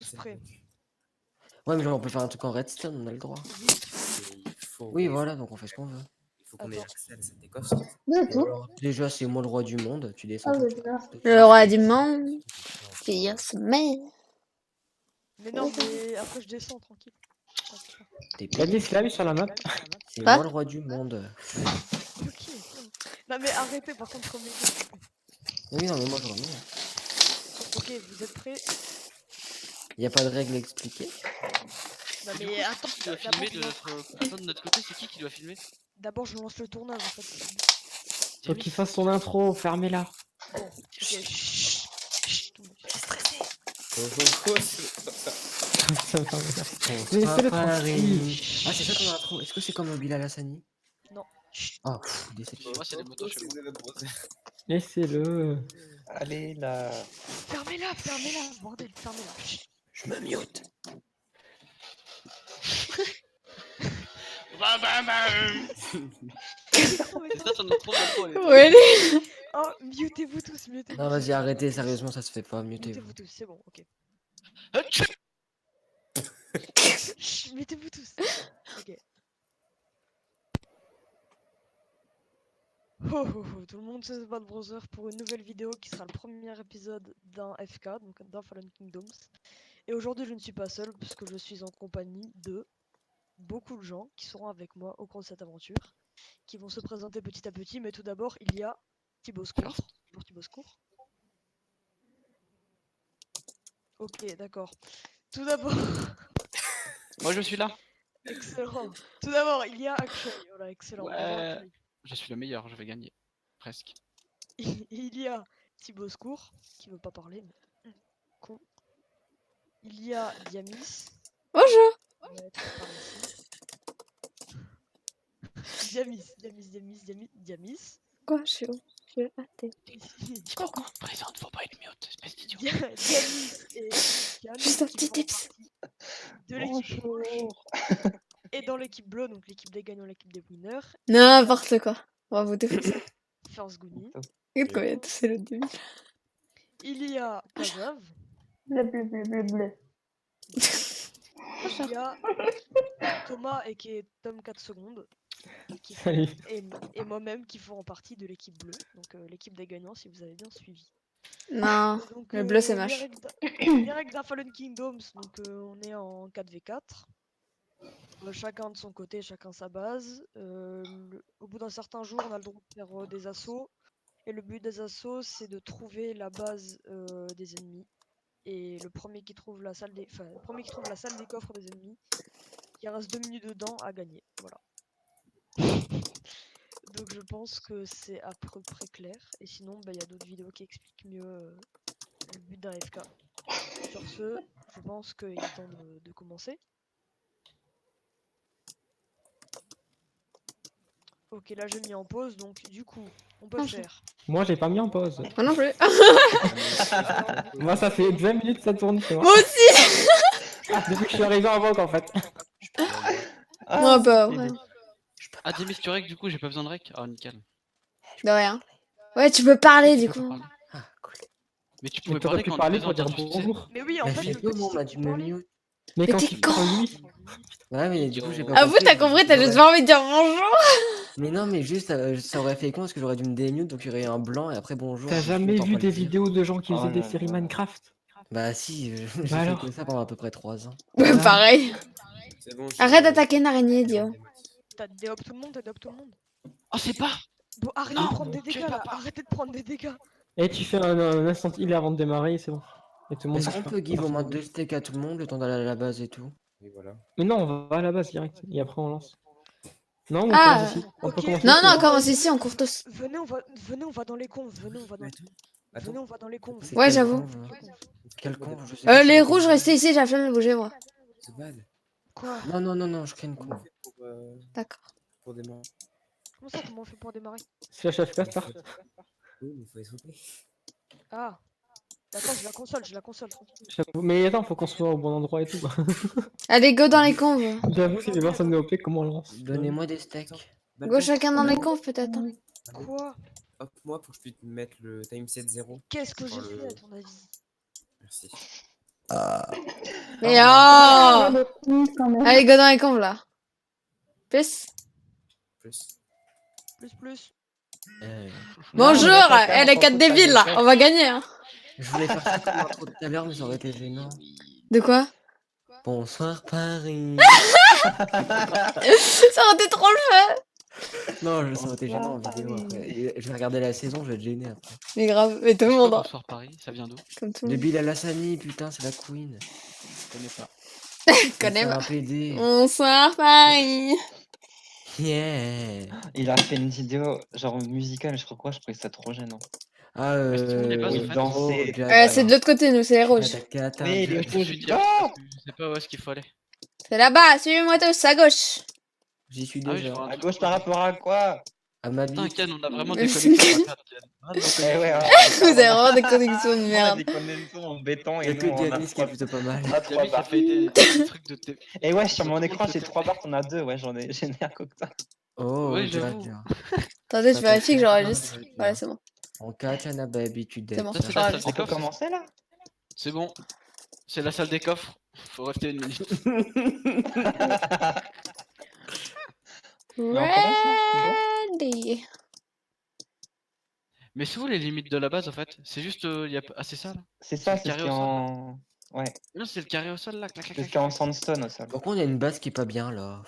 tous prêts. Ouais, mais genre, on peut faire un truc en redstone, on a le droit. Oui, voilà, donc on fait ce qu'on veut. Il faut qu'on ait Attends. accès à cette écoffe. Alors, déjà, c'est moi le roi du monde, tu descends tout de suite. Le roi du monde. Yes, man. Mais non, mais après je descends tranquille. T'es Il y a des slaves sur la map. C'est Quoi moi le roi du monde. Ok. Non mais arrêtez par contre premier. Oui, non, mais moi j'en ai. Ok, vous êtes prêts? Y a pas de règles expliquées. Non Du coup, mais attends, qui doit filmer de notre côté, c'est qui doit filmer? d'abord je lance le tournage en fait. Faut qu'il fasse son intro, fermez-la. Bon, ok, chut, chut, tout le monde. Ça va, voilà. Mais Laissez-le Paris. Ah, c'est ça ton intro. Est-ce que c'est comme Bilal Hassani? Non. Chut. Ah, déception. Moi, c'est des motos chez moi. Laissez-le. Allez là. Fermez-la, fermez-la, bordel, fermez-la. Chut. Je me mute. C'est ça ton intro, elle est- Ouais. Oh, mutez-vous tous, mutez-vous. Non, vas-y, arrêtez, sérieusement, ça se fait pas. Mutez-vous Mutez-vous. tous, c'est bon, ok. Hutch. Chut, mutez-vous tous. Ok. Oh, oh, oh, tout le monde se bat de browser pour une nouvelle vidéo qui sera le premier épisode d'un FK, donc d'un Fallen Kingdoms. Et aujourd'hui je ne suis pas seul puisque je suis en compagnie de beaucoup de gens qui seront avec moi au cours de cette aventure, qui vont se présenter petit à petit, mais tout d'abord il y a Thibaut Secours. Bonjour Thibaut Secours. Ok, d'accord. Tout d'abord... Moi, je suis là. Excellent. Tout d'abord il y a Akshay, voilà, excellent. Bonjour, Ouais. Akshay. Je suis le meilleur, je vais gagner. Presque. Il y a Thibaut Secours, qui veut pas parler, mais... con. Il y a Diamis. Bonjour. Ouais, tu peux parler ici. Diamis. Quoi, je suis où? Je suis à terre. Quiconque présente, faut pas être mute, espèce d'idiot. Diamis et Kian, Juste un qui petit font tips. partie de l'équipe et dans l'équipe bleue, donc l'équipe des gagnants, l'équipe des winners. N'importe quoi. On va vous défoncer. First Goonie. Regarde comment il y a toussé le début. Il y a Kazav. Bleu. Il y a Thomas et qui est Tom 4 secondes. Qui font- Salut. et moi-même qui font partie de l'équipe bleue, donc l'équipe des gagnants si vous avez bien suivi. Non. Et donc, Le bleu, c'est les moche. règles d'un Fallen Kingdoms, donc on est en 4v4. Chacun de son côté, chacun sa base. Au bout d'un certain jour, on a le droit de faire des assauts. Et le but des assauts, c'est de trouver la base des ennemis. Et le premier qui trouve la salle des, le premier qui trouve la salle des coffres des ennemis, qui reste 2 minutes dedans, a gagné. Voilà. Donc je pense que c'est à peu près clair. Et sinon, il y a d'autres vidéos qui expliquent mieux le but d'un FK. Sur ce, je pense qu'il est temps de commencer. Ok, là j'ai mis en pause, donc du coup, on peut Ah, faire. Moi, j'ai pas mis en pause. Moi non plus. Moi, ça fait 20 minutes que ça tourne chez moi. Moi aussi. Depuis que je suis arrivé en vogue, en fait. Moi, bah, ouais. Ah, Dimis, tu règles du coup, j'ai pas besoin de rec. Oh, nickel. De rien. Ouais, tu peux parler du Tu peux coup. parler. Ah, cool. Mais tu Mais pouvais t'aurais parler pu quand on parler est pour dire présent, tu sais. bonjour. Mais oui, en La fait, le vidéo, petit, moi, on m'a c'est dit que me tu parlais. mute. Mais Mais quand t'es il con. parle, lui. Ouais, mais du coup, j'ai pas Ah, vous, t'as compris, t'as juste pas envie de dire bonjour. Mais non, mais juste, ça aurait fait con parce que j'aurais dû me démute, donc il y aurait eu un blanc et après bonjour. T'as je suis jamais content vu pas le des dire. vidéos de gens qui Oh faisaient des là séries là. Minecraft? Bah si, j'ai fait alors que ça pendant à peu près 3 ans. Ouais, Voilà. pareil. C'est bon. Arrête d'attaquer une araignée, idiot. T'as déhop tout le monde, t'as déhop tout le monde. Oh, c'est pas. Bon, arrêtez Non, de prendre des je dégâts vais là, pas part. arrêtez de prendre des dégâts. Et tu fais un instant heal avant de démarrer, c'est bon. Et tout le monde Est-ce bouge qu'on pas. peut give au moins Personne 2 steaks à tout le monde le temps d'aller à la base et tout? Et voilà. Mais non, on va à la base direct. Et après, on lance. Non, on Ah. commence ici. On peut Ok. commencer Non, ici. non, commence ici, on court tous. Venez, on va dans les conves. Venez, on va dans. Attends. Venez, on va dans les conves. C'est Ouais, quel j'avoue. conve Quel conve Je sais pas Les c'est rouges, lequel. restez ici, j'ai la flemme de bouger, moi. C'est bad. Quoi? Non, je crée une Comment on conve. fait D'accord. pour démarrer? Comment ça, comment on fait pour démarrer? Slash FK start. Oui, mais faut SOP. Ah. Attends, j'ai la console, tranquille. J'avoue. Mais attends, faut qu'on soit au bon endroit et tout. Allez, go dans les conves. J'avoue, si les personnes OP, comment on lance? Donnez-moi des steaks. Go chacun dans les conves, peut-être. Hein. Quoi? Hop, moi pour que je puisse mettre le time set 0. Qu'est-ce que j'ai Enfin, fait à ton avis? Merci. Mais oh Allez, go dans les combes, là. Plus. Plus. Plus. Bonjour, les 4 débiles, là. On va gagner, hein. Je voulais faire ça comme intro tout à l'heure, mais ça aurait été gênant. De quoi? Bonsoir Paris. Ça aurait été trop le fun. Non, ça aurait été gênant en vidéo après. Et je vais regarder la saison, je vais être gêné après. Mais grave, mais tout le monde, hein. Bonsoir Paris, ça vient d'où? Comme tout le De monde. Bilal Hassani, putain, c'est la queen. Je connais pas. Connais C'est pas. un PD. Bonsoir, Paris. Yeah. Il a fait une vidéo genre musicale, je crois quoi, je trouvais ça trop gênant. Ah, Mais c'est où les bases, en il fait dansait. C'est de l'autre côté, nous, c'est les rouges. Oui, les Je me suis dit, parce que je sais pas où est-ce qu'il faut aller. C'est là-bas, suivez-moi tous, à gauche. J'y suis Ah oui, déjà. je vois un À truc. gauche par rapport à quoi? À ma Putain, bite. Ken, on a vraiment Mais déconnecté. c'est- la carte, Ken. Ah, non, Eh ouais, Vous avez vraiment des connexions de merde. Des connexions en béton Il y a et que nous on a Dianis qui est plutôt pas mal. on a 3 Jamie, ça barres. fait des trucs de thé. Et ouais, sur mon Tout le écran monde j'ai se 3 barres, t'en as 2, ouais, j'en ai un cocktail. Oh, Oui, Jack. j'avoue. Attendez, je vérifie que j'enregistre. Attends, Voilà, c'est bon. En Katana Baby, tu C'est bon. Ça, c'est la salle On des peut coffres. commencer là? C'est bon. C'est la salle des coffres. Faut rester une minute. on commence, là, Ready. Mais c'est où les limites de la base en fait? C'est juste. Ah, c'est ça là? C'est ça, C'est c'est ce carré qui est au sol, en. Ouais, Non, c'est le carré au sol là. Clac, clac, c'est ce clac, qui est en clac. sandstone au sol. Pourquoi il y a une base qui est pas bien là?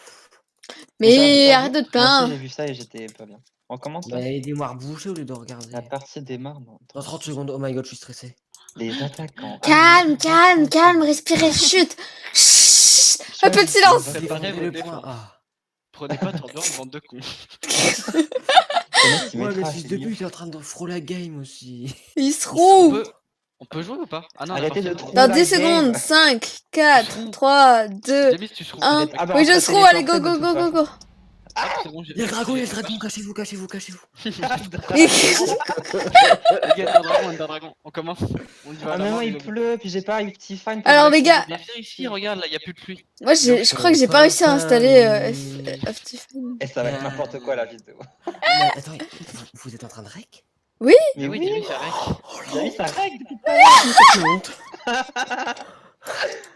Mais arrête de te Moi aussi plaindre. j'ai vu ça et j'étais pas bien. On commence là? Bah, aidez-moi à reboucher au lieu de regarder. La partie démarre dans Dans 30 secondes, oh my god, je suis stressé. les attaquants. Calme, calme, calme, respirez, chut. Chut. Un peu de silence. Préparez Défendez vos le point. défenses. Ah. Prenez pas d'ambiance, bande de cons. Ouais, le fils de but il est en train de frôler la game aussi. Il se On trouve. peut... on peut jouer ou pas? Ah non, Arrêtez la de partie- trop- Dans la 10 secondes. game. 5, 4, 3, 2, Jamis, tu se trouves 1. Ah bah, Oui, on je peut se trouve. Allez, go, téléporter go, de go, toute go, go. Ah, c'est bon, Il y a le dragon, cachez-vous, cachez-vous, cachez-vous. Les gars, un dragon. On commence. On y va. à Ah la mais mort, moi il les pleut, puis j'ai pas eu petit fan. Alors, les gars. Mais viens ici, regarde, là, y a plus de pluie. Moi, je crois que j'ai pas réussi à installer Optifine. Et ça va être n'importe quoi la vidéo. Mais attends, vous êtes en train de rec? Mais Mais oui, Jamis, c'est vrai. j'ai mis ça règle. J'ai honte.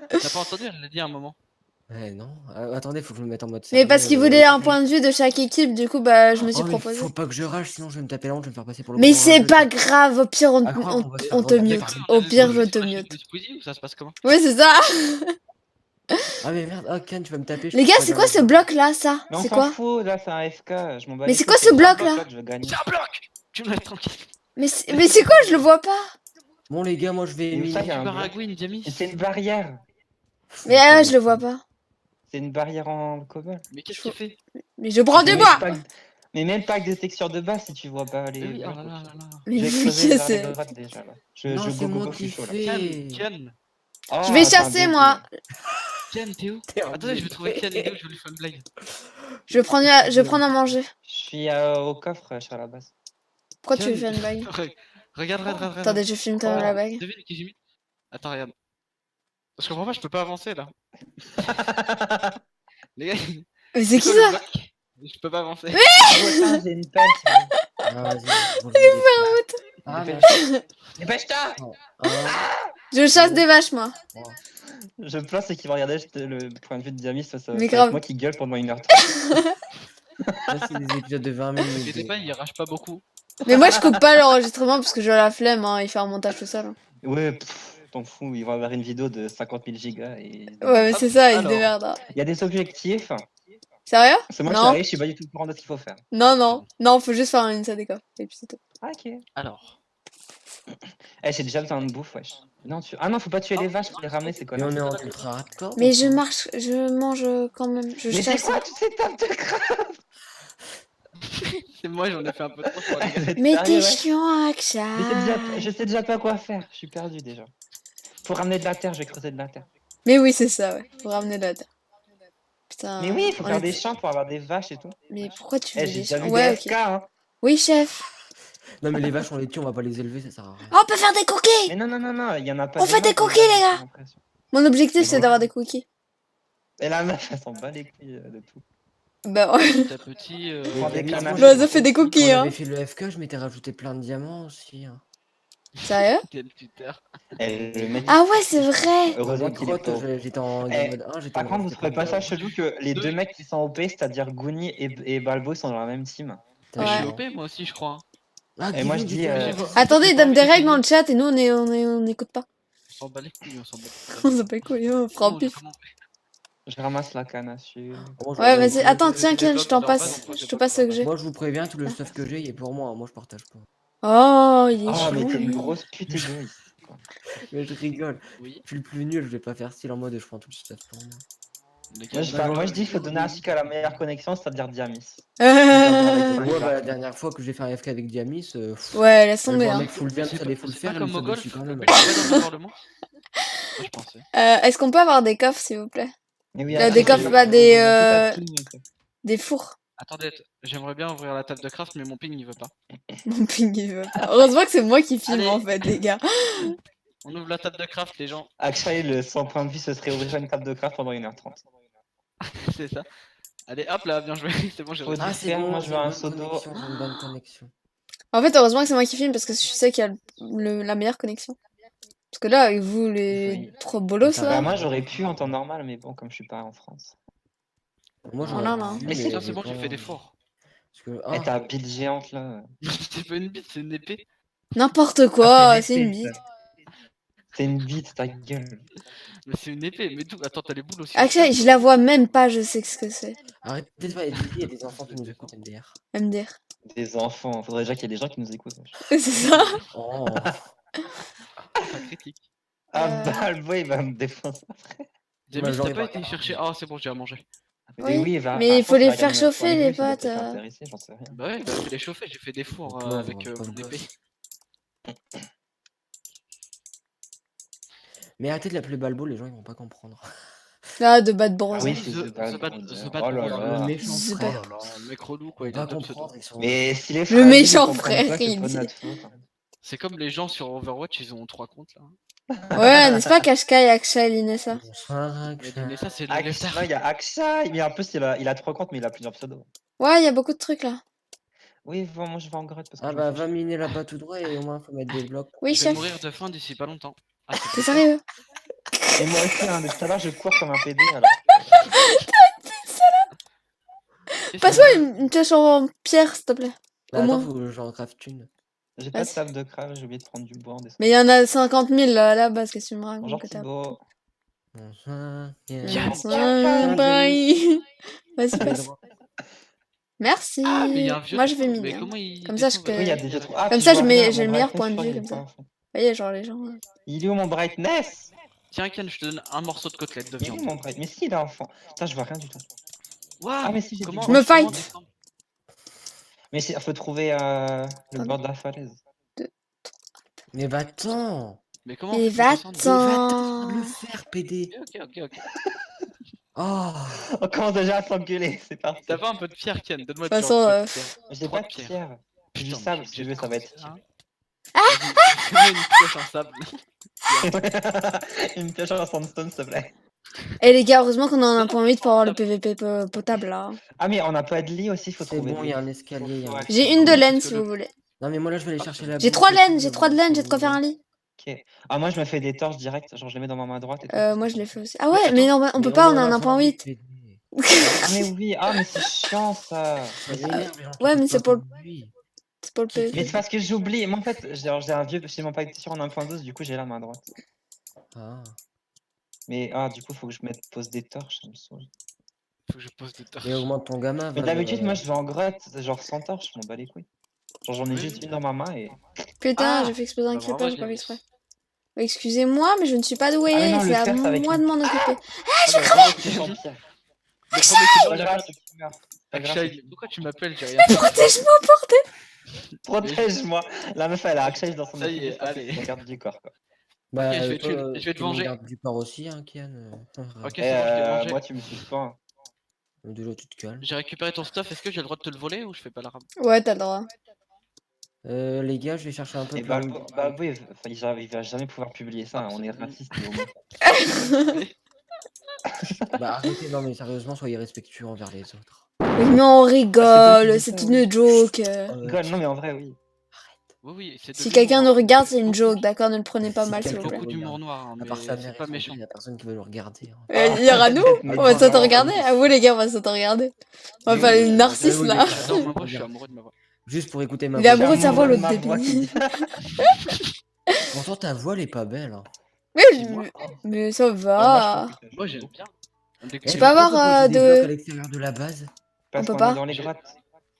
T'as pas entendu, elle l'a dit à un moment. Ouais, non. Attendez, faut que je me mette en mode Mais sérieux, parce qu'il voulait un point de vue de chaque équipe, du coup, bah, je me suis Oh, mais proposé. faut pas que je rage, sinon je vais me taper la honte, je vais me faire passer pour le Mais grand c'est rageux. pas grave, au pire, on À quoi on va se on faire te regarder mute. par- Au pire, je te mute. Le Squeezie ou ça se passe comment? Oui, c'est ça. Ah mais merde, oh Ken, tu vas me taper. je Les peux gars, pas c'est quoi ce dire. bloc là, ça? Mais on C'est s'en quoi? fout, là c'est un FK, je m'en bats. Mais les c'est couilles, quoi ce un bloc, bloc, là je veux gagner. C'est un bloc! Tu me laisses tranquille. Mais c'est quoi? Je le vois pas. Bon les gars, moi je vais Mais ça, éliminer. y a un Baragouine, Jamis. Mais c'est une barrière. Mais ah, je le vois pas. C'est une barrière en cobble. Mais qu'est-ce qu'il fait? Mais je prends du Mais bois. pas que- Mais même pas que des textures de base si tu vois pas les. Mais oui, oh blocs, là là ok. là là. Mais J'ai oui, creusé je vers les sais. droites déjà là. Non, Je c'est go, go, moi go, je qui suis chaud là. fais. Ken, Oh, Je vais attends, chasser, bébé. moi. Ken, t'es où? T'es un Attendez, je vais bébé. trouver Ken, les gars, je vais lui faire une blague. Je vais prendre à manger. Je suis au coffre sur la base. Pourquoi tu Ken. veux faire une bague? Regarde, regarde. Attendez, je filme quand même la bague. Devine qui j'ai mis. Attends, regarde. Je comprends pas, je peux pas avancer là. Les gars, Mais c'est qui quoi le ça? bloc? Je peux pas avancer. Putain, j'ai une pelle. Ah vas-y. Bon, je vais le faire. Ah merde. Dépêche-toi. Ah, Je chasse des vaches, moi. Je place et qu'il va regarder le point de vue de Diamis, ça va Mais être grave. moi qui gueule pendant 1h30. là c'est des épisodes de 20 minutes. T'inquiète pas, il rage pas beaucoup. Mais moi, je coupe pas l'enregistrement parce que j'ai la flemme, hein. Il fait un montage tout seul. Hein. Ouais, t'en fous, il va avoir une vidéo de 50 000 gigas et... Ouais, mais c'est ça, il se Alors. démerde. Hein. Il y a des objectifs, Sérieux? c'est moi qui Non. arrive, je suis pas du tout au courant de ce qu'il faut faire. Non, faut juste faire une des coffres. Et puis c'est tout. Ah, ok. Alors, Eh, j'ai déjà besoin de bouffe, wesh. Non, ah non, faut pas tuer les vaches pour les ramener, c'est quoi Et on est en ultra hardcore. Mais je mange quand même. Je Mais c'est chasse. quoi toutes ces tables de crabe? c'est moi, j'en ai fait un peu trop, je crois, les gars. Mais t'es chiant avec ça. Je sais déjà pas quoi faire, je suis perdu déjà. Faut ramener de la terre, je vais creuser de la terre. Mais oui, c'est ça, ouais. Faut ramener de la terre. Putain. Mais oui, il faut on faire est- des champs pour avoir des vaches et tout. Mais pourquoi tu Eh, veux j'ai des déjà champs? vu Ouais, des ok. FK, hein. Oui, chef. Non mais les vaches on les tue, on va pas les élever, ça sert à rien. Oh, on peut faire des cookies. Mais non, il y en a pas. On fait des masses, cookies, déjà, les gars. j'ai l'impression. Mon objectif, Mais c'est bon. d'avoir des cookies. Et la meuf, elle s'en bat les couilles de tout. Bah ouais. Petit à petit. Prends des Mais canards. moi, L'oiseau fait des Quand cookies, on hein. avait fait le FK, je m'étais rajouté plein de diamants aussi. Hein. Sérieux? Quel Twitter. Et le mec, Ah ouais, c'est vrai. Dans heureusement les qu'il est grottes, pas. j'étais en Eh, game mode 1, j'étais Par en contre, vous mode trouvez pas ça pas. chelou que les deux mecs qui sont OP, c'est-à-dire Goonie et Balbo, sont dans la même team? Mais je suis Ouais. OP moi aussi, je crois. Ah, Et moi, je Kevin, dis, j'ai fait j'ai- un- Attendez, il J'ai pas donne des envie règles dans d'essayer. le chat et nous, on n'écoute pas. On s'en bat les couilles, on s'en bat. On s'en bat les couilles, on fera Non, au pif. comment Je ramasse la canne à sucre. Moi, je Ouais, regarde vas-y, tout. attends, tiens, les Ken, blocs je t'en dans leur passe. base, on Je te prend passe ce que j'ai. Moi, je vous préviens, tout le stuff que j'ai, il est pour moi. Moi, je partage pas. Oh, il est Oh, mais chou, t'es une lui. grosse pute égoïste. quoi. Mais je rigole. Oui, Je suis le plus nul, je vais pas faire style en mode je prends tout le stuff pour moi. les Moi, gars. moi, je dis qu'il faut donner un stick à la meilleure connexion, c'est-à-dire Diamis. Ouais, bah, la dernière fois que j'ai fait un FK avec Diamis, Ouais, laisse je tomber. vois un Hein. mec full Mais diam, c'est ça pas, des full c'est faire, pas il me comme au saute golf, dessus quand le même. but c'est pas d'en avoir le moins. Moi je pensais. Est-ce qu'on peut avoir des coffres, s'il vous plaît? Mais oui, Des attends, coffres, j'ai- bah, j'ai pas de ping. des fours. Attendez, j'aimerais bien ouvrir la table de craft, mais mon ping il veut pas. Mon ping, il veut pas. Heureusement que c'est moi qui filme, Allez. en fait, les gars. On ouvre la table de craft, les gens. Akshay, le 100 points de vie, ce serait ouvrir une table de craft pendant 1h30. C'est ça. Allez, hop là, bien joué. C'est bon, j'ai Faut réussi. Ah, dire, c'est bon, moi, j'ai je veux une un bonne seau d'eau. connexion, j'ai une bonne connexion. En fait, heureusement que c'est moi qui filme parce que je sais qu'il y a la meilleure connexion. Parce que là, avec vous, les Oui. trois bolos, Bah, là. Bah, moi, j'aurais pu en temps normal, mais bon, comme je suis pas en France. Moi, Oh j'aurais là là. pu, Mais Tiens, j'ai c'est bon, j'ai pas- fait des fours. Parce que, Et ah, ta bite géante, là. C'est pas une bite, c'est une épée. N'importe quoi, Ah, c'est une épée, bite. ça. C'est une bite, ta gueule. Mais c'est une épée. Mais d'où? Attends, t'as les boules aussi. Akshay, je la vois même pas, je sais ce que c'est. arrêtez de pas être il y a des enfants qui nous écoutent MDR. MDR. Des enfants. Faudrait déjà qu'il y ait des gens qui nous écoutent. wesh. C'est ça. Oh, Pas critique. Ah, Euh. bah, le boy, il va me défoncer. Jamie, j'aurais t'as pas pas été chercher. Ah, c'est bon, j'ai à manger. Oui, va. mais par il faut contre, les la faire gamme chauffer, Point les Vue, ça doit potes. peut-être intéresser, j'en sais rien. Bah ouais, je vais les chauffer, j'ai fait des fours Donc là, avec on va mon pas épée. mais arrêtez de l'appeler Balbo, les gens ils vont pas comprendre. Là, de Bad Bros. Oui, hein. c'est The Bad Bad- Bros. The Bad Oh là Bros. là. Le méchant C'est Oh frère. là là, le mec relou quoi, Ils il vont a pas deux pseudos. comprendre, ils sont... Mais si les Le fragiles, méchant ils comprennent frère, pas, c'est il pas de dit. notre faute, hein. C'est comme les gens sur Overwatch, ils ont 3 comptes là. Ouais, n'est-ce pas Kashkai, Akshay, Linessa? Bonsoir, Mais ça c'est le Akshay, lézard. il y a Akshay, mais en plus, il a 3 comptes, mais il a plusieurs pseudos. Ouais, il y a beaucoup de trucs là. Oui, bon, moi, je vais en grotte parce que Ah je me bah fais va chier. miner là-bas tout droit et au moins faut mettre des blocs. Oui, Je vais chef. mourir de faim d'ici pas longtemps. Ah, T'es sérieux? Et moi aussi, hein, depuis tout à l'heure, je cours comme un PD, alors. Passe-moi une pioche en pierre, s'il te plaît. Bah Au attends, moins. faut que j'en craft une. J'ai pas de Vas-y. table de craft, j'ai oublié de prendre du bois en descendant. Mais il y en a 50 000 là, à la base, qu'est-ce que tu me racontes Bonjour que t'as? Thibaut. Bonsoir. Yes. Bye. Vas-y, J'ai le passe. droit. Merci. Ah, mais il y a un vieux Moi, je vais trou, miner. mais hein. comment il Comme ça, je descend peux- Oui, il y a des vieux trous. Ah, Comme tu ça, vois j'ai rien, le mon meilleur brightness, point je de crois vue, qu'il est comme pas ça. à fond. Vous voyez, genre les gens. Il est où mon brightness? Tiens Ken, je te donne un morceau de côtelette de Il est où viande. mon brightness? Mais si, il est enfant. Putain, je vois rien du tout. Waouh, Ah, mais si, j'ai du comment Je me bois. fight. descendre? Mais il faut trouver le Attendez. bord de la falaise. Mais va-t'en. Mais comment on Et fait pour descendre? Mais va-t'en va-t'en. le faire, PD. Ok. Oh. On commence déjà à s'engueuler, c'est parti. T'as pas un peu de pierre Ken? Donne-moi De toute façon, J'ai Trois pas de pierres. pierre. J'ai du Putain, sable, mais si tu veux, ça va être. hein. Fais-moi une pioche en sable. Une pioche en sandstone, s'il te plaît. Et les gars, heureusement qu'on en a un point 8 pour avoir le PVP potable là. Ah, mais on n'a pas de lit aussi, faut C'est trouver bon, de il y lit. a un escalier. il y a un Ouais. J'ai une de laine Parce si que vous le- voulez. Non mais moi là je vais aller chercher la J'ai bouffe 3 et laines, tout, j'ai mais 3 de bon, laine, j'ai c'est- de quoi faire un lit. Ok. Ah, moi je me fais des torches direct, genre je les mets dans ma main droite et tout. Moi je l'ai fait aussi. Ah ouais, mais non, on Mais peut pas, on a en un point 8. PD. Ah, mais oui, ah, mais c'est chiant ça. Ça m'énerve, les gens qui Ouais, font mais c'est pas pour le- comme lui. C'est pour le Mais PVP. c'est parce que j'oublie. Moi en fait, j'ai un vieux chez mon pack sur en 1.12, du coup j'ai la main droite. Ah. Mais du coup, faut que je pose des torches, ça me saoule. Faut que je pose des torches. Mais augmente ton gamin. Mais va d'habitude, le- moi je vais en grotte, genre sans torche, je m'en bats les couilles. Genre j'en ai Oui, juste oui. une dans ma main et. Putain, Ah, j'ai fait exploser un bah, creeper, vraiment, j'ai je pas l'ai fait mis. exprès. Excusez-moi, mais je ne suis pas douée, Ah, mais non, le c'est à fer, c'est avec moi une- de m'en occuper. je vais crever. Le premier Le Pas premier grave, client, c'est pas grave. Pas grave, Akshay, c'est- pourquoi tu m'appelles? J'ai rien fait. Protège-moi, bordel. Protège-moi. La meuf, elle a Akshay dans son Ça y est, équipe, parce que allez. c'est la garde du corps. Quoi. Bah, Ok, je vais te toi, tuer- je vais te tu me venger. gardes du corps aussi, hein, Kian. Ok, Et c'est bon, je t'ai vengé. moi, tu me suspends. Déjà, tu te calmes. J'ai récupéré ton stuff, est-ce que j'ai le droit de te le voler ou je fais pas la rame? Ouais, t'as le droit. Les gars, je vais chercher un peu Et plein bah, de- bah oui, il va jamais pouvoir publier ça, on est raciste. mais au moins. Bah, arrêtez, non, mais sérieusement, soyez respectueux envers les autres. Oui, mais on rigole, dis c'est ça, une joke. Rigole, non, mais en vrai, oui. Oui, c'est de Si l'humour, quelqu'un nous hein. regarde, c'est une joke, d'accord? Ne le prenez pas Si mal, s'il quelqu'un vous plaît. Beaucoup regarde. d'humour noir, hein, À part sa mais mère c'est pas et son méchant. père, il y a personne qui veut le regarder. Hein. Il y aura nous, Mais on va non, s'auto-regarder. non, À vous les gars, on va s'auto-regarder. On va Mais faire oui, les oui, narcisses oui, là. J'adore ma voix, je suis amoureux de ma voix. Juste pour écouter ma Il est voix. amoureux de sa voix, Amoureux de l'autre ma voix qui débile. dit- Pourtant, ta voix, elle est pas belle. Hein. Si, moi, Mais ça Moi, je va. trouve que moi ça j'aime joue. bien. Je peux avoir poser des blocs à de. l'extérieur de la base. Parce peut qu'on pas est dans les grottes.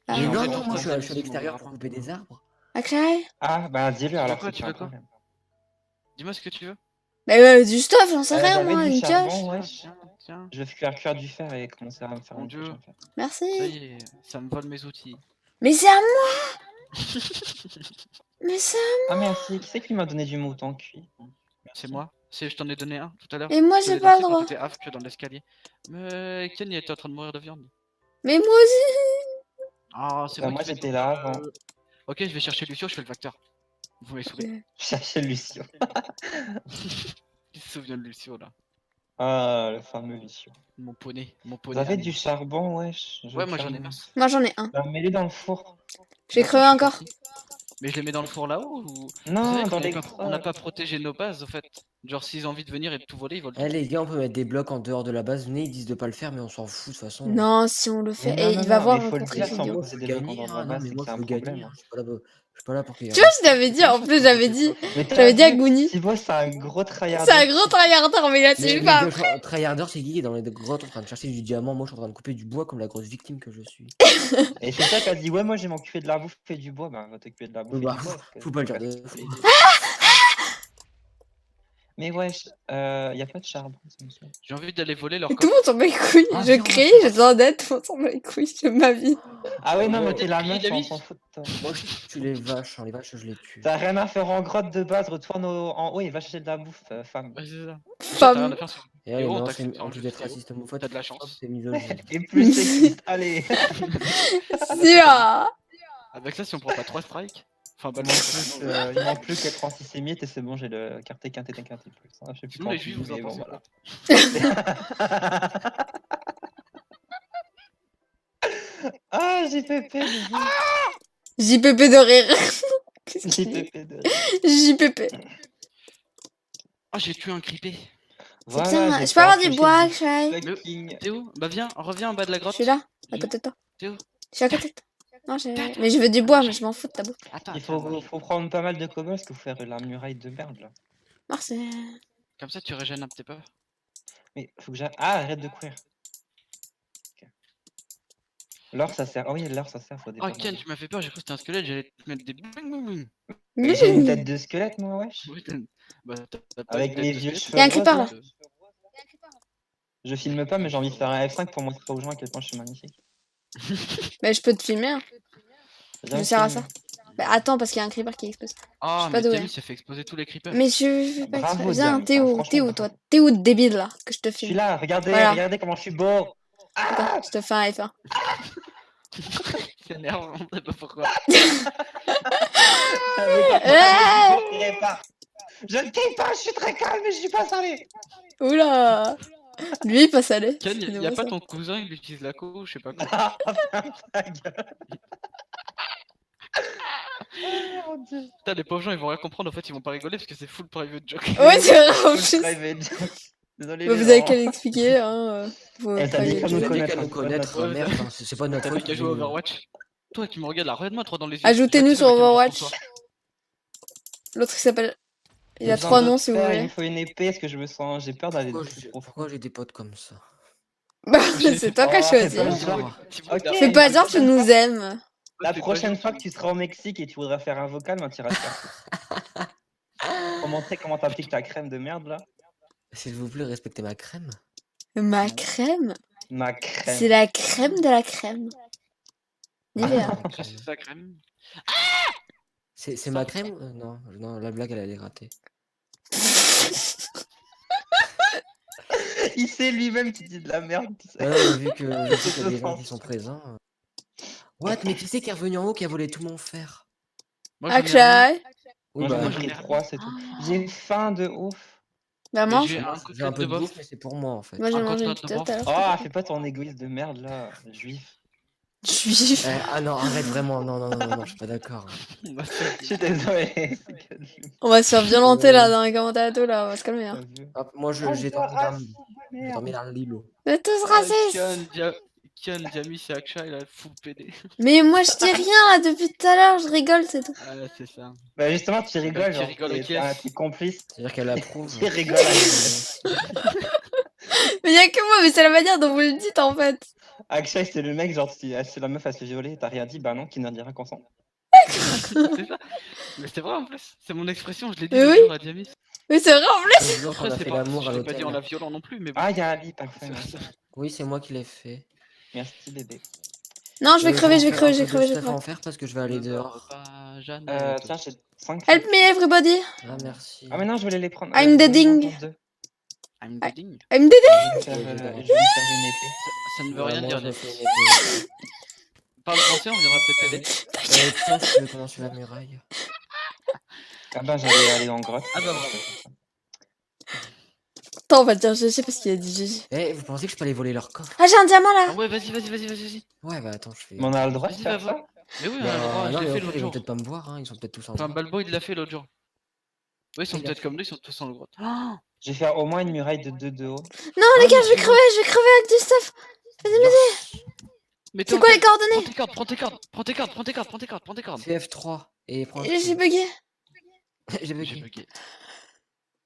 Ah, J'ai Mais un non, vrai non, tour moi de je table suis à ici, l'extérieur mon pour gars. couper des arbres. Akshay? Ah, bah dis-le alors quoi, si tu tu as veux un quoi problème. Dis-moi ce que tu veux. Bah, du stuff, j'en sais rien, J'avais moi, du une charbon, cache. ouais. Tiens, Je vais faire cuire du fer et commencer à me faire Mon une Dieu. pêche en fer. ça Merci. y est, ça me vole mes outils. Mais c'est à moi! Mais c'est à Ah merci, qui c'est qui m'a donné du mouton cuit? C'est moi. Je t'en ai donné un tout à l'heure. Et moi, Je te j'ai l'ai pas lancé le quand droit. t'étais AFK dans l'escalier. Mais Ken, il était en train de mourir de viande. Mais moi aussi! Ah, c'est Bah, moi moi qui vais j'étais tout là faire, avant. Ok, je vais chercher Lucio, je fais le facteur. Vous m'avez saoulé. Je cherchais Lucio. Qui se souvient de Lucio là? Ah, le fameux Lucio. Mon poney Vous poney. avez ami. du charbon, wesh? Je veux Ouais, moi faire j'en ai une- masse. Moi, j'en ai un. Bah, mets-les dans le four. J'ai D'accord, crevé je suis encore. parti. Mais je les mets dans le four là-haut ou... Vous Non, savez qu'on dans avait les pas... on n'a grottes. pas protégé nos bases au fait. Genre s'ils ont envie de venir et de tout voler, ils volent Eh tout. les gars, on peut mettre des blocs en dehors de la base. Venez, ils disent de pas le faire, mais on s'en fout de toute façon. Non, si on le Mais fait. non, Et non, il va non, voir mais un faut le contre dire sans vidéo. poser Je veux des blocs en gagner, dehors de hein, la non, base, mais c'est moi qu'il y je a un veux gagner. problème. Hein. Je suis pas là pour qu'il y ait Tu vois, je t'avais dit, en plus, j'avais dit. Mais J'avais dit à Gouni. Thibaut, c'est un gros tryhard. C'est un gros tryharder, mais il a Mais suivi les pas. gars, tryharder, c'est qui est dans les grottes en train de chercher du diamant. Moi, je suis en train de couper du bois comme la grosse victime que je suis. Et c'est ça qui a dit, ouais, moi j'ai m'occuper de la bouffe et du bois. Bah, va t'occuper de la bouffe et Bah, du bois. parce que faut pas le faut dire faire de tous fou. les deux. Mais wesh, y a pas de charbon, ça me saoule. J'ai envie d'aller voler leur Tout le coffre. monde s'en bat les couilles. Ah, Je viens, on crie, va j'ai besoin d'aide, tout le monde s'en bat les couilles. Je ma vie. Ah ouais, non, mais Ouais, t'es la oui, meuf, on David. s'en fout de toi. Moi, je tue les vaches. Hein. Les vaches, je les tue. T'as rien à faire en grotte de base, retourne en haut et va chercher de la bouffe, femme. Ouais, c'est ça. Déjà, t'as rien Femme. à faire sur... Et allez, Héros, on non, t'accepte c'est sur en le plus jeu d'être vidéo. raciste homophobe. T'as de la chance. C'est misogyne. Et plus sexiste, allez. Si, ah. Avec ça, si on prend pas 3 strikes. Enfin, bah, Il manque plus qu'être antisémite et c'est bon, j'ai le quarté quinté quinté plus. Hein, je sais plus sinon les comment juifs, tu dis, vous en mais bon, pensez voilà. quoi? Ah, JPP de vie. JPP de rire. Qu'est-ce qu'il dit JPP de JPP. Ah, j'ai tué un creepé. C'est bien. Je peux avoir du bois, Akshay? Fucking... T'es où? Bah viens, reviens en bas de la Je grotte. suis là, à côté de toi. T'es où? Je suis à côté de toi. Non, mais je veux du bois, mais je m'en fous de ta bouffe. Attends, Il attends, faut prendre pas mal de cobbles parce que vous faire la muraille de merde là. Merci. comme ça tu régènes un petit peu. Mais faut que j'arrête. Ah, arrête de courir. Ok. L'or ça sert. Ah oui, l'or ça sert. Faut Oh dépendre. Ken, tu m'as fait peur, j'ai cru que c'était un squelette, j'allais te mettre des bing bing bing. Mais j'ai une tête de squelette moi, wesh. Oui, bah, t'as pas Avec une tête mes de vieux squelette, cheveux Y a un roses, creeper, là. là. Je filme pas, mais j'ai envie de faire un F5 pour montrer aux gens à quel point je suis magnifique. Mais je peux te filmer. Hein. Viens Je sers à filmer. ça. Bah attends, parce qu'il y a un creeper qui explose. Ah, pas mais douée, Camille hein. s'est fait exploser tous les creepers. Mais je fais pas Bravo, exprès. Viens, Diane. t'es Ah, où? franchement, T'es où, bravo. toi? T'es où, débile, là? Que je te Je suis filme. là, regardez, Voilà. regardez comment je suis beau. Attends, je te fais un F1. C'est énervant, on sait pas pourquoi. Je ne crie pas, je suis très calme, mais je suis pas salé. Oula! Lui, il passe à l'aise. Ken, C'est y a nouveau, pas ça. ton cousin, il utilise la co, je sais pas quoi. Ah, ta gueule. Putain, les pauvres gens, ils vont rien comprendre, en fait, ils vont pas rigoler parce que c'est full private joke. Ouais, c'est vrai, en Full plus. private joke. Désolé. Mais les vous avez gens. qu'à l'expliquer, hein. Vos Elle t'a dit private qu'à Tu nous as jokes. dit connaître, qu'à nous c'est pas connaître, notre- merde. Hein, c'est pas notre T'as faute. plus qu'à jouer à Overwatch. Toi qui me regardes là, regarde-moi trop dans les yeux. Ajoutez-nous Tu sur vas tuer avec un Overwatch. monstre en toi. L'autre, il s'appelle. Il J'ai a besoin 3 d'autres noms, si vous fers, Il voulez. me faut une épée, parce que je me sens. J'ai peur d'aller Pourquoi plus j'ai- profond. pourquoi j'ai des potes comme ça? Bah, c'est toi qui as Oh, choisi. c'est pas Au genre. revoir. Thibaut, Ok. t'as- Fais pas genre, tu nous aimes. La c'est pas prochaine genre, fois que tu seras au Mexique et tu voudras faire un vocal, ben, tu iras te faire. Pour montrer comment t'appliques ta crème de merde là. S'il vous plaît, respectez ma crème. Ma crème? Ma crème. C'est la crème de la crème. Nivea. Ça, c'est ça, crème. C'est ma crème? Non, non, la blague, elle allait rater. Il sait lui-même qu'il dit de la merde. Tu sais. Ouais, mais vu qu'il y a des gens qui sont présents. What? Mais qui c'est qui est revenu en haut qui a volé tout mon fer? Moi, j'en ai un. Akshay. Oui, Moi bah, j'en ai j'en pris ai 3, c'est tout. J'ai faim de ouf. Bah, Mais mange. j'ai un j'ai un côtelette peu de de boeuf. bouffe, mais c'est pour moi en fait. Moi, j'ai un mangé une côtelette de petite bœuf. tout à l'heure. Oh, fais pas ton égoïste de merde là, juif. Juif. Ah non, arrête vraiment, non, je suis pas d'accord. Bah, c'est- Je suis désolé. On va se faire violenter là dans les commentaires et tout là, on va se calmer. Hein. Hop, moi j'ai dormi dans le Lilo. Vous êtes tous Ah, racistes. Kian, Jamis et Aksha, il a full PD. Mais moi je dis rien là depuis tout à l'heure, je rigole, c'est tout. Ah, c'est ça. Bah justement, tu rigoles, Tu genre, rigoles au t'es un caisse. truc complice. C'est-à-dire qu'elle approuve. Tu rigoles. Mais y a que moi, mais c'est la manière dont vous le dites en fait. Akshay, c'est le mec, genre, si la meuf elle se fait violer, t'as rien dit, bah non, qui n'en dira consent. C'est ça. Mais c'est vrai en plus. C'est mon expression, je l'ai dit Mais le oui. jour à Jamis. Oui, c'est vrai en plus. Le jour qu'on Après, a c'est fait pas, l'amour à je l'ai pas dit en la l'hôtel. violant non plus, mais bon. Ah, il y a un lit, parfait. Merci, Oui, c'est moi qui l'ai fait. merci bébé. Non, je vais crever, je vais crever, je vais Je crever, je vais vais en crever. faire parce que je vais aller dehors. Pas Jeanne. Tiens, j'ai 5 Help me everybody. Ah, merci. Ah, mais non, je voulais les prendre. I'm deading. I'm deading. I'm dead. Je vais lui faire une épée. Ça ne veut Ouais, rien moi, dire. je me Nef. fais une épée. Parle français, on viendra peut-être t'aider. Tiens, je veux commencer la muraille. Ah, bah, j'allais aller en grotte. Ah bah bravo. Attends, on va dire GG parce qu'il a dit GG. Eh, vous pensez que je peux aller voler leur coffre? Ah, j'ai un diamant là. Ah ouais, vas-y. Ouais, bah attends, je fais. Mais on a le droit de Vas-y, faire va, ça? va. Mais oui, on Bah, a le droit, je non, l'ai mais fait au pire, l'autre ils vont jour. peut-être pas me voir, hein, ils sont peut-être tous en Enfin, bas. Balbo, il l'a fait l'autre jour. Oui, ils sont Il a peut-être fait. comme lui, ils sont tous en grotte. Ah Je vais faire au moins une muraille de 2 de haut. Non, les gars, je vais crever avec du stuff. Mais t'es C'est en quoi les quête. coordonnées? Prends tes cartes. Fais F3 et prends. J'ai bugué. J'ai J'ai bugué. bugué.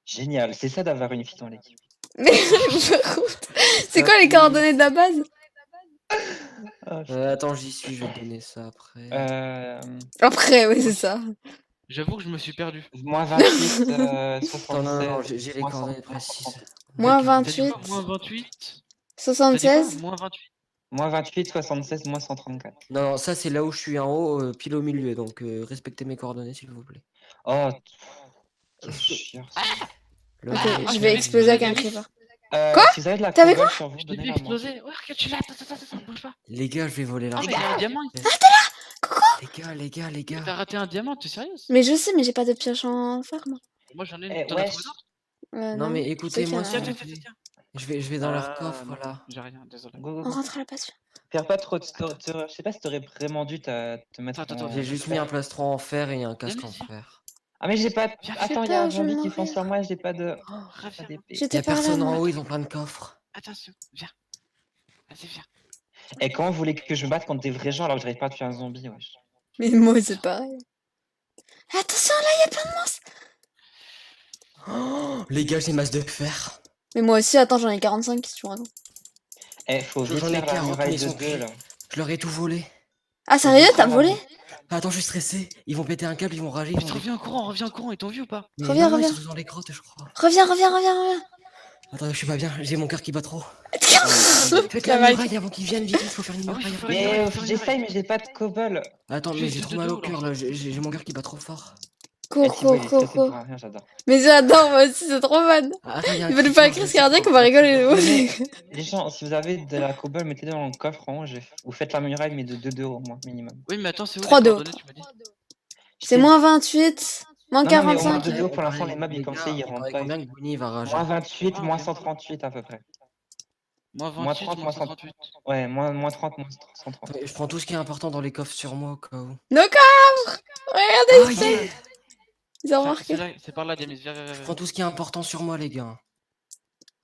Génial, c'est ça d'avoir une fille dans l'équipe. Mais par contre, c'est quoi les coordonnées de la base? Ah, Attends, j'y suis, je vais te donner ça après. Après, oui, c'est ça. J'avoue que je me suis perdu. moins 28, Attends, non, 76. j'ai les coordonnées précises. Moins T'as dit 28, quoi Moins 28 T'as dit quoi 76. Moins 28 Moins 28, 76, moins 134. Non, ça c'est là où je suis en haut, pile au milieu, donc respectez mes coordonnées s'il vous plaît. Oh, quel chiant. Le- Ok, Ah, je vais j'ai exploser avec un explosé. creeper. Quoi Si vous avez de la T'avais cobble sur vous, Je l'ai vu donnez-la à moi. exploser. Ouais, regarde, tu l'as. Attends, bouge pas. Les gars, je vais voler leur Ah, mais il y a un diamant. Les gars. T'as raté un diamant, t'es sérieuse Mais je sais, mais j'ai pas de pioche en fer, moi. Moi j'en ai une. Eh, T'en as wesh. trouvé d'autres Non mais C'est écoutez-moi, qu'il y s'il a- vous plaît. Je vais dans leur coffre non, là. J'ai rien, désolé. Go, go, On go. rentre à la passion. Faire pas trop de je sais pas si t'aurais vraiment dû te mettre Attends, en... J'ai juste mis un plastron en fer et un casque en Viens. fer. Ah mais j'ai pas... Viens, Attends, il y a un peur, je vais zombie qui fonce mourir. sur moi, j'ai pas de... Oh, pas reviens. d'épée. Y J'étais a par là, personne en moi. haut, ils ont plein de coffres. Attention, viens. Vas-y, viens. Et comment vous voulez que je me batte contre des vrais gens alors que j'arrive pas à tuer un zombie, wesh. Mais moi, c'est pareil. Attention, là, il y a plein de monstres. Oh, les gars, j'ai masse de fer. Mais moi aussi, attends, j'en ai 45, qu'est-ce que tu racontes? Eh, faut vite J'en ai faire la 40, muraille mais ils de sont 2, pris. là. Je leur ai tout volé. Ah, sérieux, t'as volé? Attends, je suis stressé. Ils vont péter un câble, ils vont rager. Putain, reviens en courant, ils t'ont vu ou pas Mais Reviens, non, reviens. Ils sont dans les grottes, je crois. Reviens. Attends, je suis pas bien. J'ai mon cœur qui bat trop. Faites Faites la muraille avant qu'ils viennent vite. Il faut faire une Ah oui, muraille. faut avant faire qu'ils une viennent. muraille. Mais j'essaye, mais j'ai pas de cobble. Attends, mais Juste j'ai trop de mal au dos, cœur là. J'ai mon cœur qui bat trop fort. Eh, Cours. Thibaut, il est stressé pour rien, j'adore. Mais j'adore, moi aussi, c'est trop fun. Attends, y a un Il va nous creeper, faire une je crise sais cardiaque, pas. on va rigoler. Les gens, si vous avez de la cobble, mettez-le dans le coffre en haut. Vous faites la muraille, mais de 2 de haut au moins, minimum. Oui, mais attends, c'est où 3 les de coordonnées, tu m'as dit C'est moins 28, moins Non, non, mais au moins 45. de dos, pour l'instant, les mobs, Les ils comme gars, ça, ils on rentrent paraît pas. combien que Bunny va rager? Moins 28, Ah, moins ok. 138 à peu près. Moins Moins 28, 30, moins moins 138. Ouais, moins 30, moins 130. Je prends tout ce qui est important dans les coffres sur moi au cas où. Nos coffres. Regardez, Ah, yeah. ils ont remarqué. C'est par là, Diamis, viens. Je prends tout ce qui est important sur moi, les gars.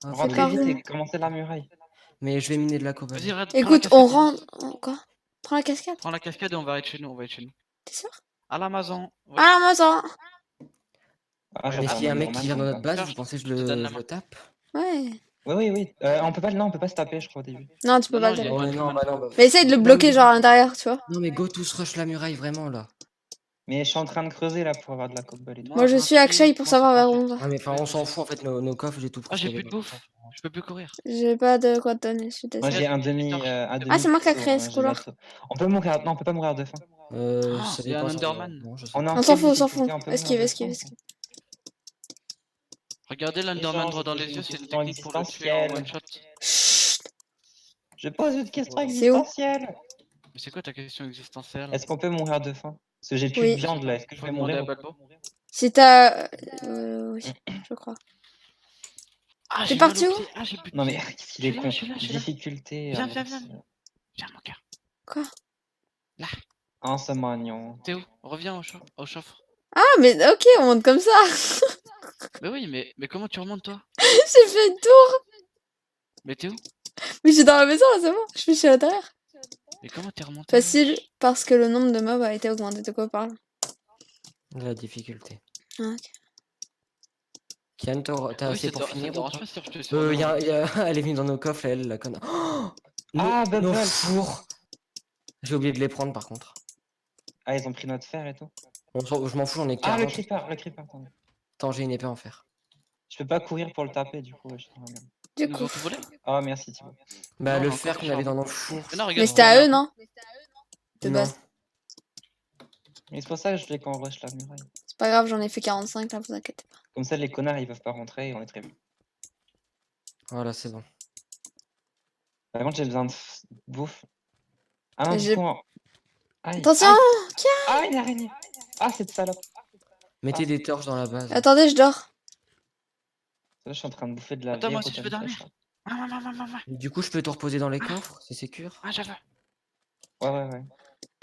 Ah, faut- Rentrez par vite où et commencez la muraille. Mais je vais miner de la cobble. Vas-y, arrête. Écoute, on rentre. Quoi? Prends la cascade. Prends la cascade et on va être chez nous, T'es sûr? À l'Amazon. Ouais. Ah, moi, ça. Ah, Mais j'attends s'il y a un mec normalement, qui vient dans notre quoi. base, vous pensez que je Je te donne le, la je main. le tape? Ouais. Oui. On peut pas se taper, je crois, au début. Non, tu peux pas Non, le il y a- taper. Ouais, non, bah non. Bah... Mais essaye de le bloquer, genre à l'intérieur, tu vois. Non, mais go tous rush la muraille, vraiment là. Mais je suis en train de creuser là pour avoir de la cobble et tout. Moi, je suis Akshay pour savoir vers où on va. Ah, mais enfin, on s'en fout en fait, nos coffres, j'ai tout Ah, j'ai pris. plus de bouffe. Je peux plus courir. J'ai pas de quoi te donner, je suis Moi désolée. j'ai un demi. Ah, c'est moi qui a couteau, créé hein, ce j'ai couloir. l'assaut. On peut mourir. Non, on peut pas mourir de faim. Ça Il y a un dépend, ça Enderman. Non, je sais On est pas. en On s'en quelle fout, on s'en difficulté, fout. on peut Esquive, mourir de esquive, faim, esquive. Regardez l'Enderman droit dans les yeux, c'est une technique pour le tuer en one shot. Chut. Je pose une question C'est où existentielle. Mais c'est quoi ta question existentielle Est-ce qu'on peut mourir de faim? Parce que j'ai plus Oui. de viande là. Est-ce que je Faut vais demander mourir à ou pas? Balbo. Si t'as. Oui, je crois. Ah, T'es j'ai mal parti aux où? pieds. Ah, j'ai plus de Non mais pieds. qu'est-ce qu'il est Je con. suis là. Difficulté. Viens, mon cœur. Quoi? Oh, c'est mignon. Théo, reviens au chauffe. Ah, mais ok, on monte comme ça. Mais oui, mais comment tu remontes toi? J'ai fait une tour. Mais Théo, Mais je suis dans la maison là, c'est bon. Je suis à l'intérieur. mais comment t'es remonté? Facile, parce que le nombre de mobs a été augmenté. De quoi on parle? La difficulté. Ah, ok. Kian, t'as Oui, assez ça pour te ça te finir ou dérange pas pas si je te suis. Elle est venue dans nos coffres, elle, la conne. Oh, Ah, nos Bubble. fours. J'ai oublié de les prendre par contre. Ah, ils ont pris notre fer et tout. Je m'en fous, j'en ai Ah, 40. le creeper, attendez. Attends, j'ai une épée en fer. Je peux pas courir pour le taper, du coup. Je... Du Ils nous coup. ont tout volé? Oh, merci, Thibaut. Bah, Non, le j'ai fer encore qu'on du avait dans charbon. nos fours. Mais non, Mais regarde, c'était à eux, non? De Non. base. Mais c'est pour ça que je voulais qu'on rush la muraille. C'est pas grave, j'en ai fait 45 là, vous inquiétez pas. Comme ça, les connards, ils peuvent pas rentrer et on est très bien. Voilà, c'est bon. Par contre, j'ai besoin de bouffe. Ah non, Et du j'ai- coup... Aïe. Attention! Ah, une araignée. Ah, cette salope. Mettez des torches dans la base. Attendez, je dors. Là, je suis en train de bouffer de la Attends, moi vieille aussi, je veux rotten dormir. fresh, Et du coup, je peux te reposer dans les coffres, c'est sécure. Ah, j'avais. là. Ouais.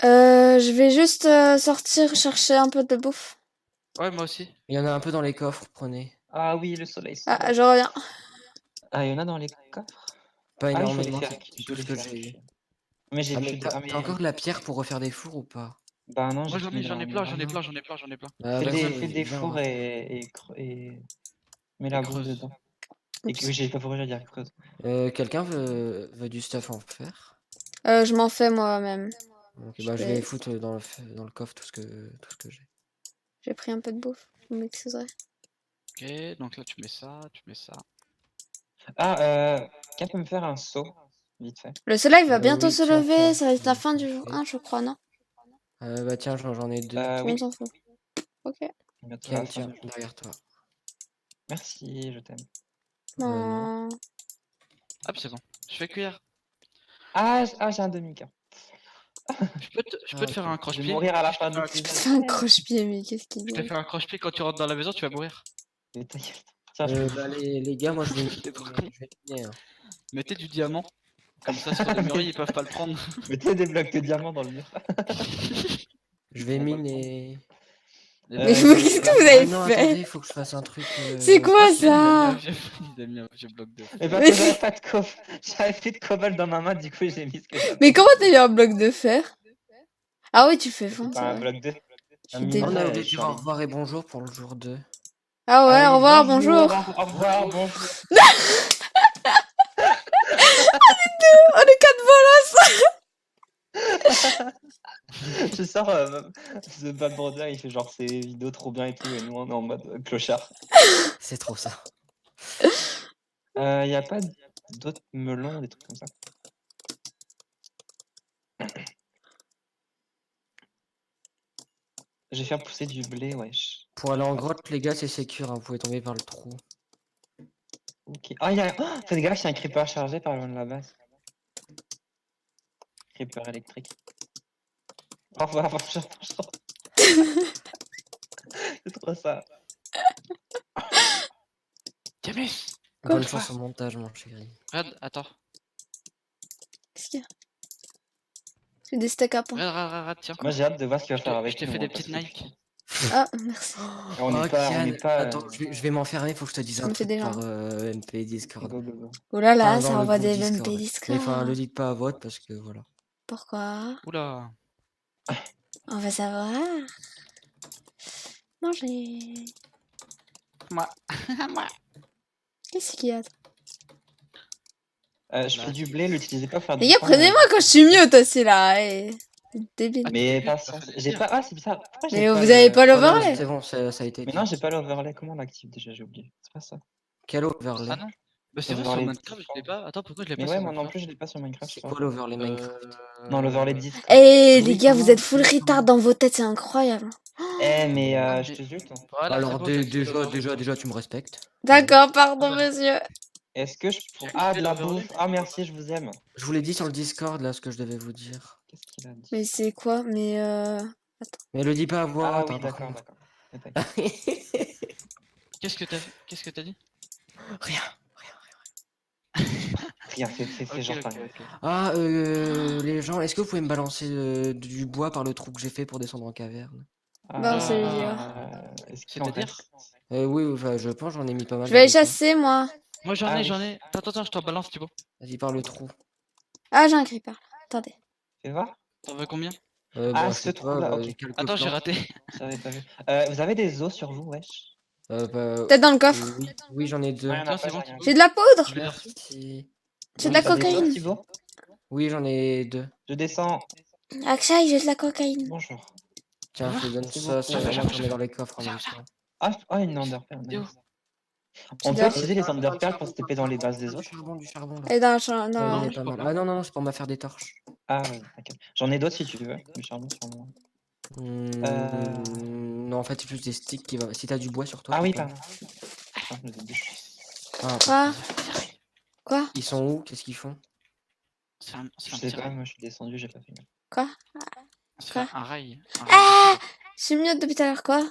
Je vais juste sortir chercher un peu de bouffe. Ouais, moi aussi. Il y en a un peu dans les coffres, prenez. Ah oui, le soleil. Ah, je reviens. Ah, il y en a dans les coffres. Pas Ah, il faut les énormément, faire. c'est Il tout faut ce les que faire j'ai. cuire. Mais j'ai Ah, plus mais de. t'as Ah, mais... t'as encore de la pierre pour refaire des fours ou pas? Bah non, Moi, j'ai j'en ai plein, j'en ai plein. Bah, Fais vas-y, des viens, fours hein. et mets la bouffe creuse. dedans. Et Oups. que j'ai pas pourri à dire creuse. Quelqu'un veut du stuff en fer? Je m'en fais moi-même. Ok, Je bah je vais- vais foutre dans le coffre tout ce que j'ai. J'ai pris un peu de bouffe. Vous m'excuserez. Ok, donc là, tu mets ça. Ah, quelqu'un peut me faire un saut, vite fait. Le soleil va bientôt Oui, se tiens, lever. tiens, Ça va être la fin du je jour fais. 1, je crois, non? Bah tiens, j'en ai deux. Tout le Oui, monde s'en fout. Ok. bientôt la Tiens, fin tiens, du jour. derrière toi. Merci, je t'aime. Non. Non. Hop, c'est bon. Je fais cuire. Ah, j'ai un demi-cœur. Je peux te faire un Je vais croche-pied. mourir à la Si fin je du te Je te épisode. fais un croche-pied, mais qu'est-ce qu'il je te dit? fais un croche-pied quand tu rentres dans la maison, tu vas mourir. Mais ta gueule. Tiens, je... Bah les gars, moi je vais T'es trop con. je vais miner, hein. Mettez du diamant. Comme ça, sur les murailles, ils peuvent pas le prendre. Mettez des blocs de diamants dans le mur. Je vais miner. Les Mais blocs- qu'est-ce que vous Ah avez non, fait? attendez, il faut que je fasse un truc. C'est quoi Il a ça? mis un vieux bloc de. Et parce Mais- que j'avais pas de cobalt. J'avais plus de cobalt dans ma main, du coup j'ai mis ce que j'avais. Mais comment t'as eu un bloc de fer? Ah oui, tu fais C'est fondre, pas c'est un vrai. bloc de. Je Un suis minerai, On a désolée. oublié de je suis dire au en ligne. revoir et bonjour pour le jour 2. Ah ouais, Allez, au revoir, bonjour. Au revoir, bonjour. Oh, le cas de bolos! Je sors The Bad Brother, il fait genre ses vidéos trop bien et tout, et nous on est en mode clochard. C'est trop ça. Y a pas d'autres melons, des trucs comme ça? Je vais faire pousser du blé, wesh. Pour aller en grotte, les gars, c'est sécure, hein, vous pouvez tomber par le trou. Ok. Ah, faites gaffe, il y a un creeper chargé par loin de la base. Creeper électrique. Au revoir, bonjour. C'est trop ça. Camus! Quoi? Bonne chance au montage, mon chéri. Regarde, attends. Qu'est-ce qu'il y a? J'ai des steaks à pain. Regarde, tiens. Moi j'ai hâte de voir ce qu'il va faire avec Je t'ai nous, fait hein, des petites parce que, Nike. Ah, merci. On n'est pas, Kian, on n'est pas. attends, je vais m'enfermer, faut que je te dise Ça un me fait truc déjà, par MP Discord. Go, go, go. Oh là là, Enfin, ça dans le envoie groupe des Discord. MP Mais enfin, le Discord. dites pas à vote parce que voilà. Pourquoi? Oula. On va savoir. Manger. Moi. Qu'est-ce qu'il y a? Je fais du blé, l'utilisez pas pour faire Les du gars, pain, prenez-moi quand je suis mute aussi là. Débile. Mais Ah, patience, j'ai pas. Ah, c'est bizarre. Pourquoi j'ai Mais pas vous le- avez pas Oh non, l'overlay? c'est bon, ça a été Mais dit. non, j'ai pas l'overlay. Comment on l'active déjà? J'ai oublié. C'est pas ça. Quel overlay? Ah non. Bah c'est vrai, Overlay sur de Minecraft, je l'ai Discord. pas. Attends, pourquoi je l'ai Mais pas ouais, sur moi non Minecraft? plus, je l'ai pas sur Minecraft. C'est je quoi crois. l'overlay Minecraft? Non, l'overlay Discord. Eh les Oui, gars, vous comment êtes full retard dans vos têtes, c'est incroyable. Eh, mais Ah, je mais- te jure, toi. Voilà, Alors c'est bon, j'ai activé l'overlay. déjà, tu me respectes. D'accord, pardon Ah bah. monsieur. Est-ce que je pourrais. J'ai Ah, de la l'overlay. bouffe. Ah, merci, je vous aime. Je vous l'ai dit sur le Discord là ce que je devais vous dire. Qu'est-ce qu'il a dit? Mais c'est quoi? Mais Mais le dis pas à voix Ah haute, oui, hein, par d'accord, contre. d'accord. Mais t'inquiète. Qu'est-ce que t'as dit? Rien. Rien, fais Ok, genre ok, t'as rien. ok. Ah, les gens, est-ce que vous pouvez me balancer du bois par le trou que j'ai fait pour descendre en caverne? Bon, c'est le Est-ce qu'il en C'est-à-dire reste? Oui, enfin, je pense, j'en ai mis pas mal Je dans vais aller les coffres. chasser, moi. Moi j'en Ah ai, oui. j'en ai. Attends, je t'en balance, Thibaut. Vas-y, par le trou. Ah, j'ai un creeper. Attendez. Fais voir. T'en veux combien? Ah, Bah, je ce sais pas, trou-là, ok. quelques Attends, j'ai plantes. raté. J'avais pas vu. Vous avez des os sur vous, wesh? Bah, Peut-être dans le coffre. oui, oui, j'en ai deux. Non, y'en a Tiens, pas, c'est j'ai bon. rien. J'ai de la poudre. Je l'ai reçu. Merci. J'ai de Oui, la T'as des os, cocaïne. Thibaut? Oui, j'en ai deux. Je descends. Akshay, j'ai de la cocaïne. Bonjour. Tiens, je te donne Merci ça, beaucoup. c'est vraiment tu remets dans les coffres en même temps. Ah, une enderpearl, Yo. nice. J'ai On de peut la- utiliser les enderpearls pour se taper dans les bases des Du autres? charbon, là. Elle est dans la chambre. Ouais, j'en Non. ai je pas crois mal. pas. Ah non, non, c'est pour me faire des torches. Ah, vas-y, t'inquiète. J'en ai d'autres si tu veux. Du charbon sur moi. Non, en fait, c'est juste des sticks qui va. Si t'as du bois sur toi. Ah tu oui, peux. pardon. Attends, je les bûche. Ah, Quoi? Quoi? ils sont où? Qu'est-ce qu'ils font? On se fait un Je petit sais pas, rail. moi je suis descendu, j'ai pas fait gaffe. Quoi? On se fait Quoi? un rail. Un rail Ah! de poudre. Je suis mieux depuis tout à l'heure, quoi?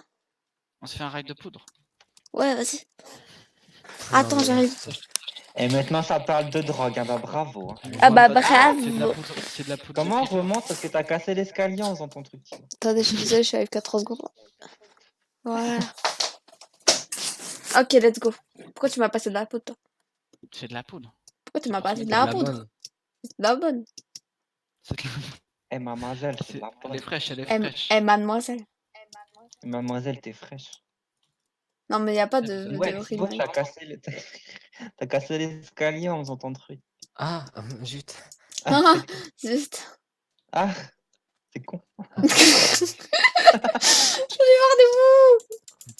On se fait un rail de poudre. Ouais, vas-y. Non, Attends, mais- j'arrive. Et maintenant ça parle de drogue, hein, bah bravo. Hein. Ah bah C'est de la bravo. poudre. C'est de la poudre. Comment on de creeper. remonte parce que t'as cassé l'escalier en faisant ton truc. Thibaut. Attendez, je suis désolée, je suis avec 4 secondes. Voilà. Ok, let's go. Pourquoi tu m'as passé de la poudre, toi? C'est de la poudre. Pourquoi tu C'est m'as pour passé se de mettre la la poudre? bonne. C'est de la bonne. C'est de la- Eh mademoiselle, c'est de c'est- la Elle est poudre. fraîche, elle est Eh, fraîche. mademoiselle. Mademoiselle, t'es fraîche. Non, mais y a pas Elle de, fait- Ouais, de Thibaut, rime. t'as cassé t'as cassé l'escalier en faisant ton truc. Ah, zut. Ah, c'est con. Juste. Ah, c'est con. J'en ai marre de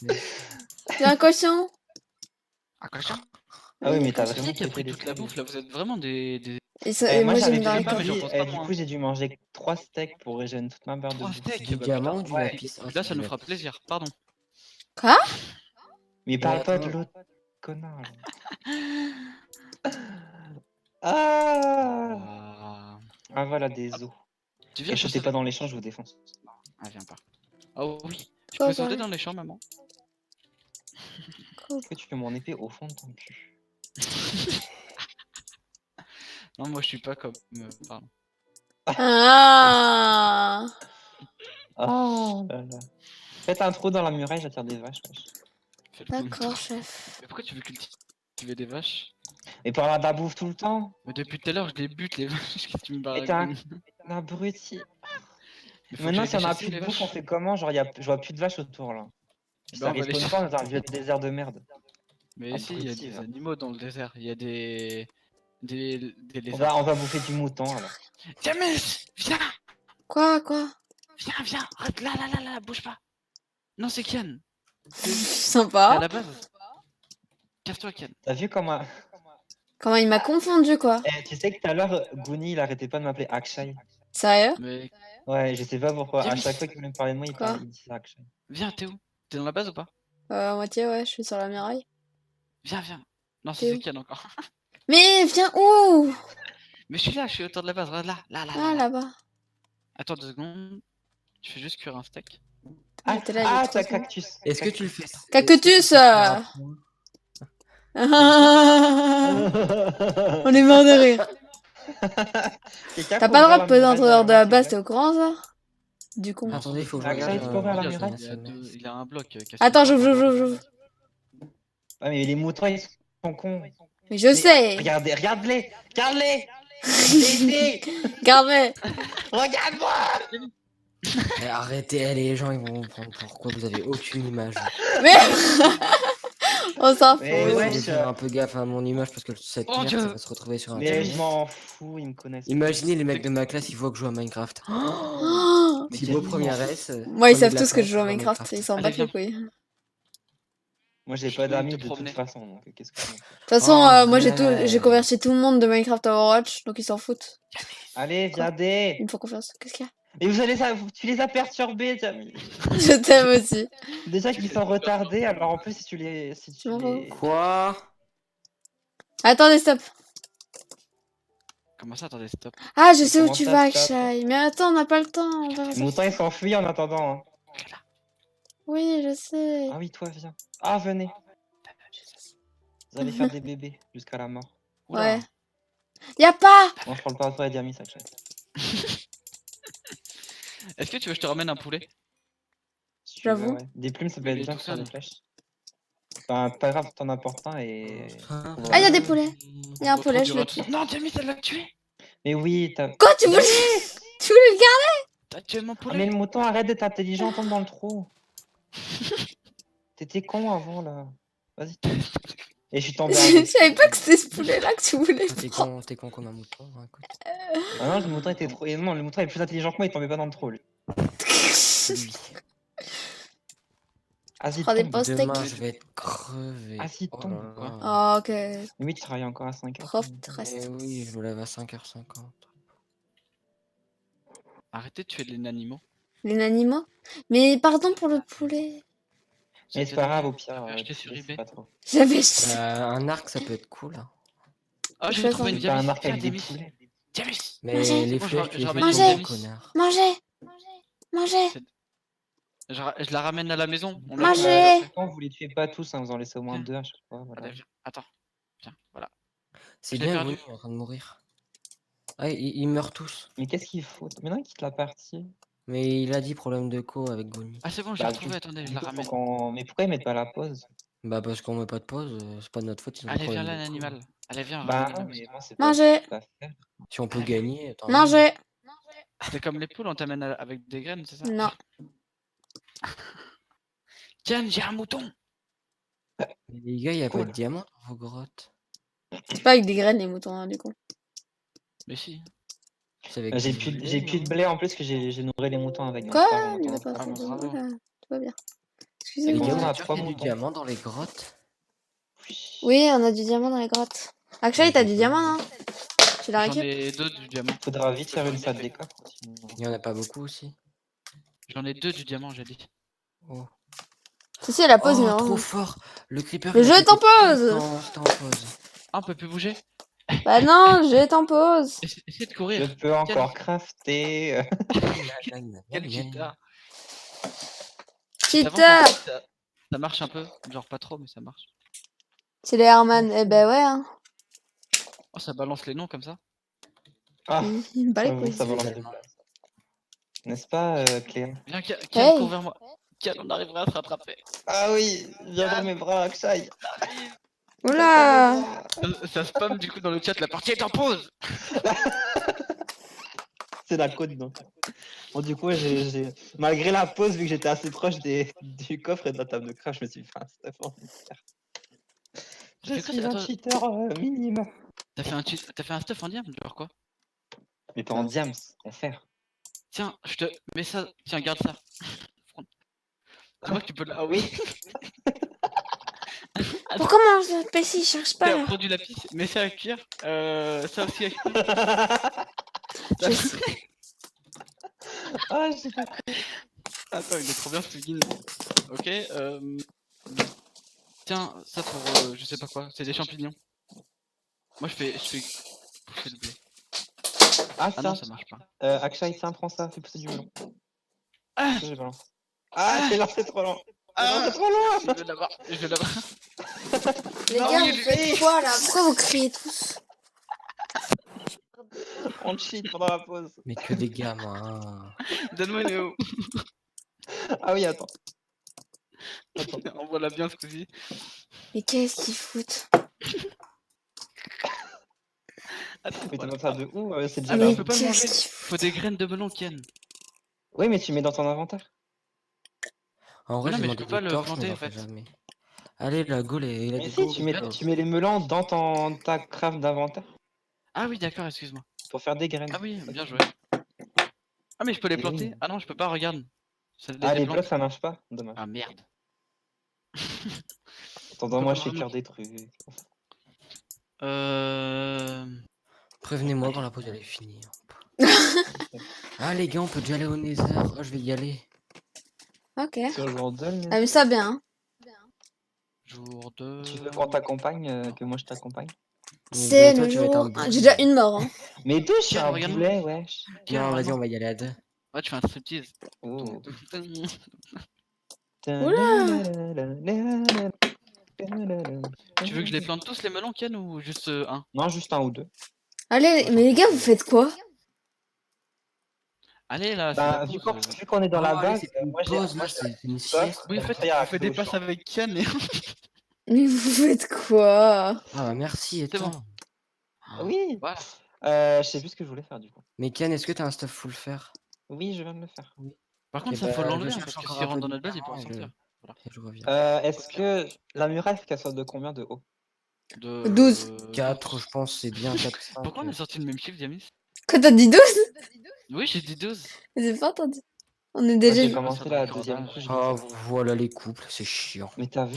vous. J'ai un cochon. Ah, cochon. Ah oui, mais t'as Qui vraiment c'est qui a pété pris toute la l'escalier. bouffe là? Vous êtes vraiment des. Et Moi moi, j'ai j'avais mis dans je les sais pas, mais coffres. j'en pense pas du moins. coup j'ai dû manger 3 steaks pour régénérer toute ma barre de 3 bouffe. steaks. Du Bah, diamant, putain. du Ouais. lapis. Ah, Là, c'est ça du nous fera lapis. plaisir. Pardon. Quoi? Mais parle pas de attends. l'autre connard. Là. Ah, Ah. voilà des os. Tu viens Et chercher. sautez pas dans les champs, je vous défonce. Ah, viens pas. Oh oui. Je Quoi, peux sauter quoi? dans les champs, maman. Est-ce que tu mets mon épée au fond de ton cul? Non, moi je suis pas comme. Pardon. Ah. Oh là là. Faites un trou dans la muraille, j'attire des vaches. Wesh. Fais le coup. D'accord, chef. Mais pourquoi tu veux cultiver des vaches? Mais par là de la bouffe tout le temps. Mais depuis tout à l'heure, je les bute les vaches. Qu'est-ce que tu me Et t'es un baragouines? abruti. Il faut que Maintenant, j'aille si on les a chasser, plus de les bouffe, on vaches. fait comment? Genre, je vois plus de vaches autour là. Ben, Ça on va les respawn pas dans un vieux désert de merde. Mais si, il y a Abruti, des va. animaux dans le désert. Il y a des On lézards. va bouffer du mouton alors. James, viens, Quoi? viens, arrête, là, bouge pas. Non, c'est Kian. T'es à Sympa. la base. Casse-toi, Kian. T'as vu comment. Comment il m'a confondu, quoi? Eh, tu sais que tout à l'heure, Goonie il arrêtait pas de m'appeler Akshay. Sérieux? Mais Ouais, je sais pas pourquoi. À James. chaque fois qu'il voulait me parler de moi, Quoi il disait Akshay. viens, t'es où? T'es dans la base ou pas? À moitié, ouais, je suis sur la muraille. Viens. Non, T'es c'est où Kian encore. Mais viens où? Mais je suis là, je suis autour de la base. Regarde là. Ah, là-bas. Attends 2 secondes. Je fais juste cuire un steak. Ah, t'es là, il y a Ah, 3 t'as secondes. cactus. Est-ce que tu le fais? Cactus, On On est mort de rire. T'as pas le droit de poser en dehors de la base, t'es au courant, ça? Du con. Attendez, il faut que je Akshay, regarde. tu peux ouvrir la Il y a- muraille il y a un bloc. Attends, j'ouvre. Ah, mais les moutons, ils sont cons. Mais je sais. Regardez, regarde-les. Regarde-les. Garde-les. Regarde-moi. Eh, arrêtez, les gens ils vont comprendre pourquoi vous avez aucune image. Mais on s'en fout. Mais Faut ouais, essayer de je- faire un peu gaffe à mon image parce que cette Oh, merde Dieu. ça va se retrouver sur Mais internet. je m'en fous, ils me connaissent. Imaginez les mecs de ma classe, ils voient que je joue à Minecraft. Oh Mais Thibaut, quel première moment. S. Moi, ils premier savent de la tous que je classe, joue à joue Minecraft, ils s'en Allez, battent les viens. couilles. De Moi, j'ai Je pas peux d'amis te de toute promener. façon, donc qu'est-ce que. toute façon, Oh, moi ouais. j'ai converti tout le monde de Minecraft à Overwatch, donc ils s'en foutent. Allez, Quoi viens. Ils me font confiance. Qu'est-ce qu'il y a? Mais tu les as perturbés, Jamie. Je t'aime aussi. Déjà qu'ils sont retardés, alors en plus, si tu m'en fous. les. Quoi? Attendez, stop. Comment ça, attendez, stop. Ah, je Mais sais où comment tu ça, vas, stop Akshay. Mais attends, on n'a pas le temps. On verra Les ça. moutons, ils s'enfuient en attendant. Hein. Oui, je sais. Ah oui, toi, viens. Ah, venez. Vous allez faire des bébés jusqu'à la mort. Oula. Ouais. Y'a pas. Non, je parle pas à toi et Diami, ça. Est-ce que tu veux que je te ramène un poulet? Si tu veux, J'avoue. ouais. Des plumes, ça peut Il être est bien tout pour faire des seul. flèches. Enfin, pas grave, t'en apportes un et. Ah, y'a des poulets. Y'a un On poulet, je reproduira le tout tue. ça. Non, Diami, ça l'a tué! Mais oui, t'as. Quoi, tu voulais... tu voulais le garder? T'as tué mon Ah, poulet! mais le mouton, arrête d'être intelligent, tombe dans le trou. T'étais con avant là. Vas-y. Et je suis tombé Je avec. savais pas que c'était ce poulet-là que tu voulais prendre. T'es con qu'on a un mouton, hein, écoute. Ah non, le mouton était trop. Et non, le mouton est plus intelligent que moi, il tombait pas dans le trou. Lui. Lui. Vas-y, Prends des tombe. posts. Demain, Steak. je vais être crevé. Ah si, Oh tombe. là là. Oh, ok. Limite, tu travailles encore à 5h. Prof, Eh reste. oui, je me lève à 5h50. Arrêtez de tuer les animaux. Les animaux? Mais pardon pour le poulet. Mais c'est pas grave, au pire. J'ai acheté sur c'est eBay. pas trop. J'avais... Un arc, ça peut être cool. Hein. Ah, Je j'ai fais trouvé ça. une T'as un Diamis. arc Tiens, avec des Diamis. poulets. Diamis. Mais Manger. les Bon, flèches, tu les fais ramène Manger. tomber, connard. Mangez. Mangez. Je la ramène à la maison. On Mangez. l'a- Quand vous les tuez pas tous, hein, vous en laissez au moins Tiens. 2 à chaque fois. Voilà. Allez, viens. Attends. Viens, voilà. C'est Je l'ai bien, perdu. Bonnie est en train de mourir. Ah, ils meurent tous. Mais qu'est-ce qu'il faut? Maintenant, il quitte la partie. Mais il a dit problème de co avec Bonnie. Ah, c'est bon, j'ai Bah, retrouvé. Attendez, je Du la coup, faut ramène. mais pourquoi ils mettent pas la pause? Bah parce qu'on met pas de pause, c'est pas de notre faute, ils ont Allez, viens problème là, de co. l'animal. Allez, viens, Bah ramène à la non, maison. mais moi, c'est pas Mangez. pas faire. Si on peut gagner, tant mieux. Mangez. C'est comme les poules, on t'amène avec des graines, c'est ça? Non. Tiens, j'ai un mouton! Mais les gars, y a pas Cool. de diamant dans vos grottes. C'est pas avec des graines les moutons, hein, du coup. Mais si. C'est avec J'ai du plus, blé, j'ai plus de non blé en plus que j'ai nourri les moutons avec. donc Quoi? c'est pas Ne longtemps. va pas Ah, trop bah, de bravo. là. Tout va bien. Les Et gars, on vous a Excusez-moi. êtes sûr trois qu'il y a du moutons. diamant dans les grottes? Oui, on a du diamant dans les grottes. Akshay, t'as du diamant, non? Tu l'as J'en récup? ai 2 du diamant. Faudra vite faire une salle des coffres. sinon- Il y en a pas beaucoup aussi. J'en ai 2 du diamant, j'ai dit. Oh, Si, si, la pause, oh mais trop vraiment. fort! Le creeper. Le il a jeu est pété en pause! quand c'était en pause. Ah, on peut plus bouger? Bah non, le jeu est en pause. Essaye de Je courir. peux encore crafter. Quel cheater. Cheater! Ça marche un peu. Genre pas trop, mais ça marche. C'est les Herman. Eh ben ouais, hein. Oh, ça balance les noms comme ça. Ah, Il me bat les j'avoue, couilles. ça balance des blagues. N'est-ce pas, Cléa? Viens, Kian, Hey. cours vers moi. Kian, on arrivera à se rattraper. Ah oui, viens dans mes bras, Akshay. Oula! Ça spam du coup dans le chat, la partie est en pause. C'est la côte donc. Bon, du coup, malgré la pause, vu que j'étais assez proche du coffre et de la table de crash, je me suis dit, c'est formidable. Je Fais quoi, suis un attends. cheater minime. T'as fait un stuff en diam, genre quoi? Mais pas en diams, en fer. Tiens, je te mets ça. Tiens, garde ça. C'est moi que tu peux. Ah oui. Pourquoi mon PC il cherche pas Tiens, là? prends du lapis, mets ça à cuire. Ça aussi à cuire. Je sais. Ah, j'ai pas Attends, il est trop bien ce plugin. Ok. Tiens, ça pour je sais pas quoi. C'est des champignons. Moi je fais pousser le blé. Ah, Ah non, ça. ça marche pas. Akshay, tiens, prends ça, fais pousser du melon. Ah, Ça, j'ai balancé. Ah, j'ai lancé trop loin. Ah. C'est trop loin. je vais l'avoir. Je vais l'avoir. Les Non, gars, il vous est faites quoi là? Pourquoi vous criez tous? On cheat pendant la pause. Mais que des gamins. Donne-moi une haut. Ah oui, attends. On voit la bien ce coup-ci. Mais qu'est-ce qu'ils foutent? Attends, Mais t'as voilà. pas ça de où c'est déjà Ah, mais là. on peut pas le qu'est-ce manger. qu'ils foutent? Faut des graines de melon, Ken. Oui, mais tu mets dans ton inventaire. En vrai, Non, j'ai mais je demandé peux pas des le torches, mais planter, j'en en fais fait. jamais. Allez, la gaule, il a Mais dit si, go, tu mets, go. tu mets les melons dans ta craft d'inventaire Ah oui, d'accord, excuse-moi. pour faire des graines. Ah oui, bien joué. Ah mais je peux les Oui. planter. Ah non, je peux pas, regarde. Ça Ah, les plantes. blocs ça marche pas. Dommage. Ah merde. Attends, moi peut je fais vraiment- cuire des trucs. Prévenez-moi quand la pause elle est finie. Ah les gars, on peut déjà aller au Nether. Oh, je vais y aller. Ok. Sur le jour 2, Amuse ça bien. Hein. Jour 2. tu veux qu'on t'accompagne, que moi je t'accompagne? C'est toi, le tu vas être un jour. boulet. J'ai déjà une mort. Hein. Mais deux, je suis Tiens, un regarde-moi. boulet, wesh. Non, vas-y, on va y aller à deux. Ouais, tu fais un striptease. Oh. Tu veux que je les plante tous les melons, Ken, ou juste un? Non, juste un ou deux. Allez, mais les gars, vous faites quoi? Allez là, c'est Bah, la vu pause. vu qu'on est dans la allez, base, c'est plus une moi j'ai pause, là, c'est une coffre. sieste. Oui, en fait, Après, il y a on fait accès des au passes champ. avec Kian et... Mais vous faites quoi? Ah bah merci, C'est bon. étant. Oui. Voilà. Je sais plus ce que je voulais faire du coup. Mais Ken, est-ce que t'as un stuff full fer? Oui, je viens de le faire. Par Ok, contre, ça faut bah, l'enlever, je hein, cherche parce que encore s'il un peu rentre dans de notre base, il pourra diamant et sortir. je reviens. Est-ce que la muraille faut qu'elle soit de combien de haut? De... 12. 4, je pense, c'est bien 4, 5. Pourquoi on a sorti le même chiffre, Diamis? Quoi, t'as dit 12? Oui, j'ai dit 12. J'ai pas entendu. On est Moi déjà... j'ai J'ai commencé commencé la dans le deuxième cordage. couche. Ah, voilà les couples, c'est chiant. Mais t'as vu?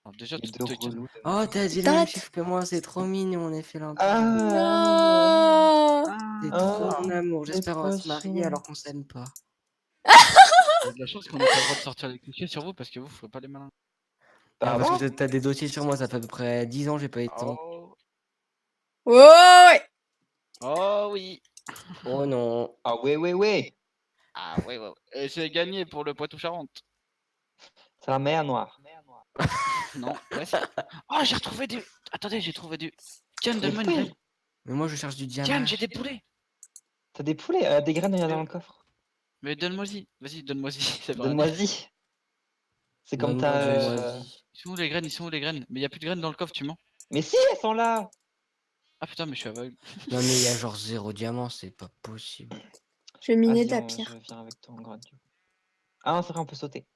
Alors déjà, Les tu deux te calmes. relous. Oh, t'as dit le T'arrêtes. même chiffre que moi, c'est trop mignon, on est fait l'un. Ah. C'est Ah, trop mon amour, c'est j'espère on va trop se marier chou. alors qu'on s'aime pas. Il y a de la chance qu'on ait pas le droit de sortir les clichés sur vous, parce que vous, vous ferez pas les malins. Ah, parce Pardon? que t'as des dossiers sur moi, ça fait à peu près 10 ans, j'ai pas été en... Oh, Ouais. oh oui. Oh non. Ah ouais. Ah ouais, ouais. Et j'ai gagné pour le Poitou-Charentes. C'est la mer noire. Non, presque. Oh, j'ai retrouvé du... Attendez, j'ai trouvé du... Tiens, Mais donne-moi une pourquoi graine. Mais moi je cherche du diamant. Tiens, j'ai des poulets. T'as des poulets, des graines, il y en a dans le coffre. Mais donne-moi-y. Vas-y, donne-moi-y. Ça veut rien dire. Donne-moi-y. C'est comme Donne-moi, ta. donne-moi-y. Ils sont où les graines? Ils sont où les graines? Mais il y a plus de graines dans le coffre, tu mens. Mais si, elles sont là. Ah putain, mais je suis aveugle. Non mais il y a genre 0 diamant, c'est pas possible. Je vais miner Vas-y, de la je pierre. viens avec toi en grade. Ah non, c'est vrai, on peut sauter.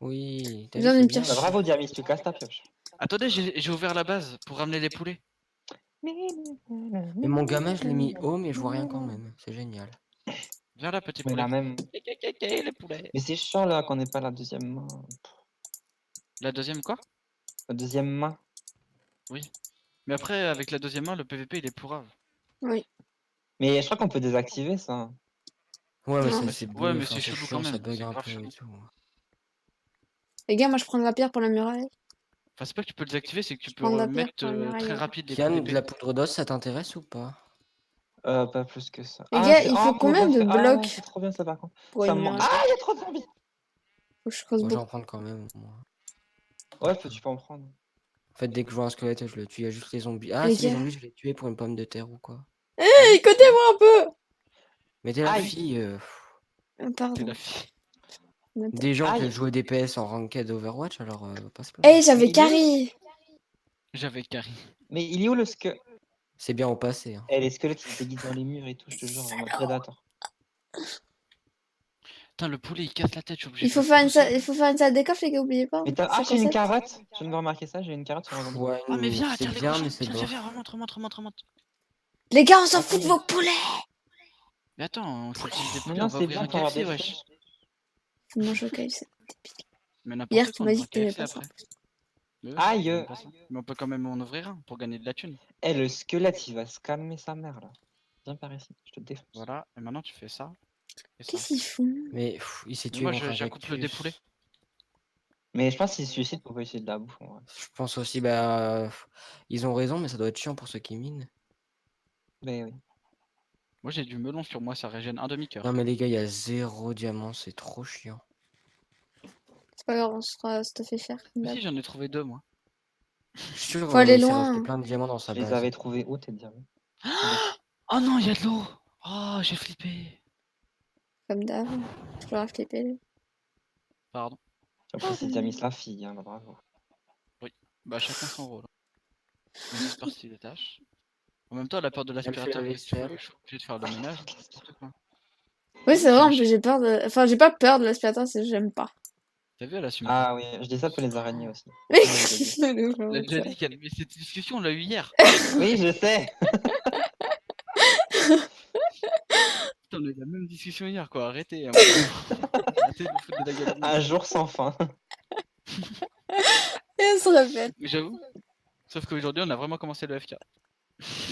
Oui, t'as Besoin vu, d'une c'est bien. pioche. Bah, bravo, Diamis, tu casses ta pioche. Attendez, j'ai ouvert la base pour ramener les poulets. Mais mon gamin, je l'ai mis haut, mais je vois rien quand même. C'est génial. Viens là, petit Mais poulet. la même. Les poulets. Mais c'est chiant là qu'on n'ait pas la deuxième main. La deuxième quoi? La deuxième main. Mais après, avec la deuxième main, le PVP il est pourrave. Oui. Mais je crois qu'on peut désactiver ça. Ouais, mais Non. c'est Ouais, mais enfin, c'est chelou chiant, quand ça même, bug c'est un grave peu chelou. et tout. Les gars, moi je prends de la pierre pour la muraille. Enfin, c'est pas que tu peux le désactiver, c'est que tu peux prends de la pierre mettre pour la muraille, très ouais. rapide les Kian, de PVP. la poudre d'os, ça t'intéresse ou pas? Pas plus que ça. Les gars, c'est- il faut pour combien de refaire- Ah, blocs c'est trop bien ça par contre. pour Ça une me manque. muraille? Ah, il y a trop de zombies. Faut que je creuse Moi, j'en beaucoup. prends quand même, moi. Ouais, tu peux en prendre. En fait, dès que je vois un squelette, je le tue. Il y a juste les zombies. Ah, Les si les gars. zombies, je les tuer pour une pomme de terre ou quoi. Hey, écoutez-moi un peu! Mais t'es la Aïe. fille. C'est Pardon. la fille. Des gens qui Aïe. veulent jouer DPS en ranked Overwatch, alors pas se plaindre. Hey, j'avais Mais il est où carré! J'avais carry. Mais il est où le squelette? C'est bien au passé. Hein. Eh, les squelettes ils se déguisent dans les murs et tout, je te jure, en mode prédateur. Putain, le poulet il casse la tête, je suis obligé Il faut de le faire une pousser. salle, il faut faire une salle des coffres, les gars, oubliez pas. Mais hein. ah, C'est j'ai une concept. carotte. Je viens de remarquer ça, j'ai une carotte sur un zombie. Ouais, Ah, mais viens, c'est tiens les bien, cochons. mais c'est Viens, bof. viens, remonte. Les gars, on s'en fout de vos poulets! Mais attends, on s'utilise des Mais poulets, non, on va c'est ouvrir bien un pour avoir KFC, des wesh. flèches. Faut manger au KFC. Mais Hier, n'importe tu quoi, on m'as ouvre dit que un t'aimais KFC pas ça. après. Mais ouais, Aïe. j'aime pas ça. Mais on peut quand même en ouvrir un pour gagner de la thune. Eh, le squelette, il va se calmer sa mère là. Viens par ici, je te défonce. Voilà, et maintenant tu fais ça. Et ça. Qu'est-ce qu'ils font? Mais il s'est Mais tué moi contre un j'accouple des cactus. poulets. Mais je pense qu'il se suicide pour essayer de la bouffe en vrai. Je pense aussi, bah. Ils ont raison, mais ça doit être chiant pour ceux qui minent. Mais oui. Moi j'ai du melon sur moi, ça régène un demi-cœur. Non, mais les gars, il y a 0 diamant, c'est trop chiant. C'est pas grave, on sera se te fait faire. comme Mais d'hab. si, j'en ai trouvé 2 moi. Je suis sûr, Faut aller il s'est loin. resté plein de diamants dans sa Je les base. avais trouvés où tes diamants? Oh non, il y a de l'eau. Oh, j'ai flippé. Comme d'hab. Toujours à flipper. Pardon. Après, c'est Diamis la fille, hein, bah, bravo. Bah chacun son rôle. Mais j'espère qu'il détache. En même temps, elle a peur de l'aspirateur. la Qu'est-ce que tu veux? vaisselle. Je suis obligé de faire le ménage. N'importe quoi. Oui, c'est vrai, en plus, j'ai peur de. Enfin, j'ai pas peur de l'aspirateur, c'est que j'aime pas. T'as vu, elle assume. Ah oui, je dis ça pour les araignées aussi. Mais Elle a déjà dit qu'elle avait cette discussion, on l'a eu hier. Oui, je sais. Putain, on a eu la même discussion hier, quoi. Arrêtez. Hein. Arrêtez de vous foutre de la gueule. Un jour sans fin. Et elle se répète. Mais j'avoue. Sauf qu'aujourd'hui, on a vraiment commencé le FK.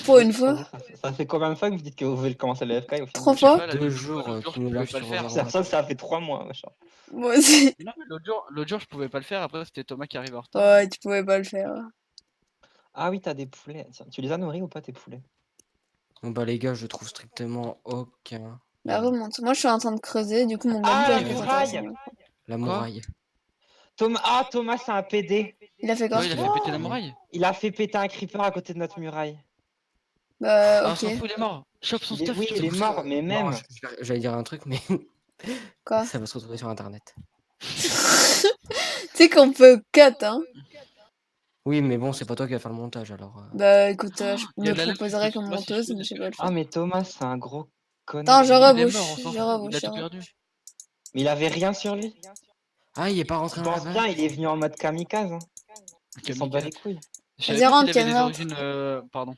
Pour une fois. Ça fait combien de fois que vous dites que vous voulez commencer le FK au final? 3 Je sais fois. pas, la 2 dernière jours, fois, l'autre tu jour, nous je lâches pouvais pas sur le faire. Overwatch. Ça fait 3 mois, machin. Moi aussi. Non, mais l'autre jour, je pouvais pas le faire. Après, c'était Thomas qui arrive en retard. Ouais, tu pouvais pas le faire. Ah oui, t'as des poulets. Tiens, tu les as nourris ou pas tes poulets? Bon, bah, les gars, je trouve strictement aucun. Bah, remonte. Moi, je suis en train de creuser, du coup, mon Ah, gameplay la est plus muraille. intéressant. La Quoi muraille. Thomas, c'est un PD. Il a fait quoi? Ouais, il a fait péter la muraille. Il a fait péter un creeper à côté de notre muraille. Bah, Ah, on ok. s'en fout, il est mort. Chope son stuff. Oui, chope il est son mort, stuff. mais même. Non, j'allais dire un truc, mais Quoi? ça va se retrouver sur internet. Tu sais qu'on peut cut, hein? Oui, mais bon, c'est pas toi qui vas faire le montage alors. Bah, écoute, je Il y a me de la lave qui proposerais saute comme sur moi si je monteuse, fais mais des je sais pas le trucs. faire. Ah, mais Thomas, c'est un gros Attends, connard. je Il est rebouche, mort, on s'en je fout. rebouche, Il a je tout rebouche. perdu. Mais il avait rien sur lui. Ah, il est pas rentré Je dans la pense base. bien, il est venu en mode kamikaze. Hein. Il s'en bat les Kamikaze. couilles. Je savais Vas-y, pas rentre, qu'il avait Ken, des rentre. origines. Pardon.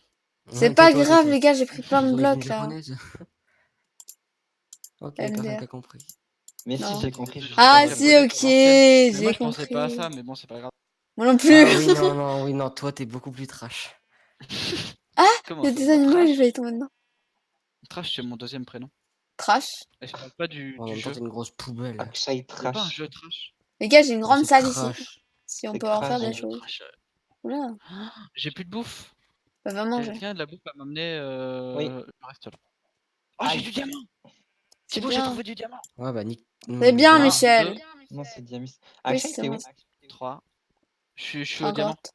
C'est pas tais-toi, grave, tais-toi. les gars, j'ai pris plein de Des origines blocs, là. japonaises. Ok, personne MDR. n'a compris. Mais si, Non. j'ai compris. Ah, Très si, beau, ok, Mais moi, j'ai je pensais pas à compris. ça, mais bon, c'est pas grave. Moi non plus. Ah oui, non, non, oui, non, toi t'es beaucoup plus trash. Comment Il y a ça, des moi, animaux et Trash je vais y tomber dedans. Trash, c'est mon deuxième prénom. Trash. Et je parle pas du En même temps, jeu. t'es une grosse poubelle. Akshay C'est pas un trash. jeu trash. Les gars, j'ai une Oh, grande c'est salle ici. trash. Si on C'est peut en faire crash. des Un jeu choses. trash. Oula, J'ai plus de bouffe. bah va manger. Quelqu'un de la bouffe à m'amener Oui. le reste là. Oh, j'ai Aïe. du diamant! C'est C'est bon, j'ai bien. trouvé du diamant! Ouais, bah, nique. C'est bien, Un, Michel. 2, Non, c'est Diamis. Oui, Akshay, c'est t'es où? moi. 3. Je suis au En diamant. grotte.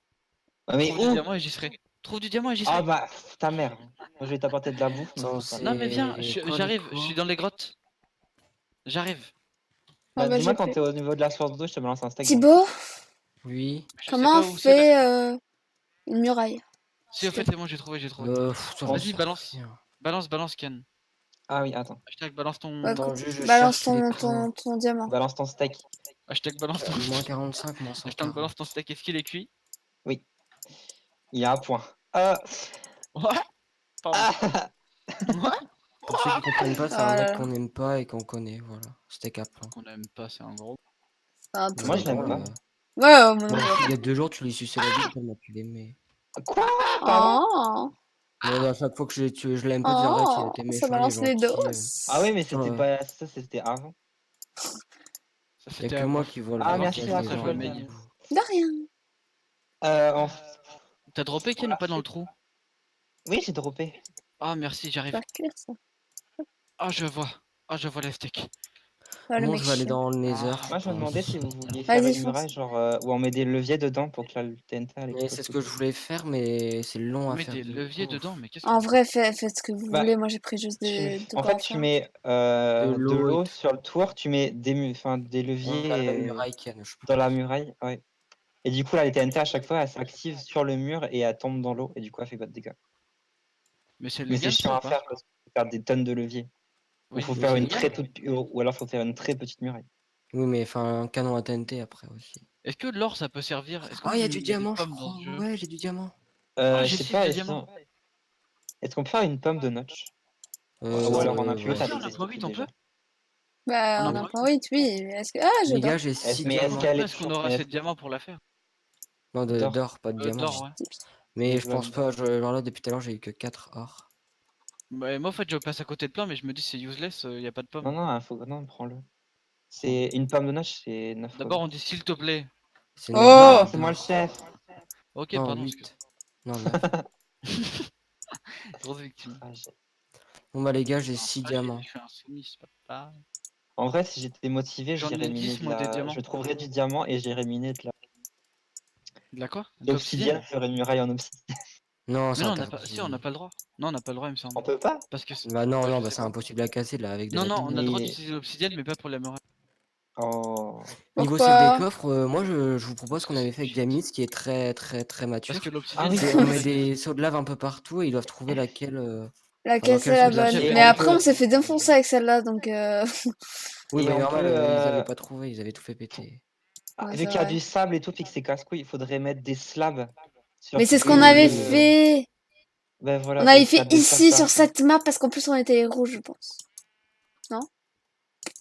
Ah, mais Trouve du où? diamant et j'y serai. Trouve du diamant et j'y Ah serai. bah, pff, ta mère. Moi, je vais t'apporter de la bouffe, mais c'est Censé- pas Non, mais viens, Et quoi, j'arrive. les Je suis quoi dans les grottes. J'arrive. Ah Bah, bah, dis-moi j'ai quand plus. t'es au niveau de la source d'eau, je te balance un steak. Thibaut, Oui. Je sais comment on pas où c'est la. fait une muraille? Si, au fait, c'est bon, j'ai trouvé, j'ai trouvé. Ça Vas-y, sert balance. rien. Balance, Ken. Ah oui, attends. Hashtag balance ton. Ouais, Attends, écoute, je balance cherche les ton, points. ton diamant. Balance ton steak. Hashtag balance ton. Moins 45, moins Hashtag balance 140. ton steak. Est-ce qu'il est cuit? Oui. Il y a un point. Ouais. Pardon. Ah Ouais. Pour ceux qui comprennent pas, c'est Ah un là mec là. qu'on aime pas et qu'on connaît, voilà. Steak à plein. Qu'on aime pas, c'est un gros. C'est un Moi, truc. je l'aime pas. Ouais, mon Bon, dieu. il y a 2 jours, tu lui suçais la bite tellement tu l'aimais. Quoi? Pardon? Oh, Moi, à chaque fois que je l'aime pas, dire là qu'il était oh, méchant, ça il est balance les gentil. doses. Ah oui, mais Sur, c'était pas ça, c'était avant. Ça, y a c'était que avant. moi qui vois le Ah, Avant merci, qu'il blocage commence des à Raphaël. jouer gens. main. De rien. En- T'as droppé Ken ou pas dans le trou? Oui, j'ai droppé. Ah, merci, Tu j'arrive. vas cuire ça. Ah, je vois. Ah, je vois les steaks. Ah, le Bon, mec je vais aller chiant. dans le Nether. Ah. je Moi, je me demandais pense. si vous vouliez faire Vas-y, une fonce. muraille, genre, où on met des leviers dedans pour que la TNT elle Mais c'est ce que je voulais faire, mais c'est long à Mets faire. des de leviers ouf. dedans, mais qu'est-ce En que. vrai, faites ce que vous Bah, voulez. Moi, j'ai pris juste tu- de En quoi fait, en tu faire. mets De de l'eau et l'eau tout. sur le tour, tu mets des On leviers a la muraille, Ken. Je peux dans pas la dire. muraille. Ouais. Et du coup, là, les TNT, à chaque fois, elles s'activent sur le mur et elles tombent dans l'eau. Et du coup, elle fait pas de dégâts. Mais c'est Mais c'est légal ça chiant ou à pas? faire parce qu'il faut faire des tonnes de leviers. Ou Oui. faut Mais faire c'est une légal. très toute, ou alors faut faire une très petite muraille. Oui, mais enfin, un canon à TNT après aussi. Est-ce que l'or ça peut servir? Est-ce Oh, il y a du y a des diamant, je pommes dans crois. ce jeu? Ouais, j'ai du diamant. Ah, Je j'ai sais 6 pas, de et diamants. sinon, est-ce qu'on peut faire une pomme de notch? Euh, Ou alors en ouais. influence, Si ça on a existe point 8, on déjà. peut? Bah, On on en a prend un point 8, oui. Mais est-ce que... Ah, je Les dors. gars, j'ai 6 Mais est-ce diamants. qu'elle est Est-ce qu'on toujours. aura Mais assez de diamants pour la faire? Non, D'or. d'or, pas de diamant. D'or, ouais. Mais Et je pense pas. Genre là, depuis tout à l'heure, j'ai eu que 4 or. Bah, moi en fait je passe à côté de plein, mais je me dis c'est useless, y a pas de Non, pommes. non, non, prends-le. C'est une pomme de notch, c'est 9 D'abord on dit s'il te plaît. C'est Oh! 9 Non, c'est moi le chef. Ok, Non, pardon, 8. Non, 9. grosse victime. Ah, Bon, bah, les gars, j'ai Ah, 6 je diamants. suis insoumis, c'est pas pareil. En vrai, si j'étais motivé, J'en j'irais ai miner 10 de moi des la. diamants. Je trouverais du diamant et j'irais miner de De la quoi? De l'obsidienne, l'obsidienne? je ferais une muraille en obsidienne. Non, Mais c'est non, on n'a pas. Si, on n'a interdit. pas le droit. Non, on n'a pas le droit, il me semble. On peut pas? Parce que. Bah, non, Bah, non, je bah, sais c'est pas. impossible à casser là avec des Non, non, on a le droit Mais. d'utiliser l'obsidienne, mais pas pour la muraille. Oh. Niveau set des Pourquoi? coffres, moi je vous propose ce qu'on avait fait avec Diamis, qui est très très très Parce que mature. l'obsidienne, oui, c'est C'est on plus met facile. des sauts de lave un peu partout et ils doivent trouver laquelle. Laquelle dans quel c'est la saut de lave bonne? c'est Et Mais on après, on peut. s'est fait défoncer avec celle-là, donc... Oui, Et bah on normal, peut. ils avaient pas trouvé, ils avaient tout fait péter. Ah, Ouais, vu c'est qu'il y a vrai. du sable et tout, puis que c'est casse-couille, il faudrait mettre des slabs sur Mais c'est ce toutes qu'on Oui, avait oui, oui. fait! Ben voilà, On des avait fait slabs, des slabs ici, sur partout. cette map, parce qu'en plus, on était les rouges, je pense.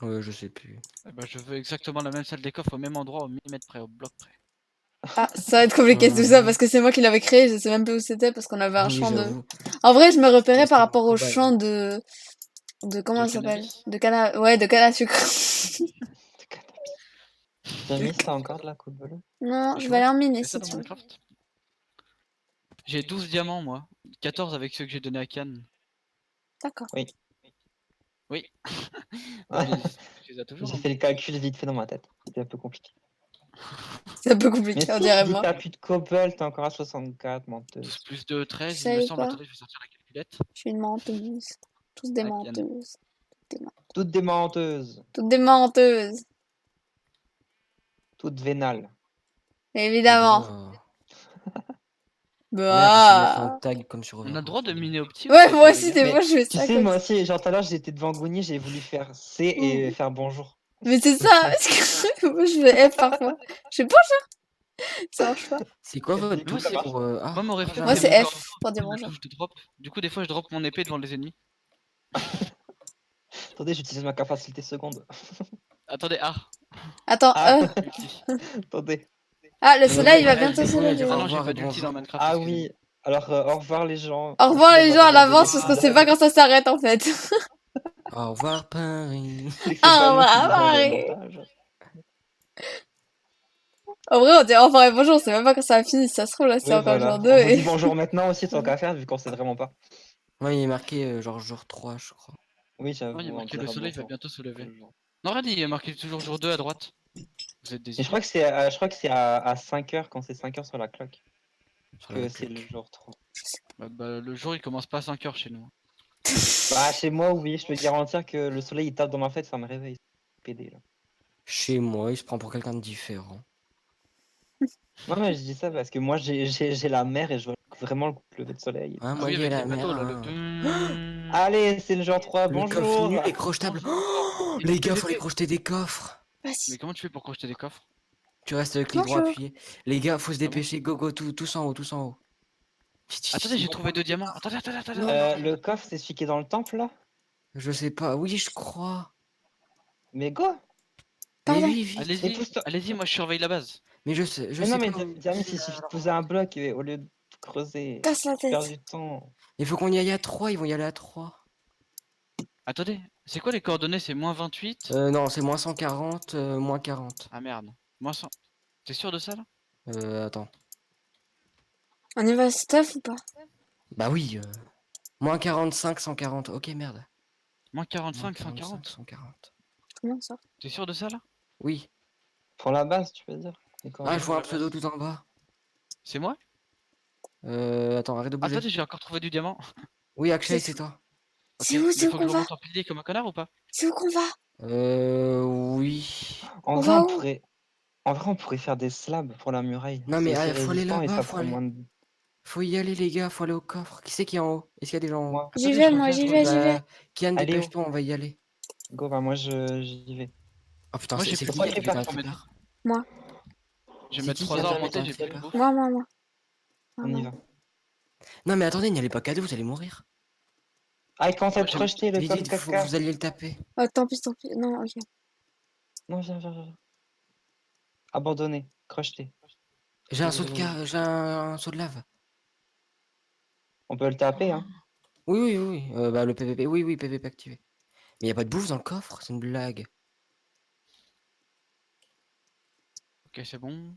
Je sais plus. Eh ben, je veux exactement la même salle des coffres au même endroit, au millimètre près, au bloc près. Ah, ça va être compliqué tout ça, parce que c'est moi qui l'avais créé, je sais même plus où c'était, parce qu'on avait Ah un oui, champ de... j'avoue. En vrai, je me repérais C'était par une rapport au poubelle. champ de... comment De ça s'appelle? cannabis. Ouais, de canne à sucre. T'as mis ça encore de la coupe bleue? Non, Et je tu vais aller vois, en miner, c'est ça si dans tu veux. Minecraft. J'ai 12 diamants, moi. 14 avec ceux que j'ai donnés à Cannes. D'accord. Oui. Bah, je les ai toujours. J'ai hein. fait le calcul vite fait dans ma tête. C'était un peu compliqué. C'est un peu Mais compliqué, si on tu dirait dis moi. t'as plus de cobble, t'es encore à 64, menteuse. 12 plus 2, 13, il savais me semble. pas. Attendez, je vais sortir la calculette. Je suis une menteuse. Tous des Ah, Kian. menteuses. Toutes des menteuses. Toutes des menteuses. Toutes vénales. Évidemment. Merde, je vais mettre un Bah. tag comme sur On a Overwatch. le droit de miner au petit ou Ouais, pas, moi les aussi, gars des Mais fois, je fais Tu ça sais, comme moi ça. aussi, genre tout à l'heure, j'étais devant Gouni, j'ai voulu faire C et faire bonjour. Mais c'est ça, parce que moi, je fais F parfois. Je fais bonjour. Ça marche pas. C'est quoi votre Moi, touche c'est- pour. Ah, Moi, mon ah, réflexe, Moi, j'arrive. c'est mon F pour dire la bonjour. touche de drop. Du coup, des fois, je drop mon épée devant les ennemis. Attendez, j'utilise ma capacité seconde. Attendez, ah, Attends, Ah, ulti. attendez. Ah, le Mais soleil, il va ouais, bientôt du se coup, il y a lever. du Ah Au non, j'ai revoir pas et d'ulti bonjour. dans Minecraft. Ah excusez-moi. oui. Alors, au revoir les gens. Au revoir les gens à l'avance, parce qu'on sait pas quand ça s'arrête en fait. Au revoir Paris. C'est Ah, pas nous qui voilà, disons le pareil. montage. En vrai, on dit au revoir et bonjour, on sait même pas quand ça va finir. Si ça se trouve, là, c'est Oui, encore voilà. genre On 2. vous dit bonjour maintenant aussi, tant qu'à faire, vu qu'on sait vraiment pas. Ouais, il est marqué genre jour 3, je crois. Oui, j'avoue. Non, il y a on marqué le dira soleil va bonjour. bientôt se lever. Non, regarde, il y a marqué toujours jour 2 à droite. Vous êtes des Et je crois que c'est à 5h, quand c'est 5h sur la cloque, Sur la que c'est le cloque. jour 3. Bah, le jour il commence pas à 5h chez nous. Bah, chez moi, oui, je peux garantir que le soleil il tape dans ma tête, ça me réveille. PD là. Chez moi, il se prend pour quelqu'un de différent. Non, mais je dis ça parce que moi j'ai la mer et je vois vraiment le lever de soleil. Ah, Ah moi, oui, il y a avec la les bateaux mer. là. Hein. Allez, c'est le jour 3, Le coffre bonjour. nul et crochetable. Oh, les gars, faut les crocheter des coffres. Mais Vas-y. comment tu fais pour crocheter des coffres? Tu restes clic droit Bonjour. appuyé. Les gars, faut se bon dépêcher. Go, go, tous en haut, tous en haut. Attendez, j'ai trouvé 2 diamants. Attendez. Le coffre, c'est celui qui est dans le temple là? Je sais pas. Oui, je crois. Mais go! Mais Pardon. oui, vite. Mais pousse-toi. Allez-y, moi je surveille la base. Mais je sais, je Mais sais non, mais pas. où- Diamant, il suffit de poser un bloc au lieu de creuser. Casse la Tu perds tête. du temps. Il faut qu'on y aille à 3, ils vont y aller à 3. Attendez, c'est quoi les coordonnées? C'est moins 28? Non, c'est moins 140, moins 40. Ah merde. Moins 100. T'es sûr de ça là? Attends. On y va stuff ou pas? Bah oui. Moins 45, 140. Ok, merde. Moins Moins 45, 45, 140. 140. Comment ça? T'es sûr de ça là? Oui. Pour la base, tu veux dire? Ah, je vois un pseudo tout en bas. C'est moi? Attends, arrête de bouger. Attendez, j'ai encore trouvé du diamant. Oui, Akshay, C'est- c'est toi. C'est Ok, où, il c'est où faut qu'on que je va? remonte en pilier comme un connard ou pas? C'est où qu'on va? Oui. En On vrai, va on où? pourrait... En vrai, on pourrait faire des slabs pour la muraille. Non, C'est mais aussi faut aller résistant et là-bas, ça faut prend aller. moins de... Faut y aller, les gars, faut aller au coffre. Qui c'est qui est en haut? Est-ce qu'il y a des gens en haut? Moi. J'y Attendez, vais, je moi, reviens, j'y je vais, reviens. j'y vais. Kian, Allez, dépêche-toi, on va y aller. Go, bah moi j'y vais. Oh putain, Moi, c'est j'ai qui plus qui de a creeper fait un pour mettre- creeper? Moi. Je vais C'est mettre qui 3 qui a arbres fait en tête, un j'ai plus de creeper? bouffe. Moi. On y va. Non, mais attendez, n'y allez pas cadeau, vous allez mourir. Ah, il commence à Moi, être j'aime- projeté le Vite, comme vite, faut que caca. vous alliez le taper. Oh, tant pis, tant pis. Non, ok. Non, viens. Abandonné, crocheté. J'ai un saut de j'ai un saut de lave. On peut le taper, hein. Oui. Bah, le PVP, oui, PVP activé. Mais y a pas de bouffe dans le coffre, c'est une blague. Ok, c'est bon.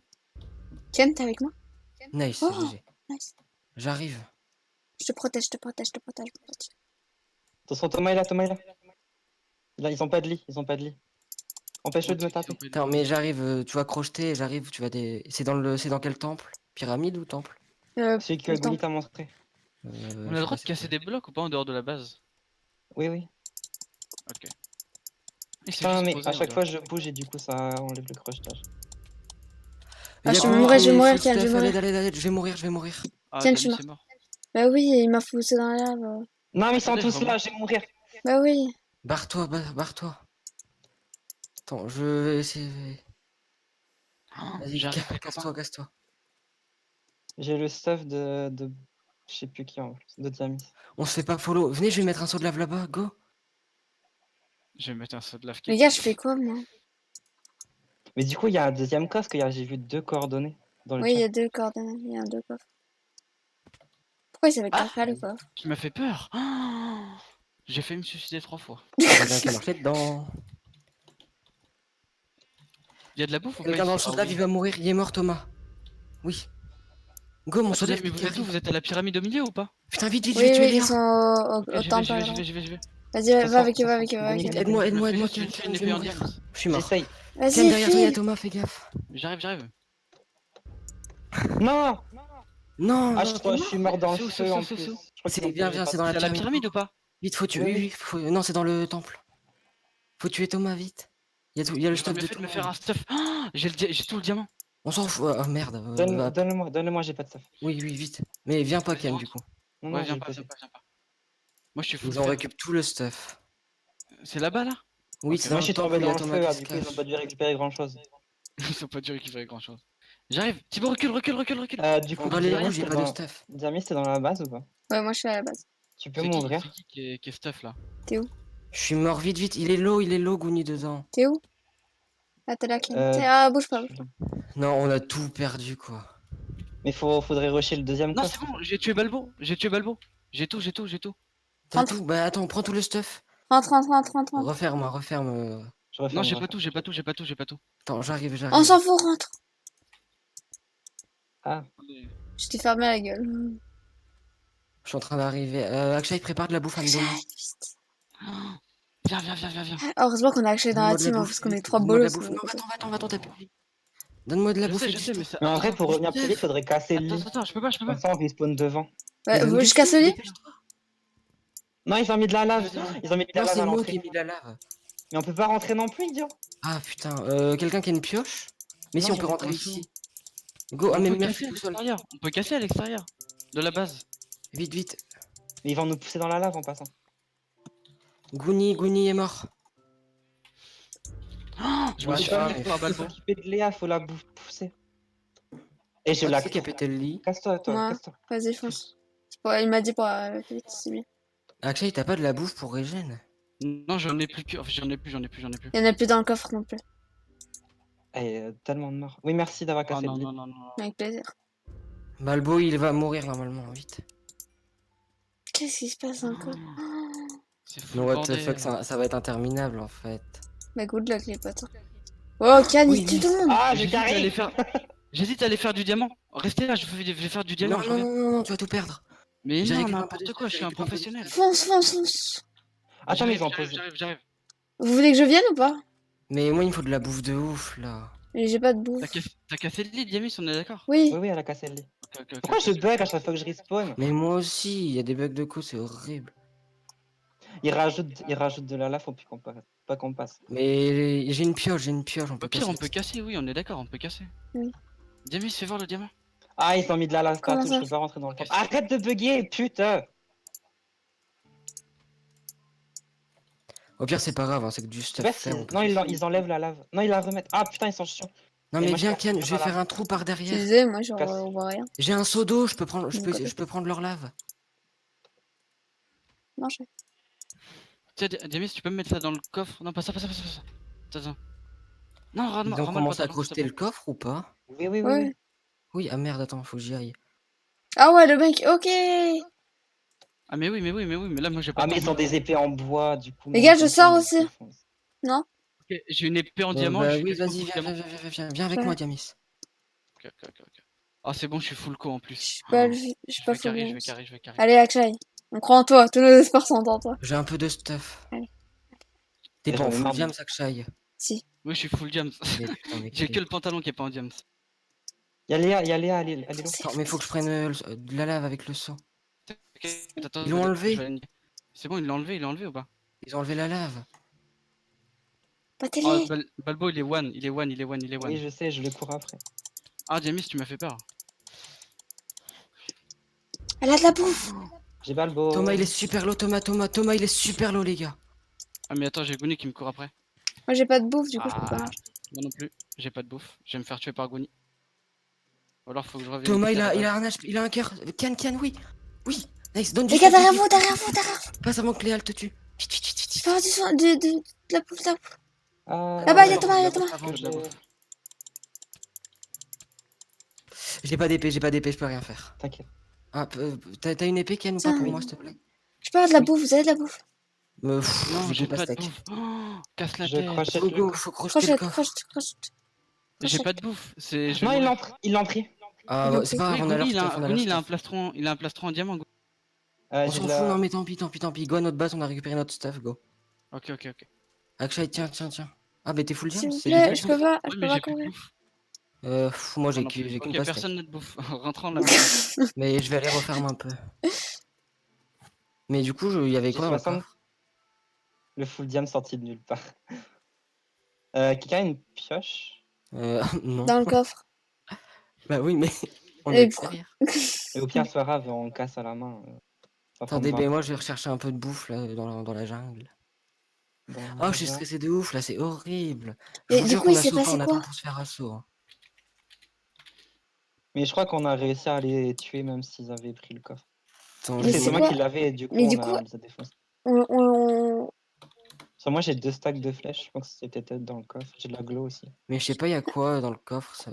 Ken, t'es avec moi? Nice, Oh. GG. Nice. J'arrive. Je te protège. Attention, Thomas est là. Là, ils ont pas de lit, Empêche-le de me taper. Attends, mais j'arrive, tu vas crocheter, j'arrive, tu vas des. C'est dans quel temple? Pyramide ou temple? Celui que le Gouli temple. t'a montré. On a je le sais droit pas de c'est casser des blocs ou pas en dehors de la base? Oui. Ok. Et c'est Putain, juste mais posé, à on chaque dirait. fois je bouge et du coup ça enlève le crochetage. quoi. Ah, Y a je plus vais mourir, que je vais les mourir, full Kian, je vais stuff, mourir. allez, je vais mourir. Ah, Tiens, Dani, je suis c'est mort. Bah oui, il m'a foutu dans la lave. Non, mais ils sont Attendez, tous je là, je vais mourir. Bah oui. Barre-toi. Attends, je vais essayer. Oh, Vas-y, j'arrive, les copains. casse-toi. J'ai le stuff de... Je sais plus qui en plus, de Diamis. On se fait pas follow. Venez, je vais mettre un saut de lave là-bas, go. Je vais mettre un saut de lave. Les gars, je fais quoi, moi? Mais du coup, il y a un deuxième coffre, j'ai vu 2 coordonnées dans le Oui, il y chat. a 2 coordonnées. Il y a 2 coffres. Pourquoi il s'appelle pas le coffre? Qui m'a fait peur. Oh, j'ai failli me suicider 3 fois. Quelqu'un qui a marché dedans. Il y a de la bouffe ou pas Quelqu'un dans le ici? saut de Ah lave, oui. il va mourir. Il est mort, Thomas. Oui. Go, mon saut de Attendez, lave. mais vous êtes où? Vous êtes à la pyramide au milieu ou pas? Putain, vite, Oui, tu es ils là. sont au Ok, j'y temple. vais. Vas-y, va avec eux. Bonnie, Aide-moi, Je me fais Kian, juste tuer une je vais épée en mourir. diamant. Je suis mort. J'essaye. Ken, Vas-y, derrière toi, il y a file. Thomas, fais gaffe. J'arrive. Non. Non, Ah, non, je suis mort dans le Saut, feu saut, en saut, plus. saut. Je crois c'est qu'ils ont bien, fait- j'ai bien, pas- c'est dans la C'est à la pyramide. pyramide ou pas? Vite, faut tuer. Oui, Oui, oui. oui, non, c'est dans le temple. Faut tuer Thomas, vite. Il y a le J'ai stuff bien de fait tout de me le faire monde. un stuff. J'ai tout le diamant. On s'en fout. Oh merde. Donne-le-moi, j'ai pas de stuff. Oui, vite. Mais viens pas, Vas-y, Ken, rentre. du coup. Non, Ouais, non, viens j'ai pas, pas viens de pas, viens pas. Moi, je suis full Ils ont fer. récupéré tout le stuff. C'est là-bas, là? Oui, Ok. c'est Moi, dans je le suis temple tombé où il y dans a le Thomas feu, qui se du coup, ils ont cache. pas dû récupérer grand-chose. Ils ont pas dû récupérer grand chose. J'arrive. Thibaut, recule. Du coup, Dans les Diamy, rouges, j'ai t'es pas de dans... stuff. Diamy, t'es dans la base ou pas? Ouais, moi je suis à la base. Tu peux C'est m'ouvrir? qui qui est stuff, là? T'es où? Je suis mort, vite. Il est low, Gouni, dedans. T'es où? Ah, t'es là, Ken. Euh, Ah, bouge pas. Non, on a tout perdu, quoi. Mais faudrait rusher le deuxième Non, coffre. c'est bon, j'ai tué Balbo. J'ai tout. T'as Rentre. tout? Bah attends, prends tout le stuff. Rentre. Referme. Je refais Non, mon j'ai ref. pas tout. Attends, j'arrive. On s'en fout, rentre. Ah, Je t'ai fermé la gueule. Je suis en train d'arriver. Akshay, prépare de la bouffe à me donner. Viens. Heureusement qu'on a acheté dans la Donne-moi de la team, hein, bouffe, parce qu'on est vite. trois Donne-moi de la bolos. bouffe. Non, va-t'en, t'as plus de vie. Donne-moi de la bouffe. Je sais, mais ça. mais en vrai, Attends, pour revenir plus vite, faudrait casser le lit. Attends, je peux pas. Comme ça, on respawn devant. Ouais, Mais je casse le lit. dépêche-toi. Non, ils ont mis de la lave. Ils ont mis de la Non, lave c'est à moi qui ai l'entrée. mis la lave. Mais on peut pas rentrer non plus, idiot. Ah putain, quelqu'un qui a une pioche? Mais si, Non, on peut j'en ai rentrer pas. ici. Go, ah On mais peut merci casser à tout seul. l'extérieur. On peut casser à l'extérieur de la base. Vite. Mais ils vont nous pousser dans la lave en passant. Gouni est mort. Je me Ouais, suis ah, fait mais par Faut Balbo. s'occuper de Léa, faut la pousser. Et je Ah, la qui c'est qui a pété le lit? Casse-toi, toi, Ouais. casse-toi. Vas-y, fonce. Il m'a dit pour vite, c'est bien. Akshay, t'as pas de la bouffe pour régène? Non, j'en ai plus que. Enfin, j'en ai plus. Il y en a plus dans le coffre non plus. Tellement de morts. Oui, merci d'avoir Oh cassé le lit. non. Avec plaisir. Balbo, il va mourir normalement, vite. Qu'est-ce qui se passe encore? C'est fou. No le what the bordel. fuck, ça va être interminable en fait. Bah, good luck, les potes. Oh, Can, Oui, il tue mais- tout le monde. Ah, j'ai J'hésite à aller carré. faire. J'hésite à aller faire du diamant. Restez là, je vais faire du diamant. Non, je non, reviens. non, non, tu vas tout perdre. Mais J'ai non, récupéré un peu n'importe de quoi, stuff, je suis un j'ai récupéré un peu de professionnel. Fonce. Attends, mais ils ont posé. J'arrive. Vous voulez que je vienne ou pas? Mais moi, il me faut de la bouffe de ouf là. Mais j'ai pas de bouffe. T'as cassé le lit, Diamis, on est d'accord? Oui. Oui, elle a cassé le lit. Ok. Pourquoi je bug à chaque fois que je respawn? Mais moi aussi, il y a des bugs de coups, c'est horrible. Ils rajoutent de la lave, faut plus qu'on passe. Pas qu'on passe. Mais j'ai une pioche, on peut Au pire, casser. on peut casser, oui, on est d'accord, on peut casser. Oui. Diamis, fais voir le diamant. Ah, ils ont mis de la lave Comment partout, ça je peux pas rentrer dans le Ok, temple. c'est- Arrête de bugger, putain! Au pire, c'est pas grave, hein, c'est que du Tu stuff vois, faire. on peut non, casser. ils enlèvent la lave. Non, ils la remettent. Ah putain, ils sont chiants. Non, Et mais moi, je viens, passe Ken, par je vais là. faire un trou par Tu derrière. disais, moi, genre, Casse. on voit rien. J'ai un seau d'eau, je peux Côté. prendre leur lave. Non, je sais. Tiens, Diamis, tu peux me mettre ça dans le coffre? Non, pas ça. Attends. Non, Ils rends-moi ont le commencé à pantalon, s'il te crocheter plaît. le coffre ou pas? Oui. Ouais. Oui, ah merde, attends, faut que j'y aille. Ah ouais, le mec, ok. Ah, mais oui, mais là, moi, j'ai pas. Ah, mais ils ont des épées en bois, du coup. Les même gars, je comme sors ça, aussi. ils défoncent. Non? Ok, j'ai une épée en diamant. je Bah suis oui, quasiment vas-y, full diamant. viens avec Ouais. moi, Diamis. Ok. Ah, c'est bon, je suis full co en Je plus. suis pas, je suis Je pas vais full carrer, bon. je vais carrer. Allez, Akshay. On croit en toi. Tous nos espoirs sont en toi. J'ai un peu de stuff. Allez. T'es Et pas en j'en ai full marre. diams, Akshay. Si. Oui, je suis full diams. Mais putain, mais J'ai que le pantalon qui est pas en diams. Y'a Léa, elle est là. Attends, mais faut que je prenne de la lave avec le seau. Ok, attends, Ils l'ont enlevé. je vais aller- C'est bon, il l'a enlevé ou pas? Ils ont enlevé la lave. Pas Oh, télé. Balbo, il est one. Oui, je sais, je le cours après. Ah, Diamis, tu m'as fait peur. Elle a de la bouffe. J'ai Balbo. Thomas, il est super low, Thomas, il est super low, les gars. Ah, mais attends, j'ai Gouni qui me court après. Moi, j'ai pas de bouffe, du coup, je peux Ah. pas. Moi non plus, j'ai pas de bouffe. Je vais me faire tuer par Gouni. Ou alors faut que je revienne. Thomas, vite à la il base. a un HP, il a un cœur. Ken, oui. Oui, nice, donne du Les gars, stuff, derrière vite. vous. Passe avant que Léa te tue. Vite. Je peux avoir du soin, de la bouffe, de la bouffe. Ah, Là-bas, il y a ouais, Thomas, il y a faut Thomas. que je- J'ai pas d'épée, je peux rien faire. T'inquiète. Ah, t'as une épée, Ken, ou pas Tiens, pour oui. moi, s'il te plaît? Je peux avoir de la Oui. bouffe, vous avez de la bouffe. Non, J'ai j'ai pas pas de stack. bouffe. Oh, casse la Je tête. crochette Go, le go, coffre. faut crocheter le Crochette. coffre. J'ai pas de bouffe. C'est. je vais Non, mourir. il l'a pris. Ah, Ils ont ouais, c'est pris. pas Oui, grave, on a leur Gouni, stuff, on a leur Gouni, il a un stuff. plastron, en diamant. Gouni. On J'ai s'en de fout, la- non, mais tant pis. Go à notre base, on a récupéré notre stuff, go. Ok. Akshay, tiens. Ah, mais t'es full S'il jam, vous c'est plaît, du je peux pas, Oui, je peux mais pas j'ai plus de courir. bouffe. Moi, Moi non plus. j'ai qu'une Ok, pastèque. personne n'a de bouffe. Rentrons dans la maison. Mais je vais aller refermer un peu. Mais du coup, il y avait J'ai quoi dans le 60 coffre? le full diam sorti de nulle part. Quelqu'un a une pioche? Non. Dans le coffre. Bah oui, mais on est Et extérieur. Et au pire, c'est pas grave, on casse à la main. Ça prend Attendez, 20 ben moi, je vais rechercher un peu de bouffe là, dans la jungle. dans Oh, la je suis jungle. stressé de ouf, là, c'est horrible. Je Et vous du jure coup, il qu'on a s'est sauté passé en quoi? attendant pour se faire assaut, hein. Mais je crois qu'on a réussi à les tuer même s'ils avaient pris le coffre. Attends, Mais je C'est c'est vous... Thomas quoi? qui l'avait et du coup, Mais du on coup, les a défoncés. on... Sur moi, j'ai 2 stacks de flèches. Je pense que c'était peut-être dans le coffre. J'ai de la glow aussi. Mais je sais pas, il y a quoi dans le coffre ça...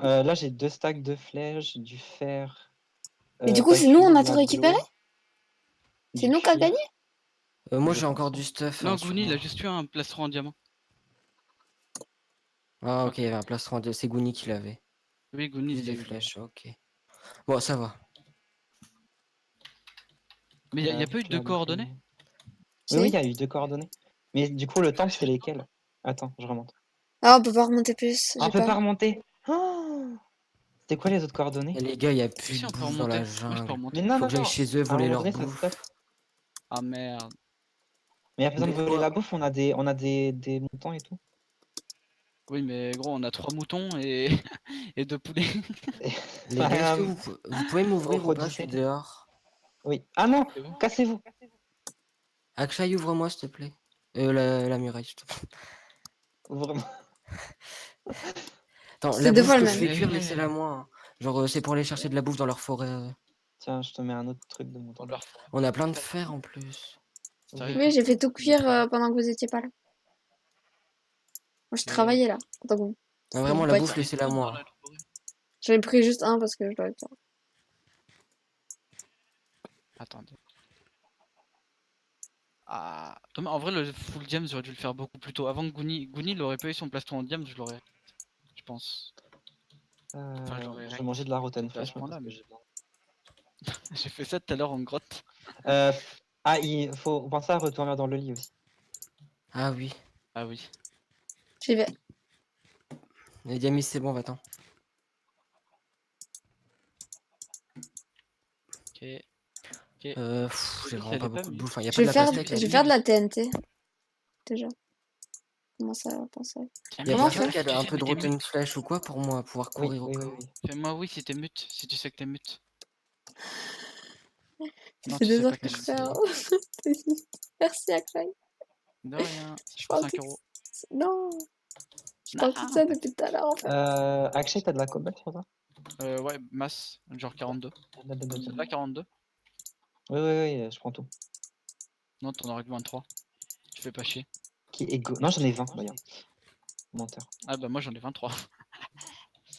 Là, j'ai 2 stacks de flèches, du fer. Mais du coup, pas c'est nous, cuit, on a de tout la récupéré? glow, C'est du nous qui a cuir. gagné? Moi, Je j'ai pense, encore ouais. du stuff Non, hein, sur Gouni, il moi. a juste eu un plastron en diamant. Ah, ok, il y avait un plastron de... C'est Gouni qui l'avait. Oui, Gouni, Plus il l'a des eu. flèches, ok. Bon, ça va. Mais il n'y a pas eu Avec de la coordonnées? glow. Oui, Si. il y a eu 2 coordonnées. Mais du coup, le temple, c'est lesquels? Attends, je remonte. Ah, on peut pas remonter plus, Ah, on j'ai peut pas peur. remonter. Oh, c'était quoi les autres coordonnées? Et les gars, il y a Si, plus si, de on peut bouffe dans remonter. la Moi, je peux jungle. remonter. Mais non, Faut non, que j'aille non. chez eux À un voler moment leur donné, ça bouffe. stop. Ah merde. Mais il n'y a pas besoin de Mais voler quoi? la bouffe, on a des moutons et tout. Oui, mais gros, on a 3 moutons et, et 2 poulets. Les gars, est-ce que vous pouvez m'ouvrir ou pas? Je suis Refroidissez. dehors. Oui. Ah non, C'est bon. cassez-vous. Akshay, ouvre-moi, s'il te plaît. La muraille, s'il te plaît. Vraiment. Attends, C'était la 2 bouffe fois que le je même. fais cuire, laissez-la moi, hein. Genre, c'est pour aller chercher de la bouffe dans leur forêt. Tiens, je te mets un autre truc de Dans mouton. leur forêt. On a plein de fer en plus. Sérieux? Oui, j'ai fait tout cuire pendant que vous étiez pas là. Moi, je Ok. travaillais là. Pendant que vous... Non, vraiment, vous la pas bouffe, étiez là. laissez-la moi, hein. J'en ai pris juste un parce que je dois être là. Attendez. Ah, Thomas, en vrai, le full diam, j'aurais dû le faire beaucoup plus tôt. Avant que Gouni il aurait pas eu son plastron en diam, je l'aurais. Je pense. Enfin, je l'aurais Je vais manger de la rotten pas à ce fraîche, moi, point-là, parce que mais j'ai besoin. j'ai fait ça tout à l'heure en grotte. Il faut penser à retourner dans le lit aussi. Ah oui. Ah oui. J'y vais. Les Diamis, c'est bon, va-t'en. Ok. J'ai Oui, vraiment elle pas est pas beaucoup de mise. bouffe, hein. Y a Je pas de vais la faire, pastèque. je vais faire de la TNT. Déjà. Comment ça va penser? Y a Comment personne faire qui a un Tu sais, peu de mais t'es rotten mute. flèche ou quoi pour moi pouvoir Oui, courir au oui, oui, camp? oui. Fais-moi oui si t'es mute, si tu sais que t'es mute. Ça Non, fait tu 2 sais pas heures que que t'es je mute. fais. Merci, Akshay. De rien, c'est Je pour parle 5 euros. Non, je Non, parle toute seule depuis tout à l'heure en fait. Akshay, t'as de la cobalt sur toi? Ouais, masse, genre 42. Celle-là, 42. Oui, oui, oui, je prends tout. Non, t'en aurais que 23. Tu fais pas chier. Non, j'en ai 20 d'ailleurs. Menteur. Ah bah moi j'en ai 23.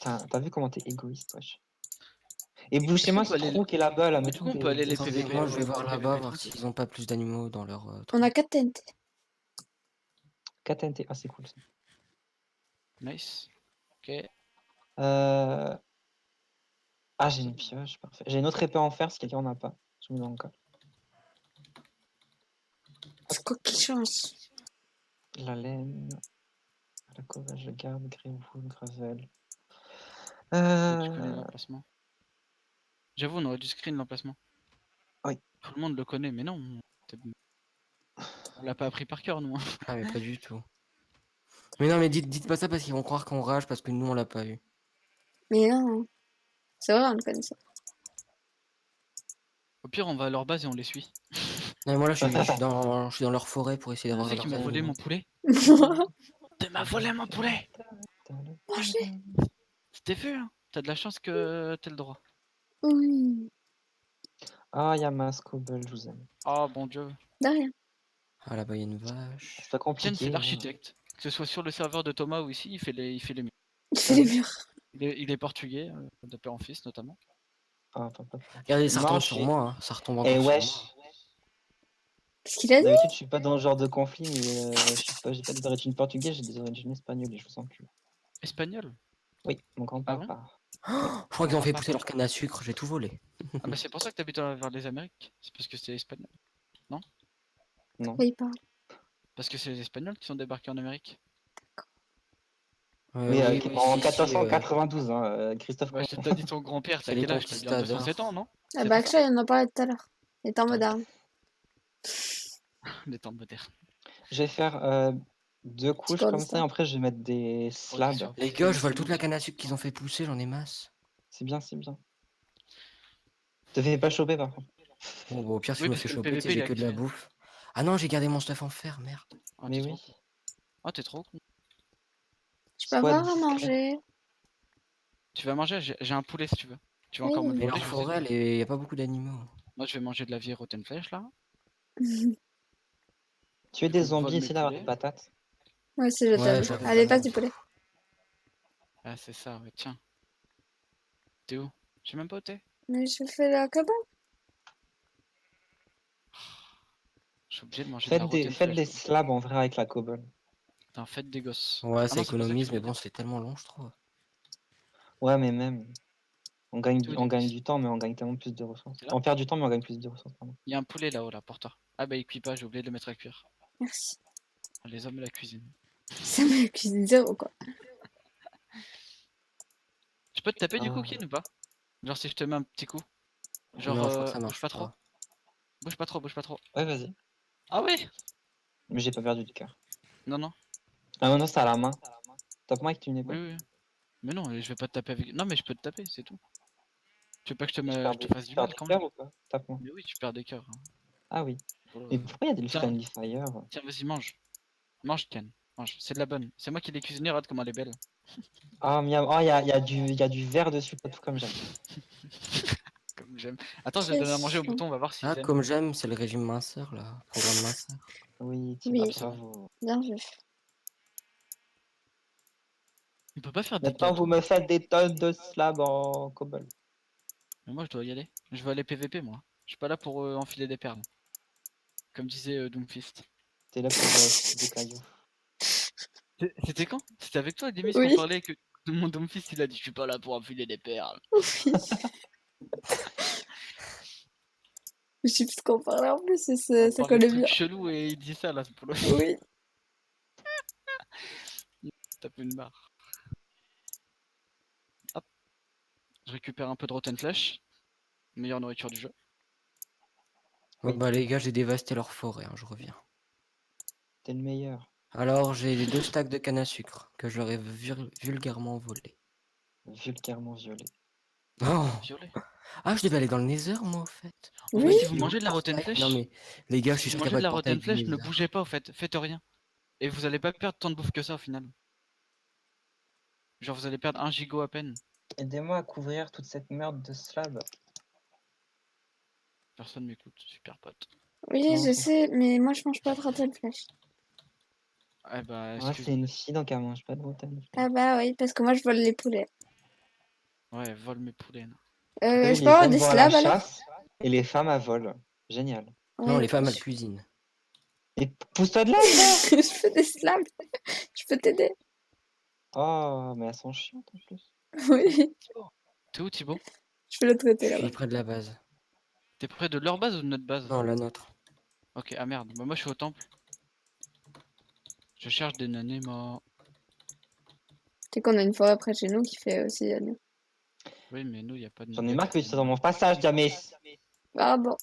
T'as vu comment t'es égoïste, wesh. Et bouchez-moi Est-ce qu'on ce peut aller- trou qui est là-bas, là, Mais mettons du coup, on peut aller les des Attendez, PVP. moi je vais les voir PVP là-bas, voir tranquille. s'ils ont pas plus d'animaux dans leur On truc. a 4 TNT. KTNT. Ah, c'est cool ça. Nice. Ok. Ah, j'ai une pioche, parfait. J'ai une autre épée en fer si quelqu'un en a pas. Je mets dans le cas. C'est quoi qui change? La laine. La covage, je garde. Greenwood, gravel. Tu connais l'emplacement. J'avoue, on aurait dû screen l'emplacement. Oui. Tout le monde le connaît, mais non. On l'a pas appris par cœur, nous. Hein. Ah mais pas du tout. Mais non mais dites pas ça parce qu'ils vont croire qu'on rage parce que nous on l'a pas eu. Mais non. C'est vrai, on le connaissait. Au pire, on va à leur base et on les suit. Non mais moi là je suis dans leur forêt pour essayer Tu d'avoir sais qui leurs m'a volé animaux. mon poulet? Tu m'as volé mon poulet! Manger. C'était vu, hein? T'as de la chance que t'aies le droit. Oui. Ah, Yamas, Cobble, je vous aime. Oh bon Dieu. De rien. Ah là-bas il y a une vache. C'est pas compliqué. Jen, c'est hein. l'architecte. Que ce soit sur le serveur de Thomas ou ici, il fait les murs. Il fait les murs. Il est portugais, de père en fils notamment. Ah, pas. Regardez, ça Non, retombe je sur suis- moi, hein. Ça retombe Eh encore sur wesh. moi. Qu'est-ce qu'il a dit? D'habitude, je suis pas dans ce genre de conflit, mais j'ai pas des origines portugaises, j'ai des origines espagnoles et je vous encule. Espagnol? Oui, mon grand-père bon part. Je crois qu'ils ont fait pousser leur canne à sucre, j'ai tout volé. Ah bah c'est pour ça que t'habites vers les Amériques. C'est parce que c'est espagnol. Non. Oui, il parle. Parce que c'est les Espagnols qui sont débarqués en Amérique. Oui, oui, en si, si, 1492, hein, Christophe Ouais, Colomb. t'as dit ton grand-père, C'est t'as les quel âge? T'as bientôt conquistadors. 107 ans, non? Ah C'est bah pas ça Akshay, on en parlait tout à l'heure. Les temps modernes. Les temps modernes. Je vais faire 2 couches cours comme ça, et d'histoire. après je vais mettre des slabs. Progression. Les gars, je vole toute la canne à sucre qu'ils ont fait pousser, j'en ai masse. C'est bien, c'est bien. Te fais pas choper par contre. Bon, bah, au pire, si Oui, je me parce fais que le choper, PVP, j'ai il a que de la activé. bouffe. Ah non, j'ai gardé mon stuff en fer, merde. Ah, Mais t'es oui. trop con. Ah, t'es trop con. Tu peux Sois avoir à discret. manger. Tu vas manger? J'ai un poulet si tu veux. Tu veux Oui. encore me le Mais voler? leur Je vais forêt, il y a pas beaucoup d'animaux. Moi, je vais manger de la vieille rotten flèche là. Tuer Du des coup, zombies, vole mes essayer d'avoir poulets. des patates. Moi aussi, je Ouais, t'avoue. j'avoue. Allez, passe du poulet. Ah, c'est ça, ouais, tiens. T'es où? Je sais même pas où t'es. Mais je fais la cabane. Je suis obligé de manger de la rotten Faites des flèche. quoi. slabs en vrai avec la cobble. Putain, faites des gosses. Ouais, Ah ça non, c'est pas ça que économise, je mais voulais bon, dire. c'est tellement long, je trouve. Ouais, mais même. On gagne, T'es où, on gagne Denis? du temps, mais on gagne tellement plus de ressources. T'es là? On perd du temps, mais on gagne plus de ressources. Pardon. Il y a un poulet là-haut, là, pour toi. Ah bah, il cuit pas, j'ai oublié de le mettre à cuire. Merci. Les hommes de la cuisine. Ça m'a cuisiné zéro, quoi. Je peux te taper du Ah. coup, Kin, ou pas? Genre, si je te mets un petit coup. Genre, Non, je crois que ça bouge marche pas trop. pas. Bouge pas trop, bouge pas trop. Ouais, vas-y. Ah ouais? Mais j'ai pas perdu du cœur. Non, non. Ah, maintenant c'est à la main. Tape-moi avec une Oui, épée. oui. Mais non, je vais pas te taper avec. Non, mais je peux te taper, c'est tout. Tu veux pas que Je je te fasse je du perds mal du quand cœur même? ou pas? Tape-moi. Mais oui, tu perds des cœurs. Hein. Ah oui. Oh. Mais pourquoi il y a des Tiens. friendly fire? Tiens, vas-y, mange. Mange, Ken. Mange. C'est de la bonne. C'est moi qui l'ai cuisinée, regarde comment elle est belle. Ah, miam. Oh, il y a du vert dessus, pas tout comme j'aime. Comme j'aime. Attends, je vais donner à manger au Question. mouton, on va voir s'ils Ah, aiment. comme j'aime, c'est le régime minceur, là. Programme minceur. Oui, Oui. bravo. Bien vu. On peut pas faire des Maintenant, vous gâteaux. me faites des tonnes de slabs en cobble. Mais moi, je dois y aller. Je veux aller PVP, moi. Je suis pas là pour enfiler des perles. Comme disait Doomfist. T'es là pour des cailloux. C'était quand? C'était avec toi, Demis, Oui. qu'on parlait que mon Doomfist, il a dit je suis pas là pour enfiler des perles. Oui. Je sais plus de quoi on parlait en plus, et ça On parlait collait de bien. trucs chelous et il dit ça là pour le Oui. taper une barre. Hop. Je récupère un peu de Rotten Flesh. Meilleure nourriture du jeu. Ouais, Oui. bah, les gars, j'ai dévasté leur forêt, hein, je reviens. T'es le meilleur. Alors, j'ai les 2 stacks de canne à sucre que j'aurais vulgairement volé. Vulgairement violet. Oh Violet. Ah, je devais aller dans le Nether, moi, au fait. En Oui. fait, si vous Il y a mangez un de la Rotten portail. Flesh, Non, mais les gars, je suis si sûr vous qu'il n'y mangez a de la pas de portail Rotten du Flesh, ne Nether. bougez pas au fait. Faites rien. Et vous allez pas perdre tant de bouffe que ça au final. Genre, vous allez perdre 1 gigot à peine. Aidez-moi à couvrir toute cette merde de slabs. Personne m'écoute, super pote. Oui, Non, je c'est- sais, mais moi je mange pas de rotten flèche. Ah bah, Ah, c'est une fille, donc elle mange pas de bretagne. Ah bah oui, parce que moi je vole les poulets. ouais, vole mes poulets. Non. Je peux avoir des slabs alors? chasse et les femmes à vol. Génial. Non, Ouais, les femmes, elles cuisinent. Et pousse-toi de là, frère. je fais des slabs. Je peux t'aider. Oh, mais elles sont chiantes en plus. Oui, T'es où, Thibaut? je peux le traiter Je là-bas. suis près de la base. T'es près de leur base ou de notre base? Non, la nôtre. Ok, ah merde. Bah, moi, je suis au temple. Je cherche des nanémas. Tu sais qu'on a une forêt près de chez nous qui fait aussi nous. Oui, mais nous, y a pas de. J'en ai marre que tu sois dans mon passage, James. Pardon.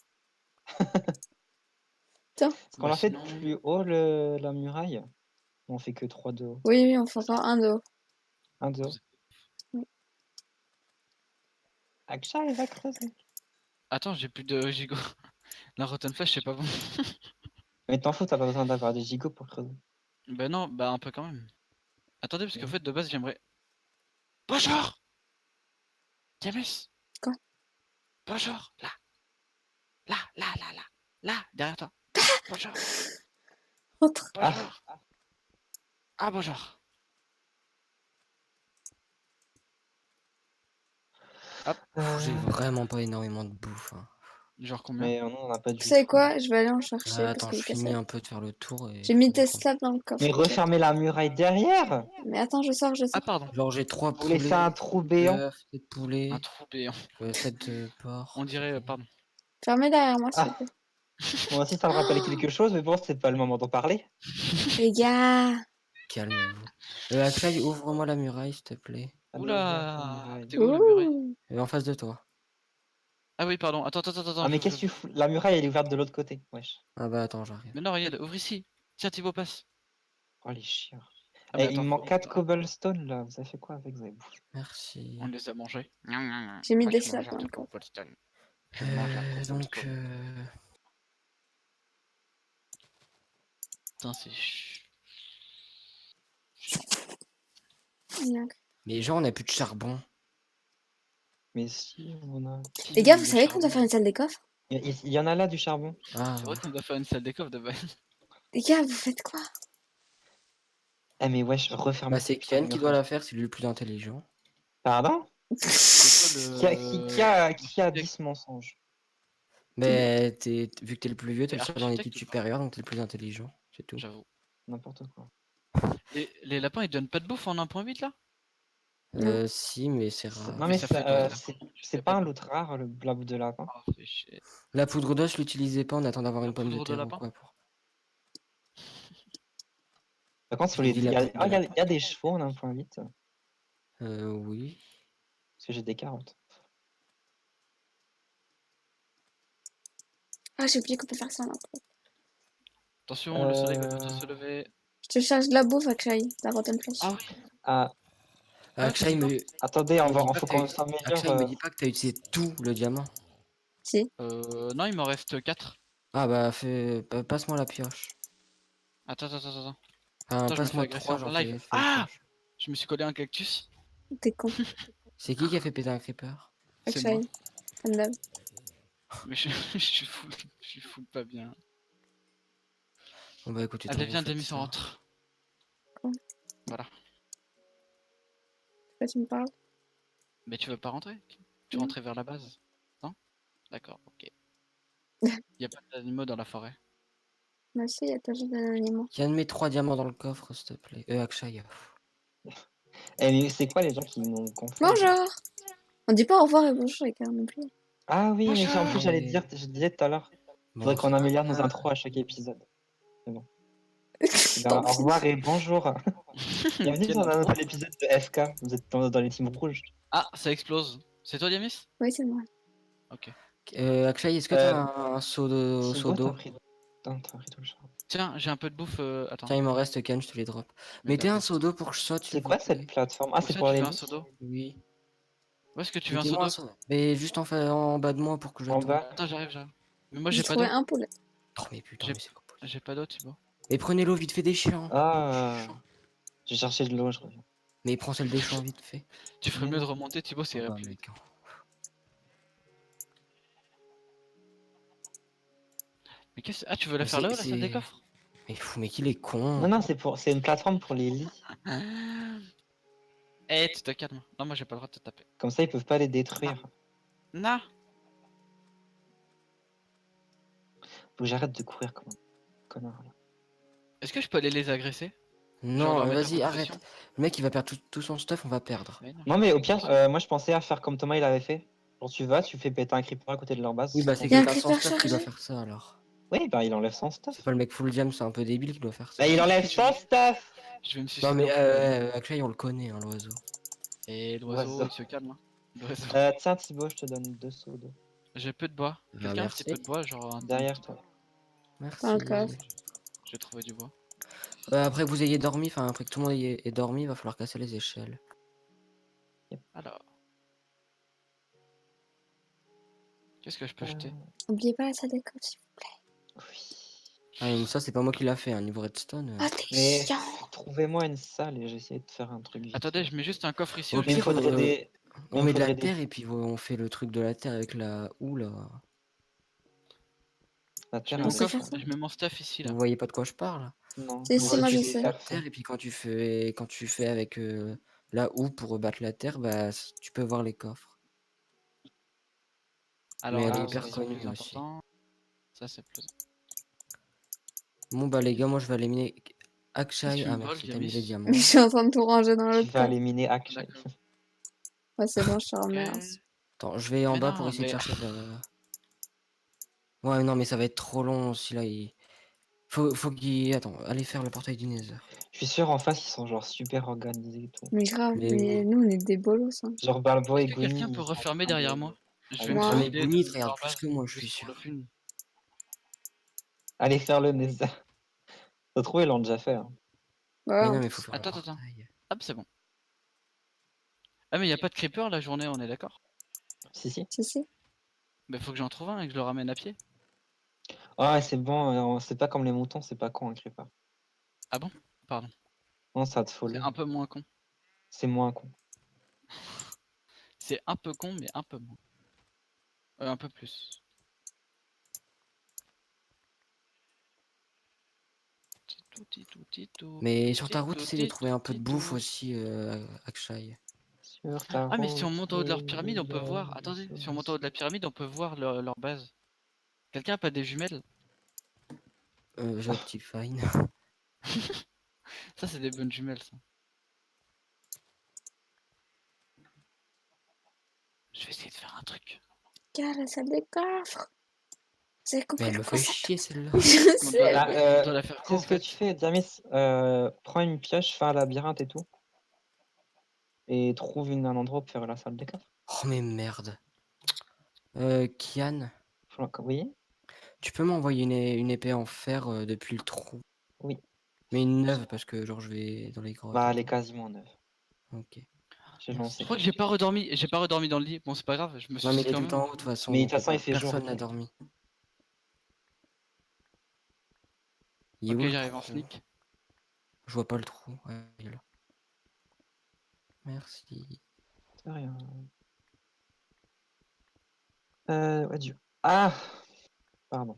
Est-ce qu'on Bah, a fait sinon- plus haut la muraille? On fait que 3 de haut. Oui, oui, on fait encore un de haut. 1 de haut. Oui. Aksha, il va creuser. Attends, j'ai plus de gigot. La Rotten Flash, c'est pas bon. Mais t'en fous, t'as pas besoin d'avoir des gigots pour creuser. Bah non, bah un peu quand même. Attendez, parce qu'en Ouais. fait, de base, j'aimerais. Bonjour! James! Quoi? Bonjour! Là! Là! Derrière toi! Bonjour! Entre. Bonjour! Ah, bonjour! J'ai vraiment pas énormément de bouffe. Hein. Genre combien? Mais non, on n'a pas du Tu sais tout. quoi? Je vais aller en chercher Ah, parce attends, qu'il je est cassé. finis un peu de faire le tour. Et J'ai mis je tes prends. slabs dans le coffre. Mais refermez la muraille derrière! Mais attends, je sors. Ah, pardon! Genre, j'ai 3 Vous laissez poulets, un trou béant? 7 poulets, Un trou béant. 7 porcs. On dirait, pardon. Fermez derrière moi, s'il Ah. vous plaît. Moi aussi, ça me rappelle quelque chose, mais bon, c'est pas le moment d'en parler. Les gars. Calmez-vous. Akshay, ouvre-moi la muraille, s'il te plaît. Oula, t'es où la muraille? Ouh. En face de toi. Ah oui, pardon. Attends. Ah, mais qu'est-ce que tu fous? La muraille, elle est ouverte de l'autre côté. Wesh. Ah bah attends, j'arrive. Mais non, regarde, ouvre ici. Tiens, Thibaut, passe. Oh, les chiens. Ah, mais Eh, il me attends, manque 4 cobblestone là. Vous avez fait quoi avec? Vous avez bouffé? Merci. on les a mangés. J'ai mis Moi, des je mange slabs dans un le truc coffre. au Polestar. Je mange un truc au Donc, Polestar. Putain, c'est mais genre, on a plus de charbon. Mais si, on a. Les gars, vous le savez qu'on doit charbon. faire une salle des coffres? Il y en a là du charbon. Ah, C'est vrai qu'on doit faire une salle des coffres de base. Les gars, vous faites quoi? Eh, mais wesh, referme. bah c'est Ken qui doit la faire, c'est lui le plus intelligent. Pardon? C'est quoi Qui a dit ce mensonge? Mais vu que t'es le plus vieux, t'es T'es le seul dans architecte l'équipe ou pas? supérieure, donc t'es le plus intelligent. C'est tout. J'avoue. N'importe quoi. Les lapins, ils donnent pas de bouffe en 1.8 là? Si, mais c'est rare. Non, mais ça fait quoi, ça? c'est pas un loot rare, la bout de lapin. Ah, fais chier. La poudre d'os, l'utilisez pas, on attend d'avoir La une pomme de poudre de terre ou lapin quoi pour. Par contre, Je dis la poudre de il y a des chevaux en 1.8. Oui. Parce que j'ai des carottes. Ah, j'ai oublié qu'on peut faire ça là. Attention, le soleil va bientôt se lever. Je te charge de la bouffe, Akshay. La rotten flèche. Ah oui. Ah, Akshay me... attendez, me dit pas faut que t'as qu'on eu- s'améliore. Akshay me dit pas que t'as utilisé tout le diamant. Si. Non, il m'en reste 4. Ah bah passe-moi la pioche. Attends. Enfin, Attends, je me fais passe-moi agresser 3, en genre live. fais Ah! une pioche. Je me suis collé un cactus. T'es con. C'est qui a fait péter un creeper? C'est Akshay. moi. Comme d'hab. Mais je suis full pas bien. Bon bah écoute, Allez, viens, Demis, Demis, on rentre. Quoi? Voilà. Pourquoi tu me parles? Mais tu veux pas rentrer? Tu Non. rentrais vers la base? Non? D'accord, ok. Y a pas d'animaux dans la forêt. Moi aussi, il y a toujours des animaux. Yann, mets 3 diamants dans le coffre, s'il te plaît. Akshay. Eh, mais c'est quoi les gens qui m'ont gonflé? Bonjour! On dit pas au revoir et bonjour, les gars, non plus. Ah oui, mais en plus, Bonjour. je disais tout à l'heure. Bon, Faudrait qu'on c'est améliore pas nos grave. intros à chaque épisode. Tant Au pis. revoir et bonjour. Bienvenue Quel dans un intro. nouvel épisode de FK. Vous êtes dans les teams rouges. Ah, ça explose. C'est toi, Diamis? Oui, c'est moi. Ok. Akshay, est-ce que t'as un seau Thibaut, d'eau? t'as pris tout le charbon. Tiens, j'ai un peu de bouffe. Attends. Tiens, il m'en reste Ken, je te les drop. Mets Mettez la un bouffe. seau d'eau pour que je saute. C'est quoi cette plateforme? Ah, Où c'est ça, pour tu les veux un lits. seau d'eau? Oui. Où est-ce que tu veux un seau Mettez-moi d'eau? un seau. Mais juste en bas de moi pour que je En tombe. bas. Attends, j'arrive. Mais moi, J'ai j'ai pas trouvé d'eau. un poulet. Oh mais putain, J'ai- mais c'est pas possible. J'ai pas d'eau, Thibaut. Mais prenez l'eau vite fait des chiens. Ah, j'ai cherché de l'eau, je reviens. Mais prends celle des champs vite fait. Tu ferais mieux de remonter, Thibaut, c'est Oh, bah, plus vite. mec. Mais qu'est-ce. Ah, tu veux la Mais faire là-haut, la c'est- salle des c'est- coffres? Mais qu'il est con. Non, c'est une plateforme pour les lits. Eh, tu te calmes. Non, moi, j'ai pas le droit de te taper. Comme ça, ils peuvent pas les détruire. Nah. Faut que j'arrête de courir comme un connard. Là. Est-ce que je peux aller les agresser? Non, leur mettre un vas-y, coup de arrête. pression? Le mec, il va perdre tout son stuff, on va perdre. Mais non. Non, mais au pire, moi je pensais à faire comme Thomas il avait fait. Genre, tu vas, tu fais péter un creeper à côté de leur base. Oui, bah c'est Il y a un quelqu'un sans creeper stuff qui doit chargé. faire ça alors. Oui, bah il enlève son stuff. C'est pas le mec full jam, c'est un peu débile qui doit faire ça. Bah il enlève son stuff. Je vais me suicider. Non mais en fait. Akshay, on le connaît, hein, l'oiseau. Et l'oiseau, L'oiseau. il se calme. Hein. L'oiseau. Tiens, Thibaut, je te donne 2 seaux d'eau. J'ai peu de bois. Bah, Quelqu'un a un petit merci. peu de bois, genre un Derrière toi. Merci. Dans le coffre. J'ai trouvé du bois. Après que vous ayez dormi, enfin après que tout le monde ait dormi, il va falloir casser les échelles. Alors. Qu'est-ce que je peux jeter? N'oubliez pas la salle des coffres, s'il vous plaît. Oui. Ah, mais ça c'est pas moi qui l'a fait, hein, niveau redstone. Ah, t'es Mais chiant. trouvez-moi une salle et j'essaie de faire un truc vite. Attendez, je mets juste un coffre ici. Au au Mais il me pire, faudrait des. On il me met de la faudrait des- terre et puis on fait le truc de la terre avec la houe là. La Je terre mets On mon avec- sait coffre, faire ça. je mets mon staff ici là. Vous voyez pas de quoi je parle? Non. Si, si, moi, je tu sais. fais la terre et puis quand tu fais avec la houe pour battre la terre, bah tu peux voir les coffres. Alors, elle est là, hyper c'est connue plus aussi. important. Ça, c'est plus. Bon bah les gars, moi je vais éliminer Akshay. Qu'est-ce que tu Ah me merci, voles, t'as mis les Yamis diamants. Mais je suis en train de tout ranger dans Je l'autre vais coffre. éliminer Akshay. D'accord. Ouais, c'est bon, je te remercie. Attends, je vais en Mais bas non, pour essayer de mais- chercher Ouais, non, mais ça va être trop long si là, il... Faut qu'il... Attends, allez faire le portail du Nether. Je suis sûr, en face, ils sont genre super organisés et tout. Mais grave, Mais mais oui. nous on est des bolos. Hein. Genre Balbo et Est-ce que Goni. quelqu'un peut ils sont en refermer train derrière de- moi? Je Ah vais oui. me Moi. Non, mais filer Gouni, de te regarde leur plus base, que moi, je suis juste pour le sûr. fun. Allez faire le Nether. Ça se trouve, ils l'ont déjà fait. Hein. Ouais, Mais en non, mais faut plus. faire le Attends. portail. Hop, c'est bon. Ah, mais y a pas de creeper la journée, on est d'accord? Si, si. Si. Bah, faut que j'en trouve un et que je le ramène à pied. Ouais, c'est bon, c'est pas comme les moutons, c'est pas con un creeper. Ah bon? Pardon. Non, ça te C'est folle. un peu moins con. C'est moins con. C'est un peu con, mais un peu moins. Un peu plus. Mais sur ta route, essaie de trouver un peu de bouffe aussi, Akshay. Sur ta Ah, mais si on route, monte en haut de leur il pyramide, on y peut a voir. des Attendez, si on monte en haut de la choses. pyramide, on peut voir leur base. Quelqu'un a pas des jumelles? J'ai Optifine. Ça, c'est des bonnes jumelles, ça. Je vais essayer de faire un truc. Regarde la salle des coffres. Vous avez Mais compris elle le me fait concept? chier celle-là. Je On sais. doit Ah, la, on doit la faire tu quoi, sais en ce que fait? tu fais, Diamis? Prends une pioche, fais un labyrinthe et tout. Et trouve un endroit pour faire la salle des coffres. Oh, mais merde. Kian, Oui? tu peux m'envoyer une épée en fer depuis le trou? Oui. Mais une neuve, parce que genre je vais dans les grottes. Bah, et elle est tout. quasiment neuve. Ok. J'ai Merci. lancé. Je crois que j'ai pas redormi dans le lit. Bon, c'est pas grave, je me Non, mais suis il est quand tout le temps même. en haut, de toute façon. Mais de donc, toute façon, il fait jour. personne n'a dormi. Il est Ok, où le j'arrive en trou? sneak. Je vois pas le trou. Ouais, il est là. Merci. C'est rien. Ouais, Dieu. Ah! Pardon.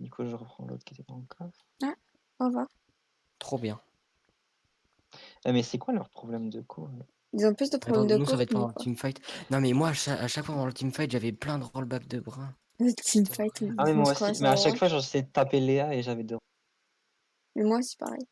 Du coup, je reprends l'autre qui était dans le coffre. Au revoir. Trop bien. Mais c'est quoi leur problème de cours? Ils ont plus de Attends, problèmes de nous, ça cours va être que nous, pendant le quoi. teamfight. Non, mais moi, à chaque fois pendant le teamfight, j'avais plein de rollback de brun. Le C'était teamfight, horrible. Ah, mais on moi se croirait aussi. sur Mais à le chaque rang. fois, j'essayais de taper Léa et j'avais deux. Mais moi aussi, pareil.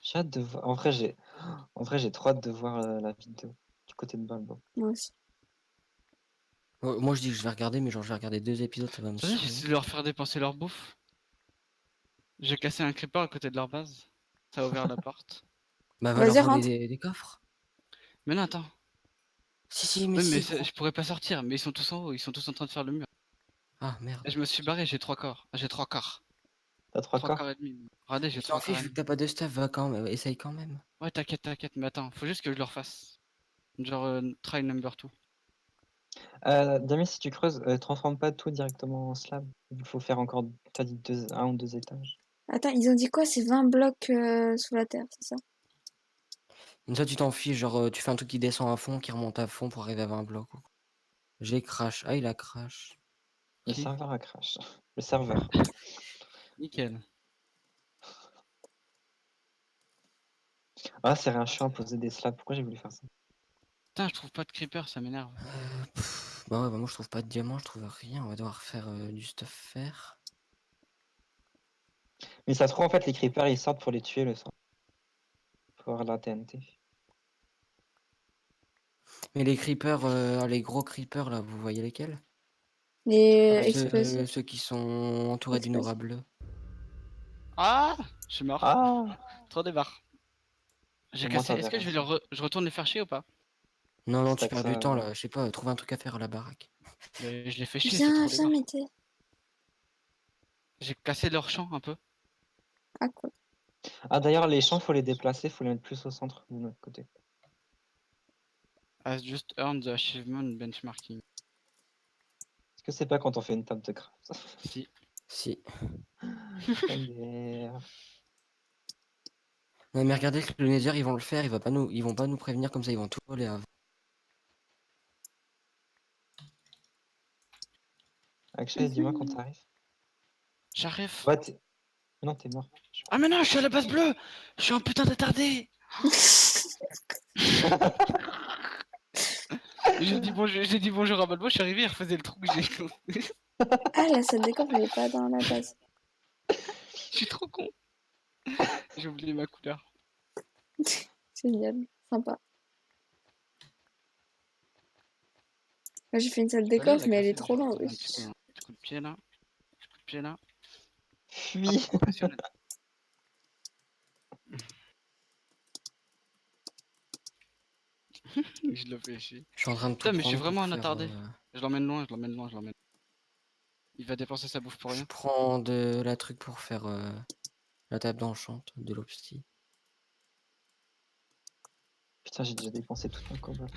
J'ai hâte de voir. En vrai, j'ai trop hâte de voir la vidéo du côté de Balbo. Moi aussi. Moi, je dis que je vais regarder, mais genre, je vais regarder 2 épisodes, ça va me Vas-y, saouler. j'essaie de leur faire dépenser leur bouffe. J'ai cassé un creeper à côté de leur base. Ça a ouvert la porte. Bah, va Vas-y, leur voler rentre. des coffres. Mais non, attends. Si, mais Oui, mais si, gros. je pourrais pas sortir. Mais ils sont tous en haut. Ils sont tous en train de faire le mur. Ah, merde. Et je me suis barré. J'ai 3 corps. J'ai 3 quarts. T'as 3 3 quarts corps? et demi. Regardez, j'ai Tu t'en 3 quarts fiches, et vu que demi. t'as pas de stuff, va quand même, essaye quand même. Ouais, t'inquiète. Mais attends, faut juste que je le refasse. Genre, try number 2. Damien, si tu creuses, transforme pas tout directement en slab. Il faut faire encore, t'as dit un ou deux étages. Attends, ils ont dit quoi? C'est 20 blocs sous la terre, c'est ça? Comme ça, tu t'en fiches, genre, tu fais un truc qui descend à fond, qui remonte à fond pour arriver à 20 blocs. J'ai crash. Ah, il a crash. Le Qui? serveur a crash. Le serveur. Nickel. Ah, c'est rien, je suis imposé des slabs. Pourquoi j'ai voulu faire ça? Putain, je trouve pas de creeper, ça m'énerve. Bah ouais, bah moi je trouve pas de diamant, je trouve rien. On va devoir faire du stuff fer. Mais ça se trouve, en fait, les creepers, ils sortent pour les tuer le soir. Pour avoir de la TNT. Mais les creepers, les gros creepers là, vous voyez lesquels? Les Ah, explosifs. Ceux qui sont entourés d'une aura bleue. Ah! Je suis mort. Ah! Trop des barres. J'ai Au moins, cassé. t'avais Est-ce que je vais raison. je retourne les faire chier ou pas? Non, tu Stack perds ça, du temps là. Je sais pas, trouve un truc à faire à la baraque. Mais je les fais chier, c'est Viens, trop des viens, barres. mettez. J'ai cassé leur champ un peu. Ah, quoi. Ah, d'ailleurs, les champs, faut les déplacer, faut les mettre plus au centre de notre côté. Has just earned the achievement benchmarking. Est-ce que c'est pas quand on fait une table de craft? Si. Si. MDR. Non mais regardez que le Nether ils vont le faire, ils vont pas nous prévenir comme ça, ils vont tout voler avant. Akshay, dis-moi quand t'arrives. J'arrive. Ouais, non, t'es mort. Ah mais non, je suis à la base bleue. Je suis un putain d'attardé. J'ai dit bonjour à Balbo, je suis arrivé, il refaisait le trou que j'ai construit. Ah, la salle des coffres, elle est pas dans la base. Je suis trop con. J'ai oublié ma couleur. Génial, sympa. Moi, j'ai fait une salle de Allez, coffre, mais elle est agressif, trop je vais loin, te donner oui. un petit coup de pied là. Un petit coup de pied là. Fuis. Professionnel. Je le fais chier. Je suis en train de tout Putain, mais je suis prendre pour vraiment un faire. attardé. Je l'emmène loin, je l'emmène loin, je l'emmène. Il va dépenser sa bouffe pour Je rien. prends de la truc pour faire la table d'enchante, de l'obsti. Putain, j'ai déjà dépensé tout mon cobalt.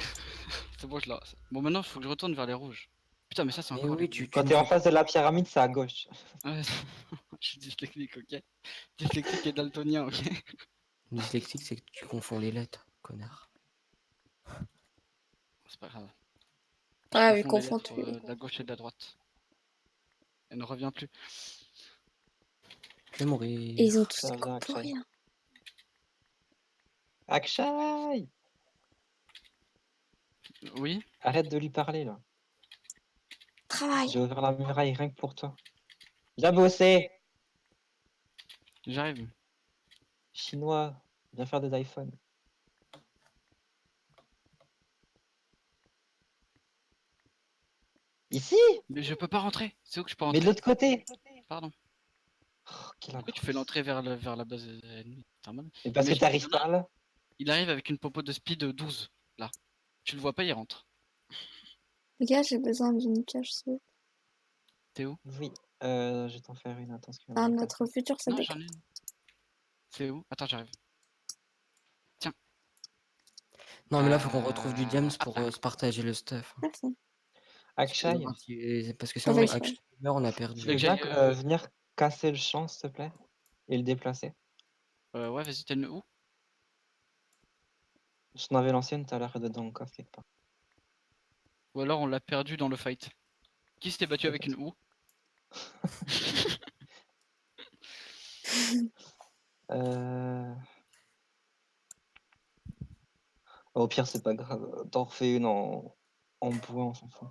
C'est bon, je l'ai. Bon, maintenant, il faut que je retourne vers les rouges. Putain, mais ça, c'est Mais encore oui, les tu Quand ne t'es en fais face de la pyramide, c'est à gauche. Ouais, je suis dyslexique, ok. Dyslexique et daltonien, ok. dyslexique, c'est que tu confonds les lettres, connard. C'est pas grave. Ah Je oui, confonds les confond lettres tous les de la gauche et de la droite. Elle ne revient plus. Je vais mourir. Et ils ont tous Ça vient, pour Akshay. rien. Akshay! Oui. Arrête de lui parler là. Travail. J'ai ouvert la muraille rien que pour toi. Viens bosser! J'arrive. Chinois, viens faire des iPhones. Ici? Mais je peux pas rentrer. C'est où que je peux Mais de rentrer? l'autre côté! Pardon. Oh, quelle Pourquoi tu fais avance. l'entrée vers la base ennemie? Putain, man. Mais parce que Imagine, t'arrives il y en a- pas là. Il arrive avec une popo de speed 12, là. Tu le vois pas, il rentre. Les gars, j'ai besoin d'une cache sous T'es où? Oui, je vais t'en faire une. Attends, ce qui vient de un me notre futur salle Non, de j'en coffre. ai une. C'est où? Attends, j'arrive. Non, mais là, faut qu'on retrouve du diams Ah, pour se partager le stuff. Merci. Parce que, Akshay, parce que Ah sinon, oui. Akshay meurt, on a tu perdu. veux que bien j'aille, venir casser le champ, s'il te plaît? Et le déplacer? Ouais, vas-y, t'es où? Je t'en avais lancé une tout à l'heure dans le coffre quelque part. Ou alors on l'a perdu dans le fight. Qui s'était battu avec une Peut-être. houe? Euh... Au pire, c'est pas grave. T'en refais une en bois, on s'en fout.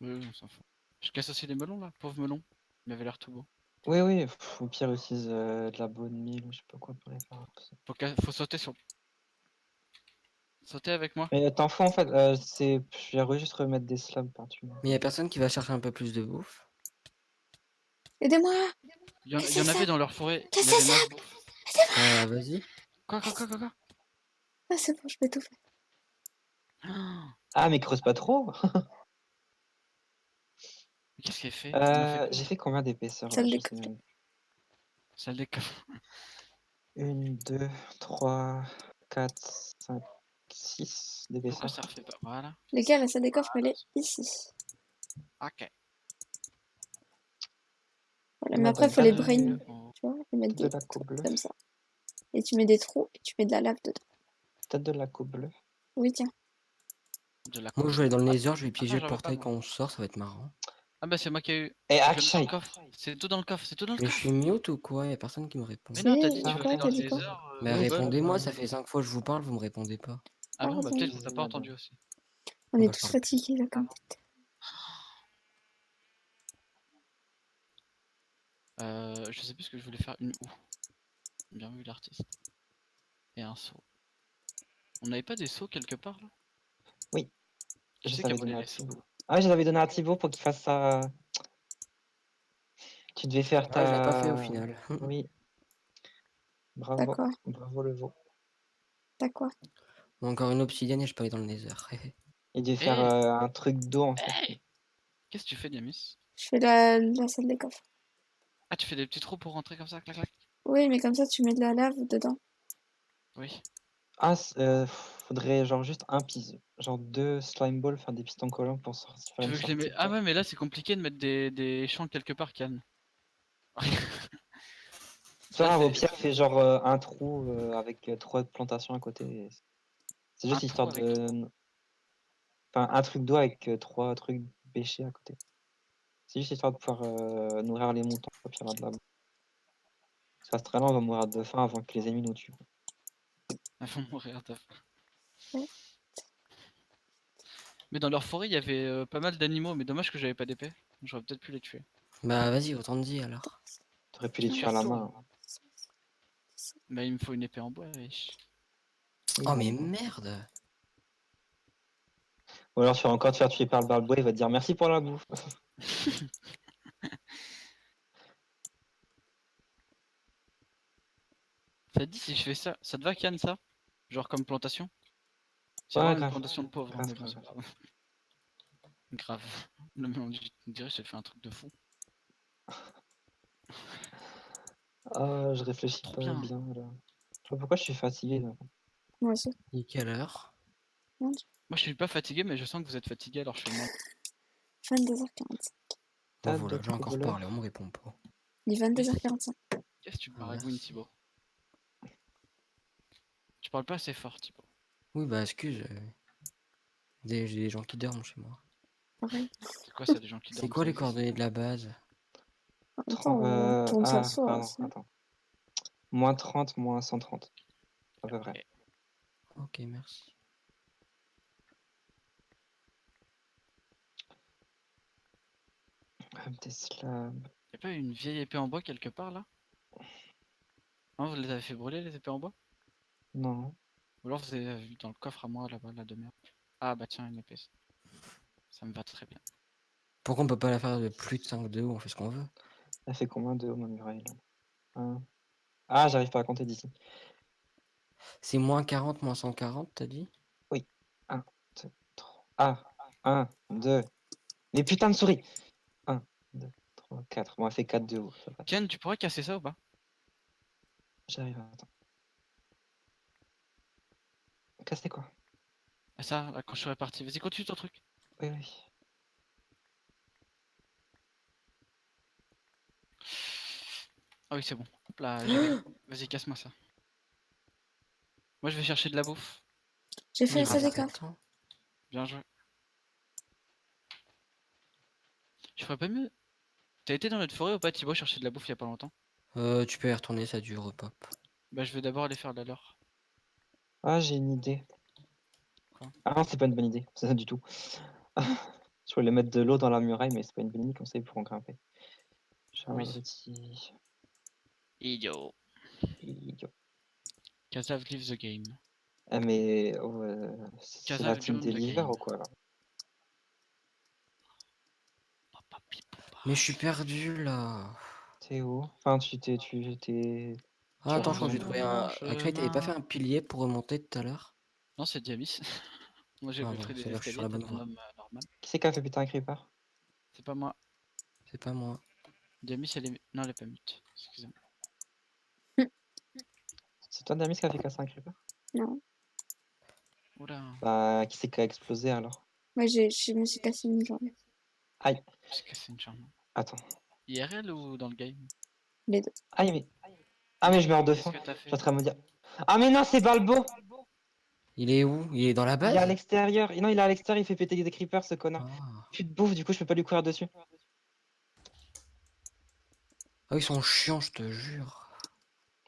Oui, on s'en fout. Je casse aussi les melons là, pauvre melon. Il avait l'air tout beau. Oui, oui, au pire, utilise de la bonne mille ou je sais pas quoi pour les faire. Faut sauter sur. Sauter avec moi. Mais t'en fous en fait, je vais juste remettre des slabs peinture. Mais y a personne qui va chercher un peu plus de bouffe. Aidez-moi. Il y en C'est avait ça. dans leur forêt. Il y C'est avait ça. masse bouffe. Vas-y. Quoi? Ah, c'est bon, je vais tout faire. Ah, mais creuse pas trop. Mais qu'est-ce qu'elle fait? Elle m'a fait J'ai fait combien d'épaisseur là? Salle Je de sais coffre. même. Salle des coffres. 1, 2, 3, 4, 5, 6 Pourquoi d'épaisseur. ça refait pas? Voilà. Les gars, la salle des coffres, elle est ici. Ok. Voilà, mais après, il faut les brain. Oh. Tu vois, les mettre De des la coupe bleue. comme ça. Et tu mets des trous et tu mets de la lave dedans. Peut-être de la coupe bleue. Oui, tiens. De la Moi, je vais aller dans le nether, je vais piéger Attends, le j'avais portail pas, quand on sort, ça va être marrant. Ah bah c'est moi qui ai eu. Et Je vais dans Akshay. le coffre. C'est tout dans le coffre, c'est tout dans le Mais je coffre. suis mute ou quoi? Y a personne qui me répond. Mais non, t'as dit Si, tu veux quoi, aller dans t'as le dit quoi? nether. Mais oui, répondez-moi, c'est ça fait 5 fois que je vous parle, vous me répondez pas. Ah bon, bah raison. peut-être que t'as pas entendu aussi. On Bah, est je tous parle plus. fatigués là comme Je sais plus ce que je voulais faire. Une houe. Bien vu l'artiste. Et un seau. On n'avait pas des seaux quelque part là? Oui. Qui Je c'est qui t'avais a volé donné à les seaux? Thibaut. Ah, je l'avais donné à Thibaut pour qu'il fasse ça. Tu devais faire Ah, je l'ai pas fait ta. au final. Oui. T'as Bravo. quoi? Bravo le veau. T'as quoi? Encore une obsidienne et je peux aller dans le nether. Il devait faire Hey un truc d'eau en fait. Hey Qu'est-ce que tu fais, Diamis? Je fais la salle des coffres. Ah, tu fais des petits trous pour rentrer comme ça, clac clac? Oui, mais comme ça, tu mets de la lave dedans. Oui. Ah, faudrait genre juste un pis. Genre 2 slime balls, faire des pistons collants pour faire Tu une veux que je les sortie. mette. Ah ouais, mais là c'est compliqué de mettre des champs quelque part, calme. Ça, Ça, au c'est- pire, fais genre un trou avec 3 plantations à côté. C'est juste Un histoire trou avec de. Enfin, un truc d'eau avec 3 trucs bêchés à côté. C'est juste histoire de pouvoir nourrir les moutons au pire de la boue. Ça se très lent, on va mourir de faim avant que les ennemis nous tuent. Ah, faut mourir de faim. Ouais. Mais dans leur forêt, il y avait pas mal d'animaux, mais dommage que j'avais pas d'épée. J'aurais peut-être pu les tuer. Bah vas-y, autant te dire alors. T'aurais pu les tuer à Surtout. la main. Bah il me faut une épée en bois, wesh. Oh mais merde. Ou alors tu vas encore te faire tuer par le Balbo, il va te dire merci pour la bouffe. Ça te dit si je fais ça, ça te va Kian ça? Genre comme plantation? C'est Ouais, vraiment une grave. plantation de pauvres, hein, Grave, mais bon, grave. c'est pas grave. Grave. Non mais on dirait que j'ai fait un truc de fou. Ah, je réfléchis Trop pas bien. bien là. Je sais pas pourquoi je suis fatigué là. Moi aussi. Il est quelle heure? Moi je suis pas fatigué mais je sens que vous êtes fatigué alors je fais moins. 22h45. Bon T'as voilà, j'ai d'autres encore voleurs? parlé, on me répond pas. Il est 22h45. Qu'est-ce que tu Ah, parles à Gwyn merci. Thibaut? Tu parles pas assez fort Thibaut. Oui bah excuse, j'ai des gens qui dorment chez moi. Pareil. C'est quoi ça des gens qui C'est dorment? quoi Ça les existe? coordonnées de la base? Attends, on tourne ça le soir pardon, aussi. attends. Moins 30, moins 130. À peu près. Eh, Ok, merci. Tesla. Y'a pas une vieille épée en bois quelque part là? Non, vous les avez fait brûler les épées en bois? Non. Ou alors vous avez vu dans le coffre à moi là-bas, la demeure. Ah bah tiens, une épée. Ça me va très bien. Pourquoi on peut pas la faire de plus de 5 de haut? On fait ce qu'on veut. Ça fait combien de haut ma muraille là? Ah, j'arrive pas à compter d'ici. C'est moins 40, moins 140, t'as dit? Oui. 1, 2, 3. Ah, 1, 2. Mais putain de souris! 1, 2, 3, 4. Bon, elle fait 4 de haut. Ça va. Ken, tu pourrais casser ça ou pas? J'arrive, attends. Casser quoi? Ah, ça, là, quand je serai parti. Vas-y, continue ton truc. Oui, oui. Ah oui, c'est bon. Hop là, j'ai vu. Vas-y, casse-moi ça. Moi, je vais chercher de la bouffe. J'ai fait Oui, ça des vas-y. coffres. Attends. Bien joué. Je ferais pas mieux. T'as été dans notre forêt ou pas, Thibaut, chercher de la bouffe il y a pas longtemps? Tu peux y retourner, ça dure pop. Bah, je vais d'abord aller faire de la leurre. Ah, j'ai une idée. Quoi? Ah non, c'est pas une bonne idée. C'est ça du tout. Je voulais mettre de l'eau dans la muraille, mais c'est pas une bonne idée comme ça, ils pourront grimper. Oui. Petit... Idiot. idiot. Casav leave the game. Ah, mais c'est Casav la team join the Deliver game. ou quoi là? Mais je suis perdu là. T'es où? Enfin, tu t'es. Tu Ah, attends, je crois que j'ai reviens. trouvé un. Actually, t'avais pas fait un pilier pour remonter tout à l'heure? Non, c'est Diamis. Moi, j'ai Ah, construit bah, des c'est là que je suis sur escaliers la tel bonne un voie. homme normal. Qui c'est qui a fait putain un creeper? C'est pas moi. C'est pas moi. Diamis, elle est. Non, elle est pas mute. Excusez-moi. C'est toi, Damis, qui a fait casser un creeper? Non. Oula. Bah, qui c'est qui a explosé alors? Moi, je me suis cassé une jambe. Aïe, J'ai cassé une jambe. attends. IRL ou dans le game? Les deux. Aïe, mais. Ah, mais je meurs de Qu'est-ce faim. que t'as Je fait? suis en train de me dire. Ah, mais non, c'est Balbo! Il est où? Il est dans la Il est à base? l'extérieur. Non, il est à l'extérieur, il fait péter des creepers, ce connard. Ah. Plus de bouffe, du coup, je peux pas lui courir dessus. Ah, ils sont chiants, je te jure.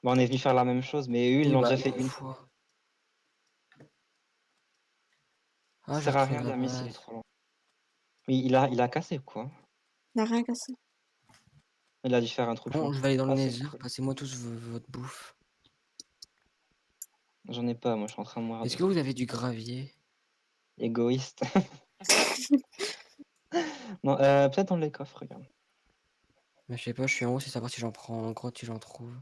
Bon, on est venu faire la même chose, mais eux, ils Oui, l'ont bah, déjà fait une fois. fois. Ça Ah, j'ai sert à retrouvé rien, la Damis, il est base. trop long. Oui, il a cassé quoi. Il n'a rien cassé. Il a dû faire un trou de Bon, fond. je vais aller dans le Ah, c'est Nether. cool. Passez-moi tous votre bouffe. J'en ai pas, moi, je suis en train de mourir Est-ce de que vous avez du gravier? égoïste. Non, peut-être dans les coffres, regarde. Mais je sais pas, je suis en haut, c'est savoir si j'en prends en grotte, si j'en trouve.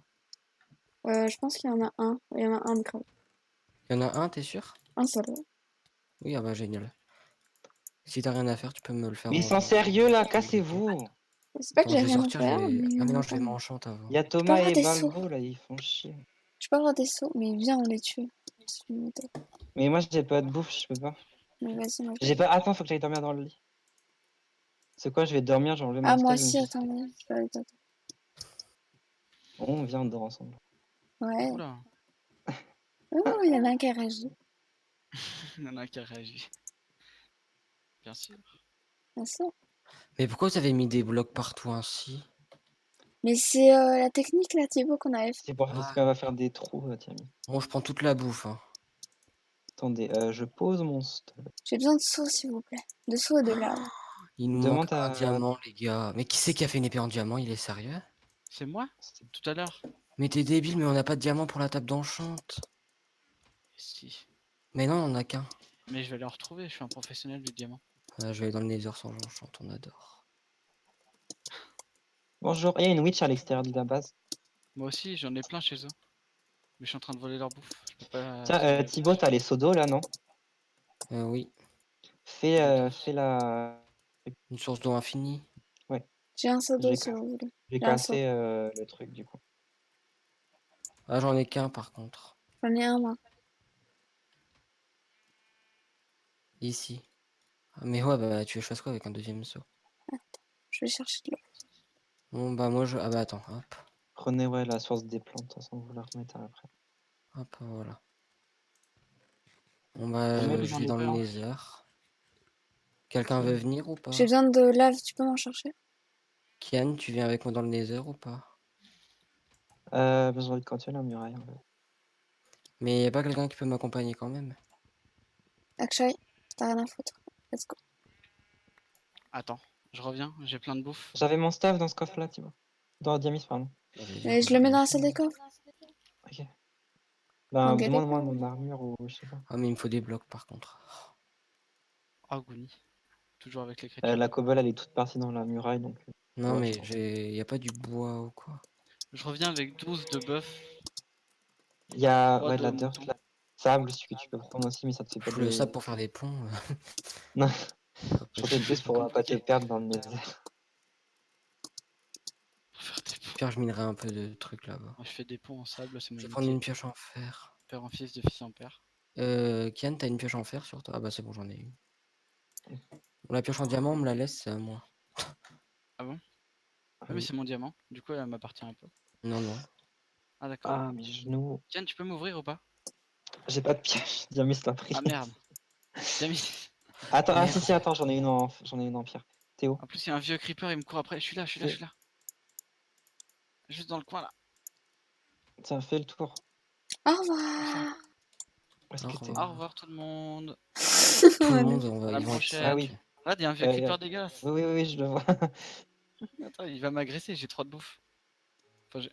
Je pense qu'il y en a un. Il y en a un de grave. Il y en a un, t'es sûr? Un seul. Oui, ah bah génial. Si t'as rien à faire, tu peux me le faire Mais ils en... sont sérieux là, en cassez-vous! C'est pas que Attends, j'ai je vais rien à sortir, faire, mais. Ah mais non, je vais attends. m'enchante avant. Il y a peux Thomas avoir et des sauts. Balbo là, ils font chier. Je peux avoir des sauts, mais viens, on les tue. C'est une méthode. Mais moi, j'ai pas de bouffe, je peux pas. Mais vas-y, moi je J'ai pas. Attends, faut que j'aille dormir dans le lit. C'est quoi, je vais dormir, j'ai enlevé Ah, mon moi stuff, je me aussi, suis. attendez. Je vais aller t'attendre. On vient, on dort ensemble. Ouais. Oula. Oh, il y en a un qui a réagi. Il y en a un qui a réagi. Bien sûr. Merci. Mais pourquoi vous avez mis des blocs partout ainsi? Mais c'est la technique là, Thibaut, qu'on avait fait. C'est pour Ah. qu'on va faire des trous, tiens. Bon, je prends toute la bouffe. Hein. Attendez, je pose mon stuff. J'ai besoin de sauts, s'il vous plaît. De sauts et de lave. Il nous Demande manque un à. diamant, les gars. Mais qui c'est qui a fait une épée en diamant? Il est sérieux? C'est moi? Tout à l'heure. Mais t'es débile, mais on n'a pas de diamant pour la table d'enchante. Si. Mais non, on en a qu'un. Mais je vais aller en retrouver, je suis un professionnel du diamant. Je vais aller dans le Nether sans j'enchante, on adore. Bonjour, il y a une witch à l'extérieur de la base. Moi aussi, j'en ai plein chez eux. Mais je suis en train de voler leur bouffe. Je peux pas. Tiens, tuer la Thibaut, witch. t'as les seaux d'eau là, non? Oui, Fais la. une source d'eau infinie. J'ai un seau d'eau J'ai si vous voulez. J'ai J'ai un seau. cassé le truc du coup. Ah, j'en ai qu'un par contre. J'en ai un moi. Ici. Ah, mais ouais, bah tu veux que je fasse quoi avec un deuxième seau? Je vais chercher de l'eau. Bon, bah moi je. Ah, bah attends, hop. Prenez ouais la source des plantes, de toute façon vous la remettez après. Hop, voilà. Bon, bah Remets-le je dans vais dans le l'eau. Nether. Quelqu'un veut venir ou pas? J'ai besoin de lave, tu peux m'en chercher? Kian, tu viens avec moi dans le Nether ou pas? Besoin de continuer la muraille. En fait. Mais y a pas quelqu'un qui peut m'accompagner quand même? Akshay, t'as rien à foutre. Let's go. Attends, je reviens, j'ai plein de bouffe. J'avais mon staff dans ce coffre là, Thibaut. Dans Diamis, pardon. Bah, j'allais dire Et que je le mets j'ai dans la fait. salle des coffres. Ok. Ben Ok, demande-moi d'accord. mon armure ou je sais pas. Ah, mais il me faut des blocs par contre. Oh, Goonie. Toujours avec l'écriture. La cobble elle est toute partie dans la muraille donc. Non, Ouais, mais je pense. y a pas du bois ou quoi? Je reviens avec 12 de bœuf. Il y a 3 ouais, de de la dirt, mouton. de la sable celui que tu peux prendre aussi, mais ça te fait pas Pff, le sable des. pour faire des ponts. Non, Ça va je pas être pensais plus pour pas te compliqué. perdre dans le nether. Pour faire des ponts. Pire, je minerai un peu de trucs là-bas. Moi, je fais des ponts en sable, c'est Je mon vais prendre métier. une pioche en fer. Père en fils, de fils en père. Kian, t'as une pioche en fer sur toi? Ah bah c'est bon, j'en ai une. Bon, la pioche en diamant, on me la laisse, c'est à moi. Ah bon? Ah Ah, mais oui. c'est mon diamant. Du coup, elle m'appartient un peu. Non, non. Ah, d'accord. Ah mes genoux. Tiens, tu peux m'ouvrir ou pas? J'ai pas de pioche. Diamis l'a pris. Ah merde. Diami. Attends, ah si Merde. si attends, j'en ai une en pierre. Théo. En plus, il y a un vieux creeper, il me court après. Je suis là, je suis là, je suis là. Juste dans le coin là. Tiens, fais le tour. Au revoir. Où est-ce Au que t'es? revoir. Au revoir tout le monde. Tout le monde, À la ils vont être prochaine. Ah sacs. oui. Ah, il y a un vieux creeper dégueulasse. Oui, je le vois. Attends, il va m'agresser, j'ai trop de bouffe. Enfin, j'ai...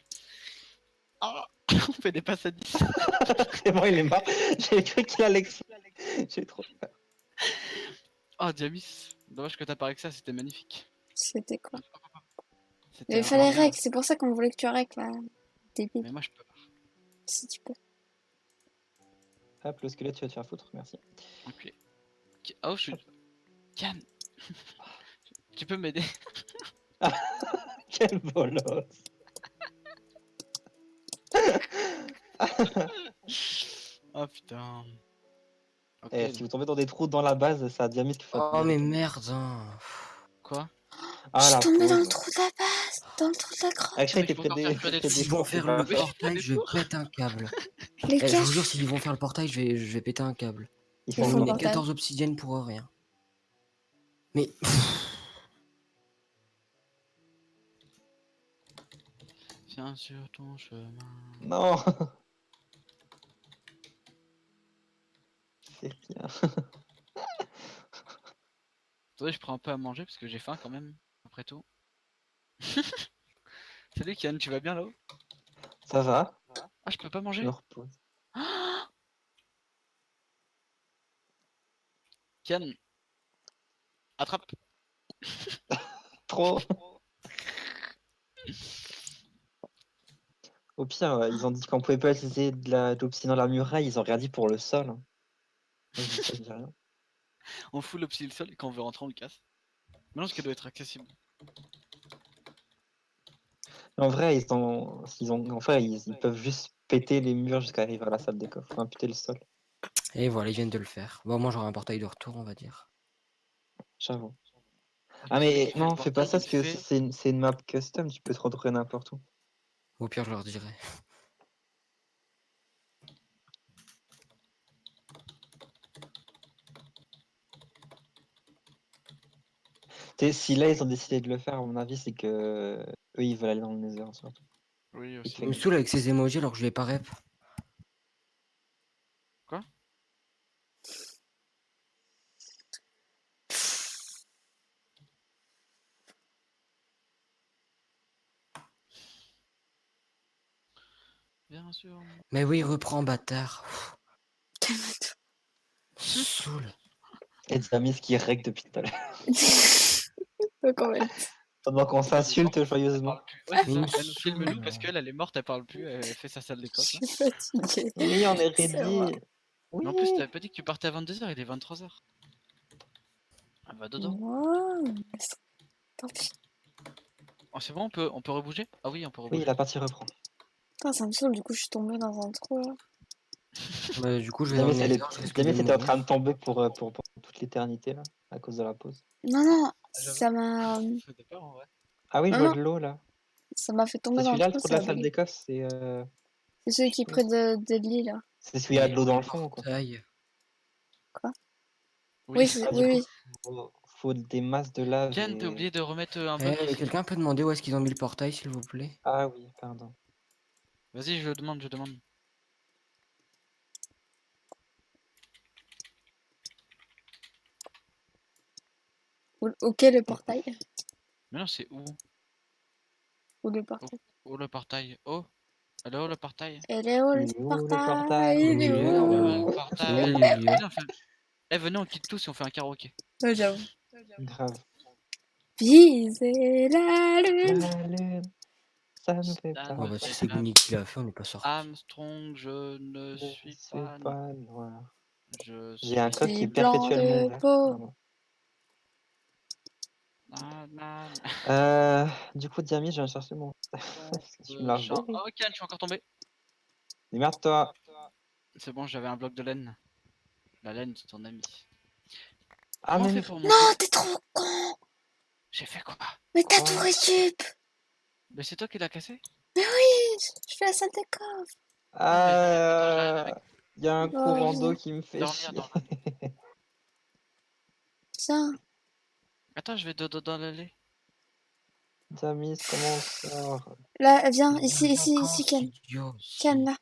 Ah, on fait des passes à 10. C'est bon, il est mort. J'ai cru qu'il allait exploser. J'ai trop peur. Oh, Diamis. Dommage que t'as pas avec ça, c'était magnifique. C'était quoi? C'était Il fallait un- rec, c'est pour ça qu'on voulait que tu rec là. Débile. Mais moi, je peux pas. Si tu peux. Hop, le squelette, tu vas te faire foutre, merci. Ok. Oh, je suis... Yann. Tu peux m'aider? Quel bolos. Oh putain. Ok. Eh, si vous tombez dans des trous dans la base, c'est à Diamis qu'il faut Oh, appeler. mais merde. Hein. Quoi? Ah, Je suis la tombée dans le pauvre. trou de la base, dans le trou de la grotte. Akshay, Mais t'es il faut près encore des, faire que près des des trous. S'ils vont fours, faire c'est pas le facile. portail, je vais péter un câble. Les Eh, je vous caches. jure, s'ils vont faire le portail, je vais péter un câble. Ils Ils font font Ils le ont comment? mis portail. 14 obsidiennes pour rien. Mais. Viens sur ton chemin. Non. C'est rien. Attendez, je prends un peu à manger parce que j'ai faim quand même, après tout. Salut Kian, tu vas bien là-haut? Ça va? Ah, je peux pas Je manger? me repose. Kian, attrape! Trop. Au pire, ils ont dit qu'on pouvait pas utiliser de l'obsidian dans la muraille, ils ont rien dit pour le sol. Hein. Moi, je dis rien. On fout le sol et quand on veut rentrer, on le casse. Maintenant, ce qui doit être accessible. En vrai, ils peuvent juste péter les murs jusqu'à arriver à la salle des coffres. Enfin, péter le sol, Et voilà, ils viennent de le faire. Bon, moi j'aurai un portail de retour, on va dire. j'avoue. Parce Ah que celui mais qui fait le non, fais pas portail, ça il parce que fait... c'est une map custom, tu peux te retrouver n'importe où. Au pire, je leur dirai. Si là ils ont décidé de le faire, à mon avis, c'est que eux ils veulent aller dans le Nether surtout. Oui, Et aussi. que- Il me saoule avec ces emojis alors que je l'ai pas rep. Quoi? Bien sûr. Mais oui, reprends, bâtard. Calme-toi. Saoule. Et Diamis qui règle depuis tout à l'heure. Quand même. Pendant qu'on s'insulte joyeusement. Ouais, c'est Il me ça. Filme-nous saoule. parce qu'elle elle est morte, elle parle plus, elle fait sa salle des Je coffres. suis fatiguée. Oui, on est C'est ready. moi. Oui. Mais en plus, t'avais pas dit que tu partais à 22h, il est 23h. Ah bah dodo. Moi, tant pis. Oh, c'est bon, on peut rebouger? Ah oui, on peut Oui, rebouger. la partie reprend. Putain, ça me saoule, du coup, je suis tombée dans un trou là. Bah, du coup, je vais dans le Diamis, nether, je risque de Diamis était en train de mourir. tomber pour toute l'éternité là, à cause de la pause. Non, non, Ah, j'avoue. ça m'a. Ça fait peur en vrai. Ah oui, je Non, vois non, de l'eau là. ça m'a fait tomber C'est dans le celui-là le trou, trou de ça la a salle bugué. des coffres, C'est celui qui est près de l'île là. c'est celui où il y a de l'eau dans le Portail. fond quoi. Oui, Oui. Ah, oui, du coup, oui. faut des masses de lave Ken, t'as et... oublié de remettre un bloc ici. Quelqu'un peut demander où est-ce qu'ils ont mis le portail, s'il vous plaît? Ah oui, pardon. Vas-y, je demande, je demande. Ok, le portail. Mais non, c'est où? Ou le portail. Où le portail? Oh, elle est où le portail? Elle est où Il est où, le portail? Il est Il est où? Le où? portail. Il y est. Venez, Eh, venez, on quitte tous et on fait un karaoké. Ouais, j'avoue. Grave. Viser la lune. La lune, ça me fait Ah, pas. Oh me bah si fait c'est pas Guni qui l'a fait, on n'est pas sorti. Armstrong, je ne Je suis suis pas. pas loin. Je J'ai un suis. code qui Suis est blanc perpétuellement de ouvert. peau. Na, na, na, Du coup, Diami, je viens chercher mon... Tu me l'as champ. volé. Oh, Ken, je suis encore tombé. Démerde-toi. C'est bon, j'avais un bloc de laine. La laine, c'est ton ami. Ah, Comment on mais fait pour monter? Non, t'es trop con. J'ai fait quoi? Mais t'as Quoi tout récup. Mais c'est toi qui l'as cassé? Mais oui, je fais la salle des coffres. Il y a un Oh, courant d'eau viens. qui me fait Dormir chier. dans la... Tiens. Attends, je vais dodo dans l'allée. Diami, comment on sort? Là, viens, Il y a ici, un ici, ici, vacances, Ken. idiot, Ken, si. là.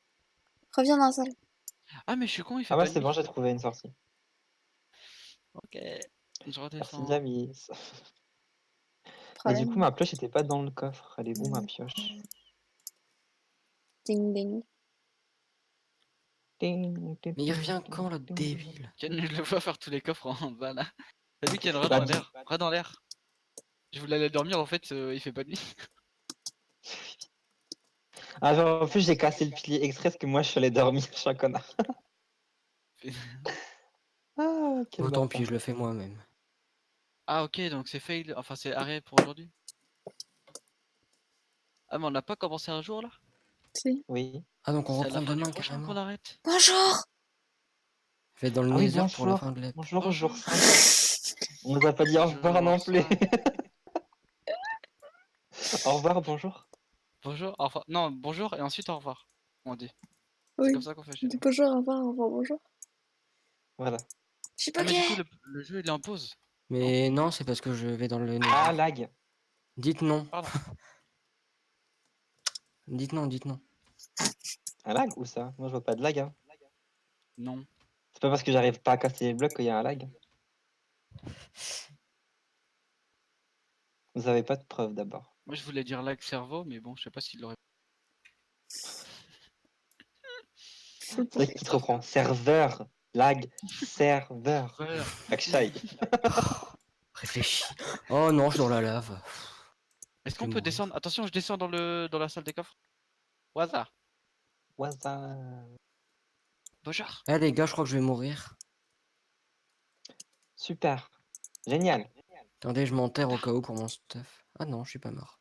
Reviens dans la salle. Ah, mais je suis con, il fait Ah bah pas c'est bon, nuit. j'ai trouvé une sortie. Ok, je Merci redescends. Diami. Mais du coup, Problème. ma pioche était pas dans le coffre. Elle est où ma pioche? Ding, ding. Ding, ding, Mais il ding, revient ding, quand, le ding. débile? Ken, je le vois faire tous les coffres en bas là. T'as vu Ken, ras Bah, dans l'air. Ras dans l'air. Je voulais aller dormir, en fait, il fait pas nuit. Ah, genre, en plus, j'ai cassé le pilier exprès parce que moi, je suis allé dormir, je suis un connard. Ah, quel Oh tant bâtard. pis, je le fais moi-même. Ah, ok, donc c'est fail. Enfin, c'est arrêt pour aujourd'hui. Ah, mais on n'a pas commencé un jour là? Si. Oui. Ah donc on C'est à la reprend fin du demain prochain carrément. qu'on arrête. Bonjour. Je vais être dans le Ah oui, nether pour la bonjour. fin de l'ep. Bonjour, Bonjour. jour 5. On nous a pas dit au revoir non plus. Au revoir, bonjour. Bonjour, enfin, non, bonjour et ensuite au revoir. On dit. C'est Oui. comme ça qu'on fait chez nous. Bonjour, au revoir, bonjour. Voilà. Je suis Ah, mais du coup, bugué. le jeu il est en pause. Mais non, c'est parce que je vais dans le nether. Ah, lag. Dites non. Pardon. Dites non, dites non. Un lag ou ça? Moi, je vois pas de lag. Hein. Non. C'est pas parce que j'arrive pas à casser les blocs qu'il y a un lag. Vous avez pas de preuves d'abord. Moi, je voulais dire lag cerveau, mais bon, je sais pas s'il l'aurait. C'est vrai qu'il te reprend. Serveur. Lag. Serveur. Akshay. Réfléchis. Oh non, je suis dans la lave. Est-ce Je qu'on vais peut mourir. descendre? Attention, je descends dans la salle des coffres. Au hasard. Waza. Bonjour. Eh les gars, je crois que je vais mourir. Super. Génial. Attendez, je m'enterre au cas où pour mon stuff. Ah non, je suis pas mort.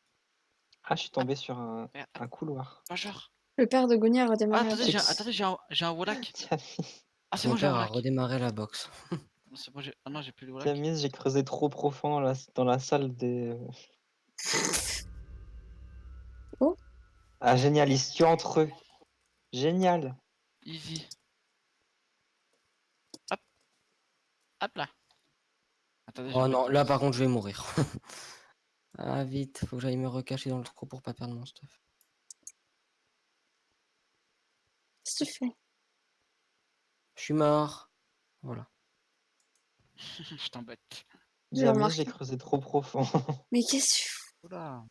Ah, je suis tombé sur un Merde. couloir. Bonjour. Le père de Gonia a Ah, redémarré. attendez, j'ai un Wallach. Tiens, Ah, c'est Mon bon, j'ai un père a Wallach. redémarré la box. Non, c'est bon, ah non, j'ai plus le Wallach. Tiamis, j'ai creusé trop profond dans la salle des... Oh. Ah, génial, ils se tuent entre eux. Génial. Easy. Hop. Hop là. Attendez, je Oh vais non, mettre là pause. par contre je vais mourir. Ah vite, faut que j'aille me recacher dans le trou pour pas perdre mon stuff. Qu'est-ce que tu fais? Je suis mort. Voilà. Je t'embête. J'ai Diamis, remarqué. j'ai creusé trop profond. Mais qu'est-ce que tu fais? Oula.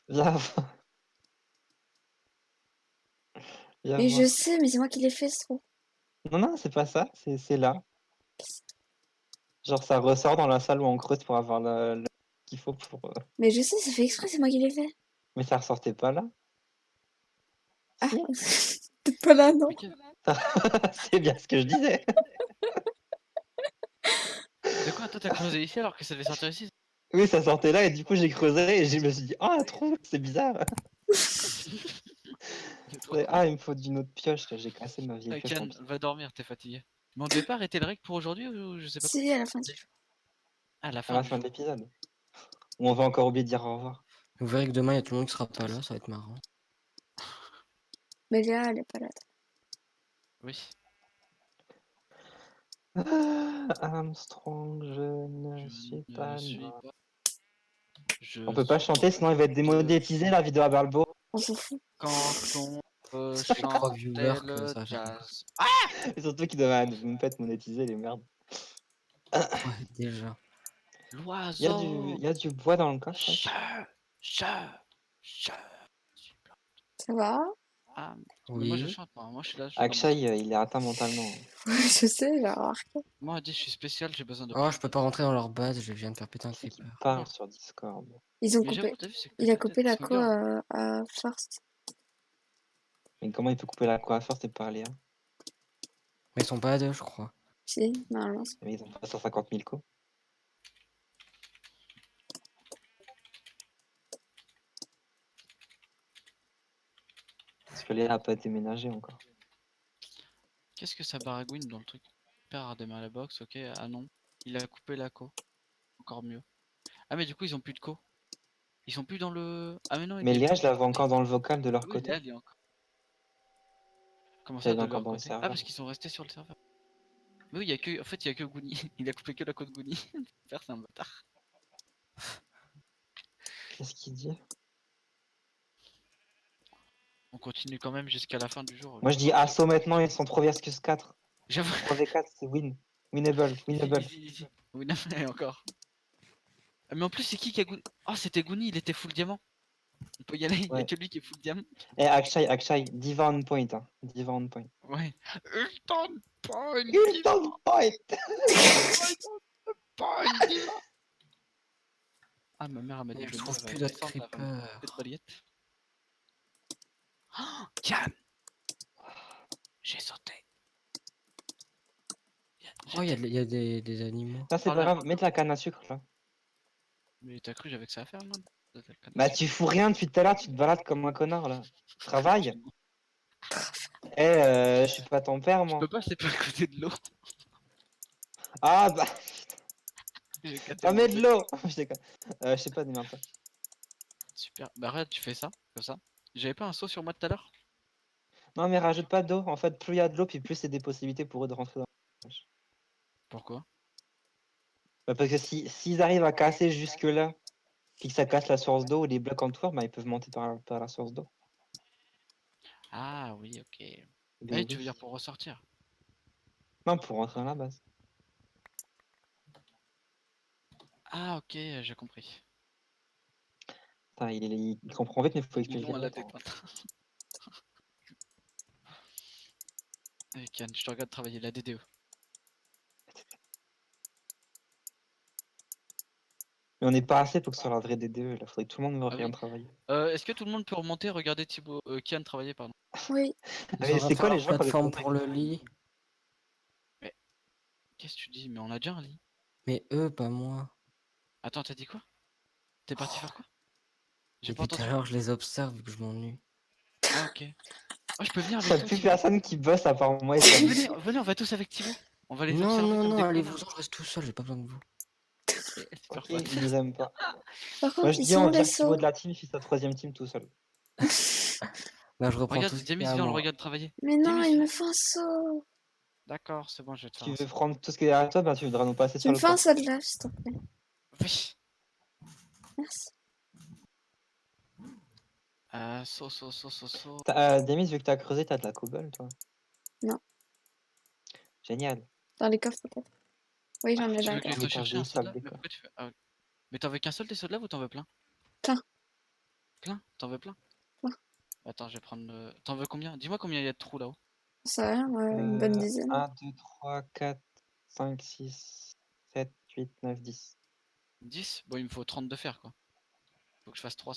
Viens voir. Viens Mais voir. je sais, mais c'est moi qui l'ai fait, ce trou. Non, c'est pas ça, c'est là. Genre, ça ressort dans la salle où on creuse pour avoir le qu'il faut pour. Mais je sais, ça fait exprès, c'est moi qui l'ai fait. Mais ça ressortait pas là. Ah, Si. t'es pas là, non? Mais quel- C'est bien ce que je disais. De quoi? Toi, t'as creusé ici alors que ça devait sortir ici? Oui, ça sortait là et du coup j'ai creusé et je me suis dit ah un trou, c'est bizarre. C'est trop drôle. Ah il me faut d'une autre pioche, j'ai cassé ma vieille Ah, pioche en Kian, pierre. va dormir, t'es fatigué. Mais on devait pas arrêter le règle pour aujourd'hui ou je sais pas quoi? Si, à la fin du jour. À la À fin la du fin de jour. l'épisode. Ou on va encore oublier de dire au revoir. Vous verrez que demain, il y a tout le monde qui sera pas là, ça va être marrant. Mais Léa, elle est pas là. Oui. Armstrong, je ne suis Je pas ne suis mort. pas. Je On peut pas suis chanter sinon il va être démonétisé la vidéo à Balbo. On s'en fout. quand on peut Avec 3 chanter viewers que le ça va faire. jazz. Et surtout qu'ils doivent même pas être monétisés les merdes. Ouais, déjà. L'oiseau. Il y a du bois dans le coffre. Je, je, je. Ça va? Ah, mais moi je Oui. chante, moi je suis là. Je suis dans mon Akshay, truc. il est atteint mentalement. Je sais, j'ai remarqué. Moi, elle dit je suis spécial, j'ai besoin de. Oh, je peux pas rentrer dans leur base, je viens de faire péter un Qui c'est qui creeper. parle sur Discord? Ils ont Mais j'avoue, coupé. t'as vu, c'est Il a peut-être coupé la co Smoker. à First. Mais comment il peut couper la coiffure, c'est pas Léa? Mais ils sont pas à 2, je crois. Si, normalement. Mais ils ont pas 150 000 coups. Parce que Léa a pas déménagé encore. Qu'est-ce que ça baragouine dans le truc? Père a démarré la box, ok. Ah non, il a coupé la co. Encore mieux. Ah, mais du coup, ils ont plus de co. Ils sont plus dans le. Ah, mais non, il Mais est Léa, plus. je la vois encore dans le vocal de leur Oui, côté. là, il est encore. Comment ça, Elle est de encore leur dans le côté? Ah, serveur. parce qu'ils sont restés sur le serveur. Mais oui, il y a que. En fait, il y a que Goonie. Il a coupé que la co de Goonie. Père, c'est un bâtard. Qu'est-ce qu'il dit? On continue quand même jusqu'à la fin du jour. Moi je dis assaut maintenant, ils sont 3 versus 4. J'avoue. 3v4, c'est win. Winnable, winnable. Easy. Oui, non, mais encore. Ah, mais en plus, c'est qui a Goonie? Oh, c'était Goonie, il était full diamant. On peut y aller, il y a Ouais. que lui qui est full diamant. Eh, Akshay, Diva on point. Hein. Diva on point. Ouais. Ulton point. Ulton point. Point, diva. Ah, ma mère m'a dit Et que je le trouve mien plus va d'autres descendre, elle va me creepers. couper de balayette. Oh, Kian. J'ai sauté. Oh, il y a des animaux. Ça c'est pas grave, mets de la canne à sucre là. Mais t'as cru que j'avais que ça à faire, moi? Bah tu fous rien depuis tout à l'heure, tu te balades comme un connard là. Travaille. Je suis pas ton père Je moi. peux pas, c'est pas à côté de l'eau. Ah bah J'ai cassé ah mon mets de truc. l'eau. Je déconne. Je sais pas, démerde pas. Super. Bah regarde, tu fais ça, comme ça. J'avais pas un saut sur moi tout à l'heure? Non mais rajoute pas d'eau. En fait, plus il y a de l'eau, puis plus c'est des possibilités pour eux de rentrer dans la poche. Pourquoi? Bah, parce que s'ils arrivent à casser jusque là, puis que ça casse la source d'eau ou les blocs en tour, bah ils peuvent monter par la source d'eau. Ah oui, ok. Des Ouais, tu veux oui. dire pour ressortir? Non, pour rentrer dans la base. Ah ok, j'ai compris. Putain, il comprend vite, mais il faut expliquer. Non à la vite, hein. détente. Allez, Kian, je te regarde travailler la DDE. Mais on n'est pas assez pour que ce soit la vraie DDE. Là, faudrait que tout le monde me Ah rien oui. travailler. Est-ce que tout le monde peut remonter, regarder Thibaut, Kian travailler, pardon? Oui. Ils Mais sont en train c'est de quoi faire les leur gens qui ont des plateforme contacts pour le lit? Qu'est-ce que tu dis? Mais on a déjà un lit. Mais eux, pas moi. Attends, t'as dit quoi? T'es parti faire quoi? J'ai pas Depuis tout à entendu. l'heure, je les observe vu que je m'ennuie. Ah ok. Oh, je peux venir Il avec n'y a toi, plus Thibaut? personne qui bosse à part moi et Samy. Venez, on va tous avec Thibaut. On va les Non, observer non, comme non, des allez-vous-en, connards. je reste tout seul, j'ai pas besoin de vous. Super Ok, pote. ils nous aiment pas. Par Moi contre, je ils dis sont on où les vire Thibaut sauts? de la team, il fait sa 3ème team tout seul. Là, je reprends Regarde, tout ce qui Demis, est à viens, on le moi. regarde travailler. Mais non, Demis, il viens. me fait un saut. D'accord, c'est bon, je vais te Si faire tu un veux prendre tout ce qui est à toi, bah, tu voudras nous passer Tu sur me le fais un port. saut de lave, s'il te plaît. Oui. Merci. Saut. Demis, vu que t'as creusé, t'as de la cobble, toi. Non. Génial. Dans les coffres, peut-être. Oui, j'en ai Tu dans veux les que je coffres. te Mais t'as cherche un des soldat? salles Mais déco. pourquoi tu fais. Ah, oui. Mais t'en veux qu'un seul des soldats ou t'en veux plein? Plein. Plein? T'en veux plein? Plein. Attends, je vais prendre le. T'en veux combien? Dis-moi combien il y a de trous là-haut. Ça rien, ouais, une bonne dizaine. 1, 2, 3, 4, 5, 6, 7, 8, 9, 10. 10? Bon, il me faut 30 de fer, quoi. Faut que je fasse 3.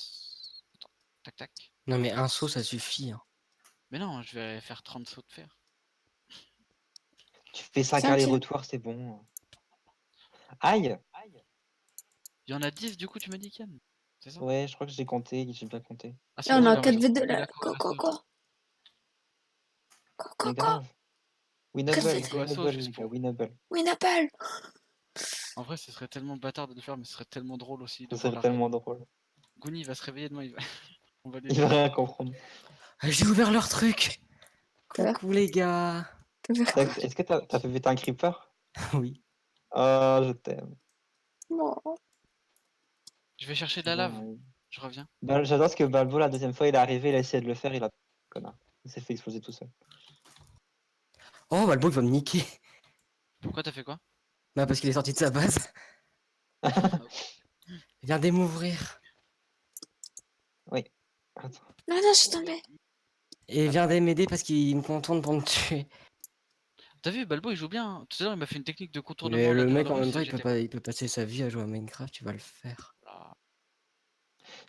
Tac, tac. Non, mais un saut, ça suffit. Hein. Mais non, je vais faire 30 sauts de fer. Tu fais 5 Tiens, tiens. allers-retours, c'est bon. Aïe! Il y en a 10, du coup, tu m'as dit, Ken? C'est ça? Ouais, je crois que j'ai compté, j'ai bien compté. Ah, Et on a bon, 4v2 j'ai là. la co- Go, la go, sauce. go. Go, Mais go, go. grave. Winnable, Quatre-vingt-dix. Go assaut, winnable, juste les gars, pour- winnable. Winnable. En vrai, ce serait tellement bâtard de le faire, mais ce serait tellement drôle aussi de Ça voir serait la tellement drôle. Goonie va se réveiller demain, il va... on va lui Il dire. va rien comprendre. Ah, j'ai ouvert leur truc. T'as l'air- Coucou les gars. t'as fait quoi? Est-ce que t'as fait péter un creeper? Oui. Oh, je t'aime. Non. Je vais chercher de la lave, je reviens. J'adore ce que Balbo, la deuxième fois, il est arrivé, il a essayé de le faire, il a... Connard. Il s'est fait exploser tout seul. Oh, Balbo, il va me niquer. Pourquoi t'as fait quoi? Bah, parce qu'il est sorti de sa base. Il vient d'émouvrir. Attends. Non, non, je suis tombée. Et il vient m'aider parce qu'il me contourne pour me tuer. T'as vu, Balbo il joue bien. Hein. Tout à l'heure, il m'a fait une technique de contournement. Mais là, le derrière mec, en mur, même temps, c'est- il peut, j'étais- pas, il peut passer sa vie à jouer à Minecraft, tu vas le faire. Ah.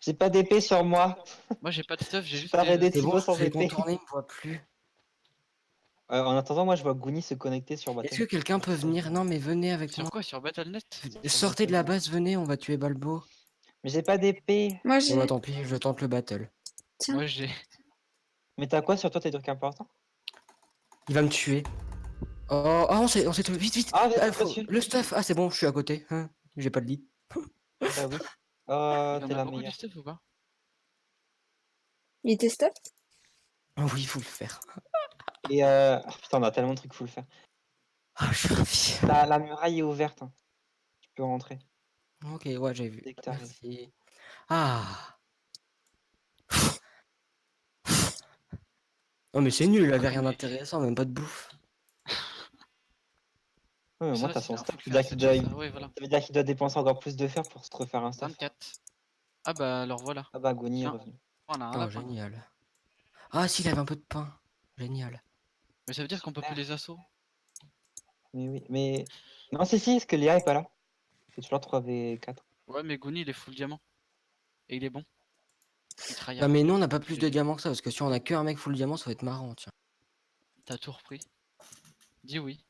J'ai pas d'épée sur moi. Moi, j'ai pas de stuff, j'ai Je juste parais des... des C'est bon, Thibaut je sans fais épée. contourner, il me voit plus. En attendant, moi, je vois Goonie se connecter sur Est-ce Battle. que quelqu'un peut venir? Non, mais venez avec Sur moi. quoi? Sur Battle.net? Sortez de la base, venez, on va tuer Balbo. Mais j'ai pas d'épée. Moi, Bon, bah j'ai. tant pis, je tente le battle. Tiens. Moi, j'ai... Mais t'as quoi sur toi, tes trucs importants? Il va me tuer. Oh, on s'est tué. Vite, vite. Ah, vas-y, Faut- dessus. Le stuff. Ah, c'est bon, je suis à côté. Hein, j'ai pas de lit. Bah oui. Il y en T'es a la beaucoup du meilleure. stuff ou pas? Il était stop. Oh, oui, il faut le faire. Et putain, on a tellement de trucs, faut le faire. Ah, je suis ravi. La muraille est ouverte. Hein. Tu peux rentrer. Ok, ouais, j'ai vu. Dès que t'arrives. Merci. Ah. Oh, mais c'est nul, il avait rien d'intéressant, même pas de bouffe. Ouais, mais Ça, moi, t'as c'est son bien, faut stack. le Tu faire, dois, c'est tu dois- déjà ça. Ouais, voilà. ça veut dire qu'il doit dépenser encore plus de fer pour se refaire un staff. 24. Ah bah, alors voilà. Ah bah, Goonie est Tiens. revenu. Voilà, un Oh, lapin. génial. Ah, s'il avait un peu de pain. Génial. Mais ça veut dire qu'on peut plus les assauts. Mais oui, mais... Non, si, est-ce que Léa est pas là? C'est toujours 3v4. Ouais, mais Goonie, il est full diamant. Et il est bon. Il tryhard. Non, mais nous, on n'a pas plus de diamants que ça, parce que si on a que un mec full diamant, ça va être marrant, tiens. T'as tout repris. Dis oui.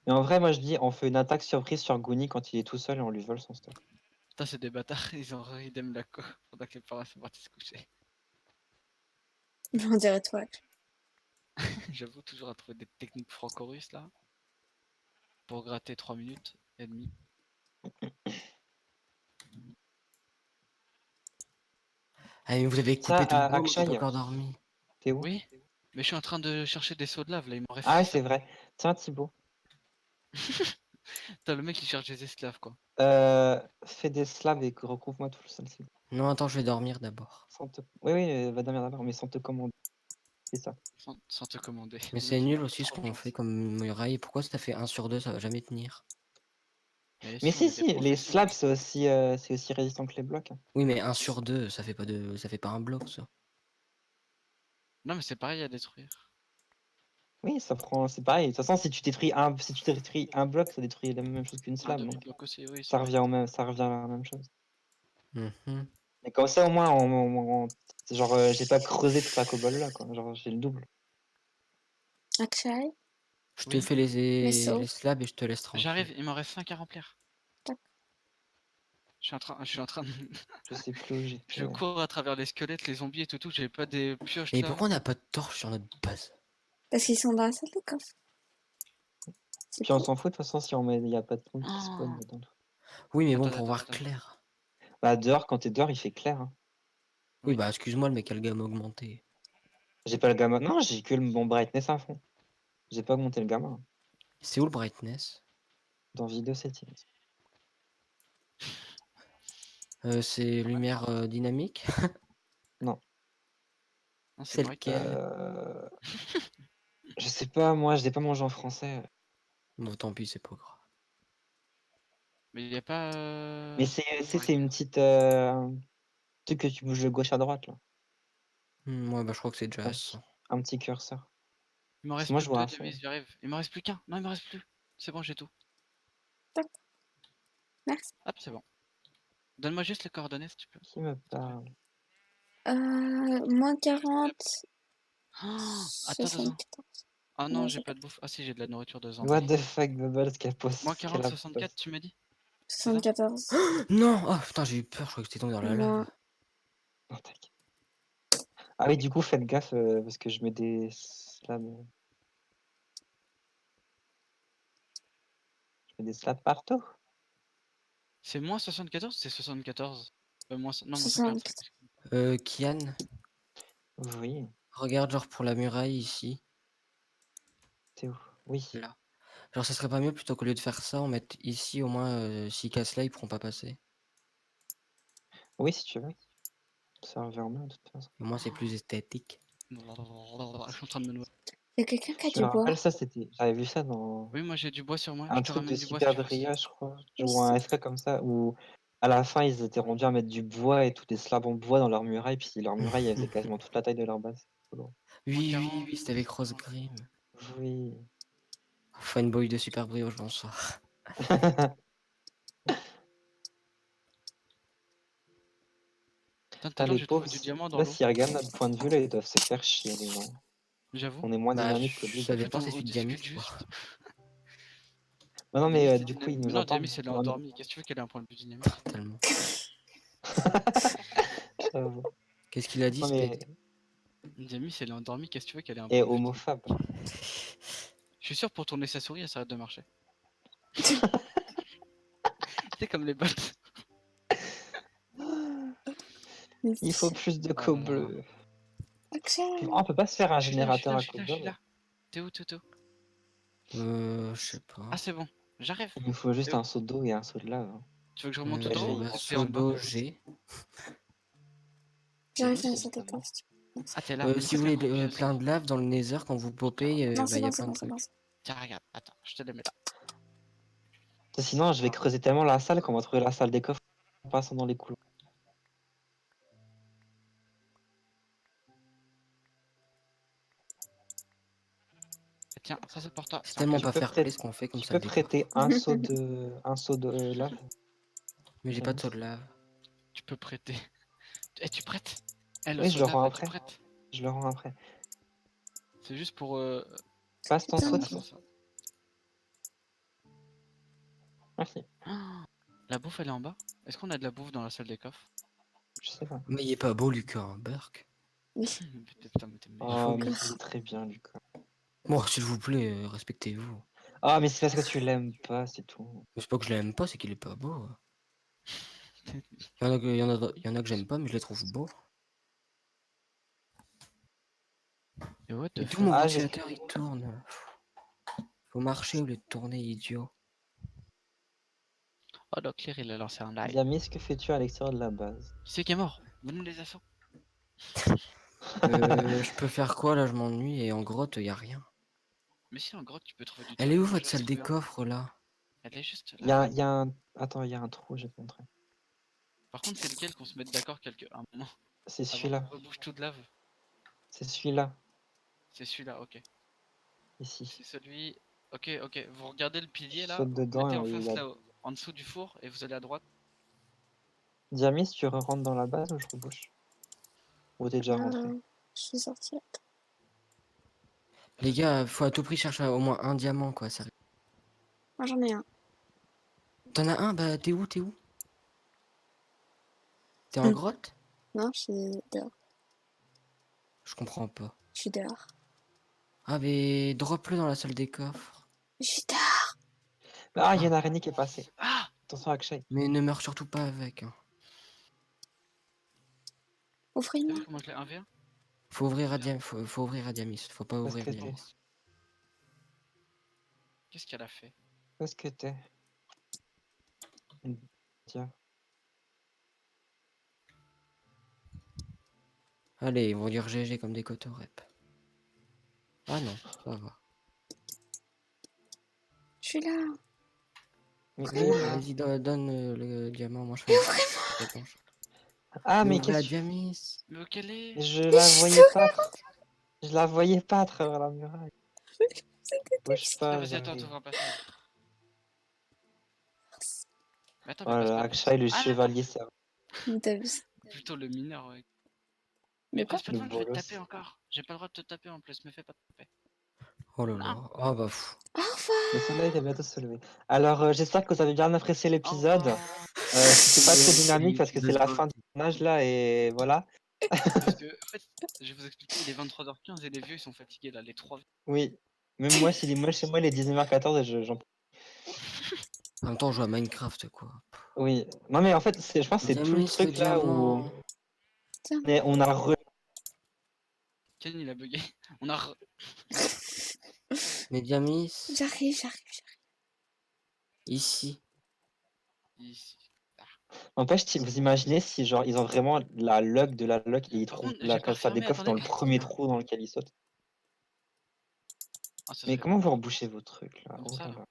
Mais en vrai, moi, je dis, on fait une attaque surprise sur Goonie quand il est tout seul et on lui vole son stuff. Putain, c'est des bâtards, ils ont idem la co pendant que les parents sont partis se coucher. On dirait toi. J'avoue toujours à trouver des techniques franco-russes là. Pour gratter 3 minutes et demie. Ah, mais vous avez coupé Ça, tout le boulot, j'ai Akshay, pas encore dormi. t'es où? Oui, mais je suis en train de chercher des seaux de lave là, il m'en reste. Ah, six. c'est vrai. Tiens, Thibaut. T'as le mec qui cherche des esclaves quoi. Fais des slabs et recouvre-moi tout le celle-ci. Non, attends, je vais dormir d'abord. Oui, va dormir d'abord, mais sans te commander. C'est ça. Sans te commander. Mais c'est nul aussi ce qu'on fait comme muraille. Pourquoi ça fait 1 sur 2, ça va jamais tenir. Mais on si, est des les professionnels. slabs, c'est aussi résistant que les blocs. Hein. Oui, mais 1 sur 2, ça fait pas un bloc, ça. Non mais c'est pareil à détruire. Oui, ça prend. C'est pareil. De toute façon, si tu détruis un bloc, ça détruit la même chose qu'une Un slab. Donc demi-bloc aussi, oui. ça revient ça revient à la même chose. Mhm. Mais comme ça, au moins, genre, j'ai pas creusé toute la cobble là, quoi. Genre, j'ai le double. Akshay. Je te Oui. fais Mais sauf. les slabs et je te laisse tranquille. J'arrive, il m'en reste 5 à remplir. Tac. Je suis en train de... Je sais plus où j'étais. Je cours à travers les squelettes, les zombies et tout, j'ai pas des pioches Et là. pourquoi on n'a pas de torche sur notre base? Parce qu'ils sont dans la salle de coffre. C'est Puis on cool. s'en fout de toute façon si il y a pas de monde qui Ah. spawn dedans. Oui, mais bon, Attends, pour voir attends. clair. Bah dehors, quand t'es dehors, il fait clair. Hein. Oui, Oui. bah excuse-moi, le mec a le gamme augmenté. J'ai pas le gamin. Non, j'ai que mon brightness à fond. J'ai pas augmenté le gamin. C'est où le brightness? Dans vidéo settings. C'est lumière dynamique? Non, C'est vrai que- lequel? Je sais pas, moi, je l'ai pas mangé en français. Bon, tant pis, c'est pas grave. Mais il y a pas. Mais c'est une petite truc que tu bouges de gauche à droite là. Ouais, bah je crois que c'est déjà Ouais. ça. Un petit curseur. Il m'en reste moi, plus je que vois deux, un seul. Diamis, j'arrive. Il m'en reste plus qu'un. Non, il m'en reste plus. C'est bon, j'ai tout. Merci. Hop, c'est bon. Donne-moi juste les coordonnées si tu peux. Qui me parle? Moins 40, Attends. 74. Ah non, Ouais, j'ai j'ai pas de bouffe. Ah si, j'ai de la nourriture de What zombie. the fuck, Bubbles, Moins 40, a 64, tu m'as dit? C'est ça? 74. Non! Oh putain, j'ai eu peur, je crois que j'étais tombé dans la Moins. lave. Non, t'inquiète. Ah oui, du coup, faites gaffe parce que je mets des slabs. Je mets des slabs partout. C'est moins 74 ou c'est 74? Non, moins 145. Kian, Oui, regarde genre pour la muraille ici. c'est où? Oui. Là. Genre ça serait pas mieux plutôt qu'au lieu de faire ça, on mette ici au moins s'ils cassent là, ils pourront pas passer. Oui, si tu veux. Ça revient bien de toute façon. Au moins c'est plus esthétique. Je suis en train de me noyer. Il y a quelqu'un qui a Je me du bois. rappelle ça, j'avais vu ça dans Oui, moi j'ai du bois sur moi. un Je te truc de ramène du bois si Super tu veux aussi. Bria, je crois. Ou un FK comme ça, où à la fin, ils étaient rendus à mettre du bois et tout, des slabs en bois dans leur muraille, puis leur muraille, elle faisait quasiment toute la taille de leur base. Oui, c'était avec Rose Grim. Oui. Fanboy de Super Brioche, bonsoir. Putain, tout T'as à l'heure les j'ai pauvres. trouvé du diamant dans Là, l'eau. s'ils regardent notre point de vue, là, ils doivent se faire chier, les gens. J'avoue. On est moins Bah, dynamique que lui. ça En fait, dépend, c'est on celui de discute Diamis, quoi. juste. Non, non, Diamis, mais c'est du coup, dynamique. ils nous Non, entendent. Diamis, elle est Non, mais- endormie. Qu'est-ce que tu veux qu'elle ait un point de vue dynamique? Totalement. J'avoue. Qu'est-ce qu'il a dit, Non, mais... Spade? Diamis, elle est endormie. Qu'est-ce que tu veux qu'elle ait un Et point de vue dynamique? homophobe. Je suis sûr pour tourner sa souris, elle s'arrête de marcher. C'est comme les bots. Il faut plus de Oh co là là. bleu. Action. On peut pas se faire un Je suis là, générateur à je suis co là, je suis bleu. là. T'es où, Toto? Je sais pas. Ah, c'est bon. J'arrive. Il nous faut juste Et où? un seau d'eau et un seau de lave. Tu veux que je remonte tout en haut ou Bah, rester en bas? Sodo, G. J'arrive Diamis, à c'est cette ça. étape. Ah, t'es là. Si vous voulez plein de lave dans le nether, quand vous popez, Non, bah, c'est y a bon, c'est plein bon, de c'est trucs. bon. Tiens, regarde. Attends, je te les mets là. Sinon, je vais creuser tellement la salle qu'on va trouver la salle des coffres en passant dans les couloirs. Tiens, ça c'est pour toi. C'est Tiens, tellement Tu pas peux fair prêter- play ce qu'on fait comme Tu ça peux le décor. prêter un seau de lave. Mais j'ai pas de seau de lave. tu peux prêter. Eh, tu prêtes? Eh, le Oui, je le soldat, rends bah, après. tu prêtes. Je le rends après. C'est juste pour. Passe ton Putain. seau, Ah, Thibaut. c'est ça. Merci. Ah, la bouffe elle est en bas? Est-ce qu'on a de la bouffe dans la salle des coffres? Je sais pas. Mais il est pas beau, Lucas, hein, Burk. Putain, mais t'es méchant. Oh, mais Lucas. il est très bien, Lucas. Bon, s'il vous plaît, respectez-vous. Ah, mais c'est parce que tu l'aimes pas, c'est tout. Mais c'est pas que je l'aime pas, c'est qu'il est pas beau. Il y en a que j'aime pas, mais je les trouve beaux. Et what the Et tout fuck? mon Ah, ventilateur il tourne. Faut marcher au lieu de tourner, idiot. Oh, donc Claire il a lancé un live. Diamis, ce que fais-tu à l'extérieur de la base? Qui c'est qui est mort? Donne-nous les assauts. Je peux faire quoi là? Je m'ennuie et en grotte y a rien. Mais si en grotte tu peux trouver du Elle est où truc. votre Je salle sais des bien. coffres là? Elle est juste Il y là. a un... Attends, il y a un trou, je vais te montrer. Par contre, c'est lequel qu'on se mette d'accord un moment? C'est Avant celui-là. qu'on rebouche tout de lave. C'est celui-là. C'est celui-là, ok. Ici. C'est celui. Ok, ok. Vous regardez le pilier là. Saute dedans Mettez et en on face l'a- là, en dessous du four et vous allez à droite. Diamis, tu rentres dans la base ou je rebouche? Ou t'es déjà rentré? Je suis sortie. Les gars, faut à tout prix chercher au moins un diamant quoi. Ça... Moi, j'en ai un. T'en as un? Bah t'es où? T'es en grotte? Non, je suis dehors. Je comprends pas. Je suis dehors. Ah mais drop-le dans la salle des coffres. Je suis dehors. Ah, il y a une araignée qui est passée. Ah! Attention, Akshay. Mais ne meurs surtout pas avec. Hein. T'as Offrez-moi. vu comment je l'ai 1v1? Faut ouvrir à faut ouvrir à Diamis. Faut pas Parce ouvrir que Diamis. Qu'est-ce qu'elle a fait? Qu'est-ce que t'es? Tiens. Allez, ils vont dire GG comme des cotorep. Ah non, ça va. Je suis là. Mais Vraiment oui, là. Vas-y, donne le diamant, moi je fais la réponse. Ah, mais Ouvrez la qu'est-ce que... Diamis. Mais où qu'elle est? Je la voyais pas. Je la voyais pas à travers la muraille. Bouge Ah, pas, vas-y, attends, j'arrive. t'ouvres un passage. Mais attends, Oh mais là passe là, pas. Akshay, le Ah, chevalier, c'est Mais t'as vu ça? Plutôt le mineur, ouais. De Mais quoi? passe pas le devant, je vais te bolos. taper encore. J'ai pas le droit de te taper en plus, me fais pas taper. Oh là Non. là. Ah bah pff. Le soleil va bientôt se lever. Alors, j'espère que vous avez bien apprécié Au l'épisode. revoir. C'était pas très dynamique parce que c'est la L'épisode fin du tournage là et voilà. Parce que, en fait, je vais vous expliquer, il est 23h15 et les vieux ils sont fatigués là, les 3 vieux. Oui. Même moi, chez moi, il est 19h14 et j'en. En même temps, on joue à Minecraft quoi. Oui. Non, mais en fait, je pense que c'est tout le Diamis, le truc là où diamant. on a Ken il a bugué. On a. Mais Diamis, J'arrive. ici. Ici. N'empêche, si vous imaginez si genre ils ont vraiment la luck de la luck et ils Par trouvent contre, la j'ai pas faire des refermé, coffres dans le attendez. premier trou dans lequel ils sautent. Ah, ça Mais serait comment vous rebouchez vos trucs là? comme Oh ça là là. là.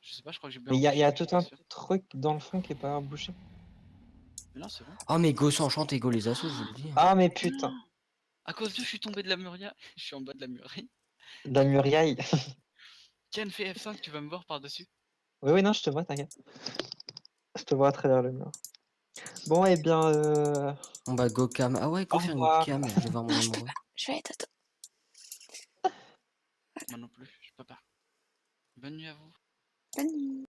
Je sais pas, je crois que j'ai bien Mais il y a rebouché, mais je tout suis pas un sûr. truc dans le fond qui est pas rebouché. Mais non, c'est bon. Oh mais go s'enchante et go les assos, je vous le dis. Ah mais putain, À cause d'eux, je suis tombé de la muraille. Je suis en bas de la muraille. la muraille. Ken, fais F5, tu vas me voir par-dessus. Oui, oui, non, je te vois, t'inquiète. Je te vois à travers le mur. Bon, eh bien, On va go cam. Ah ouais, go au faire une revoir. cam. Je vais voir mon Non, je peux amoureux. pas. Je vais aller Toto. Moi non plus, je peux pas. Bonne nuit à vous. Bonne nuit.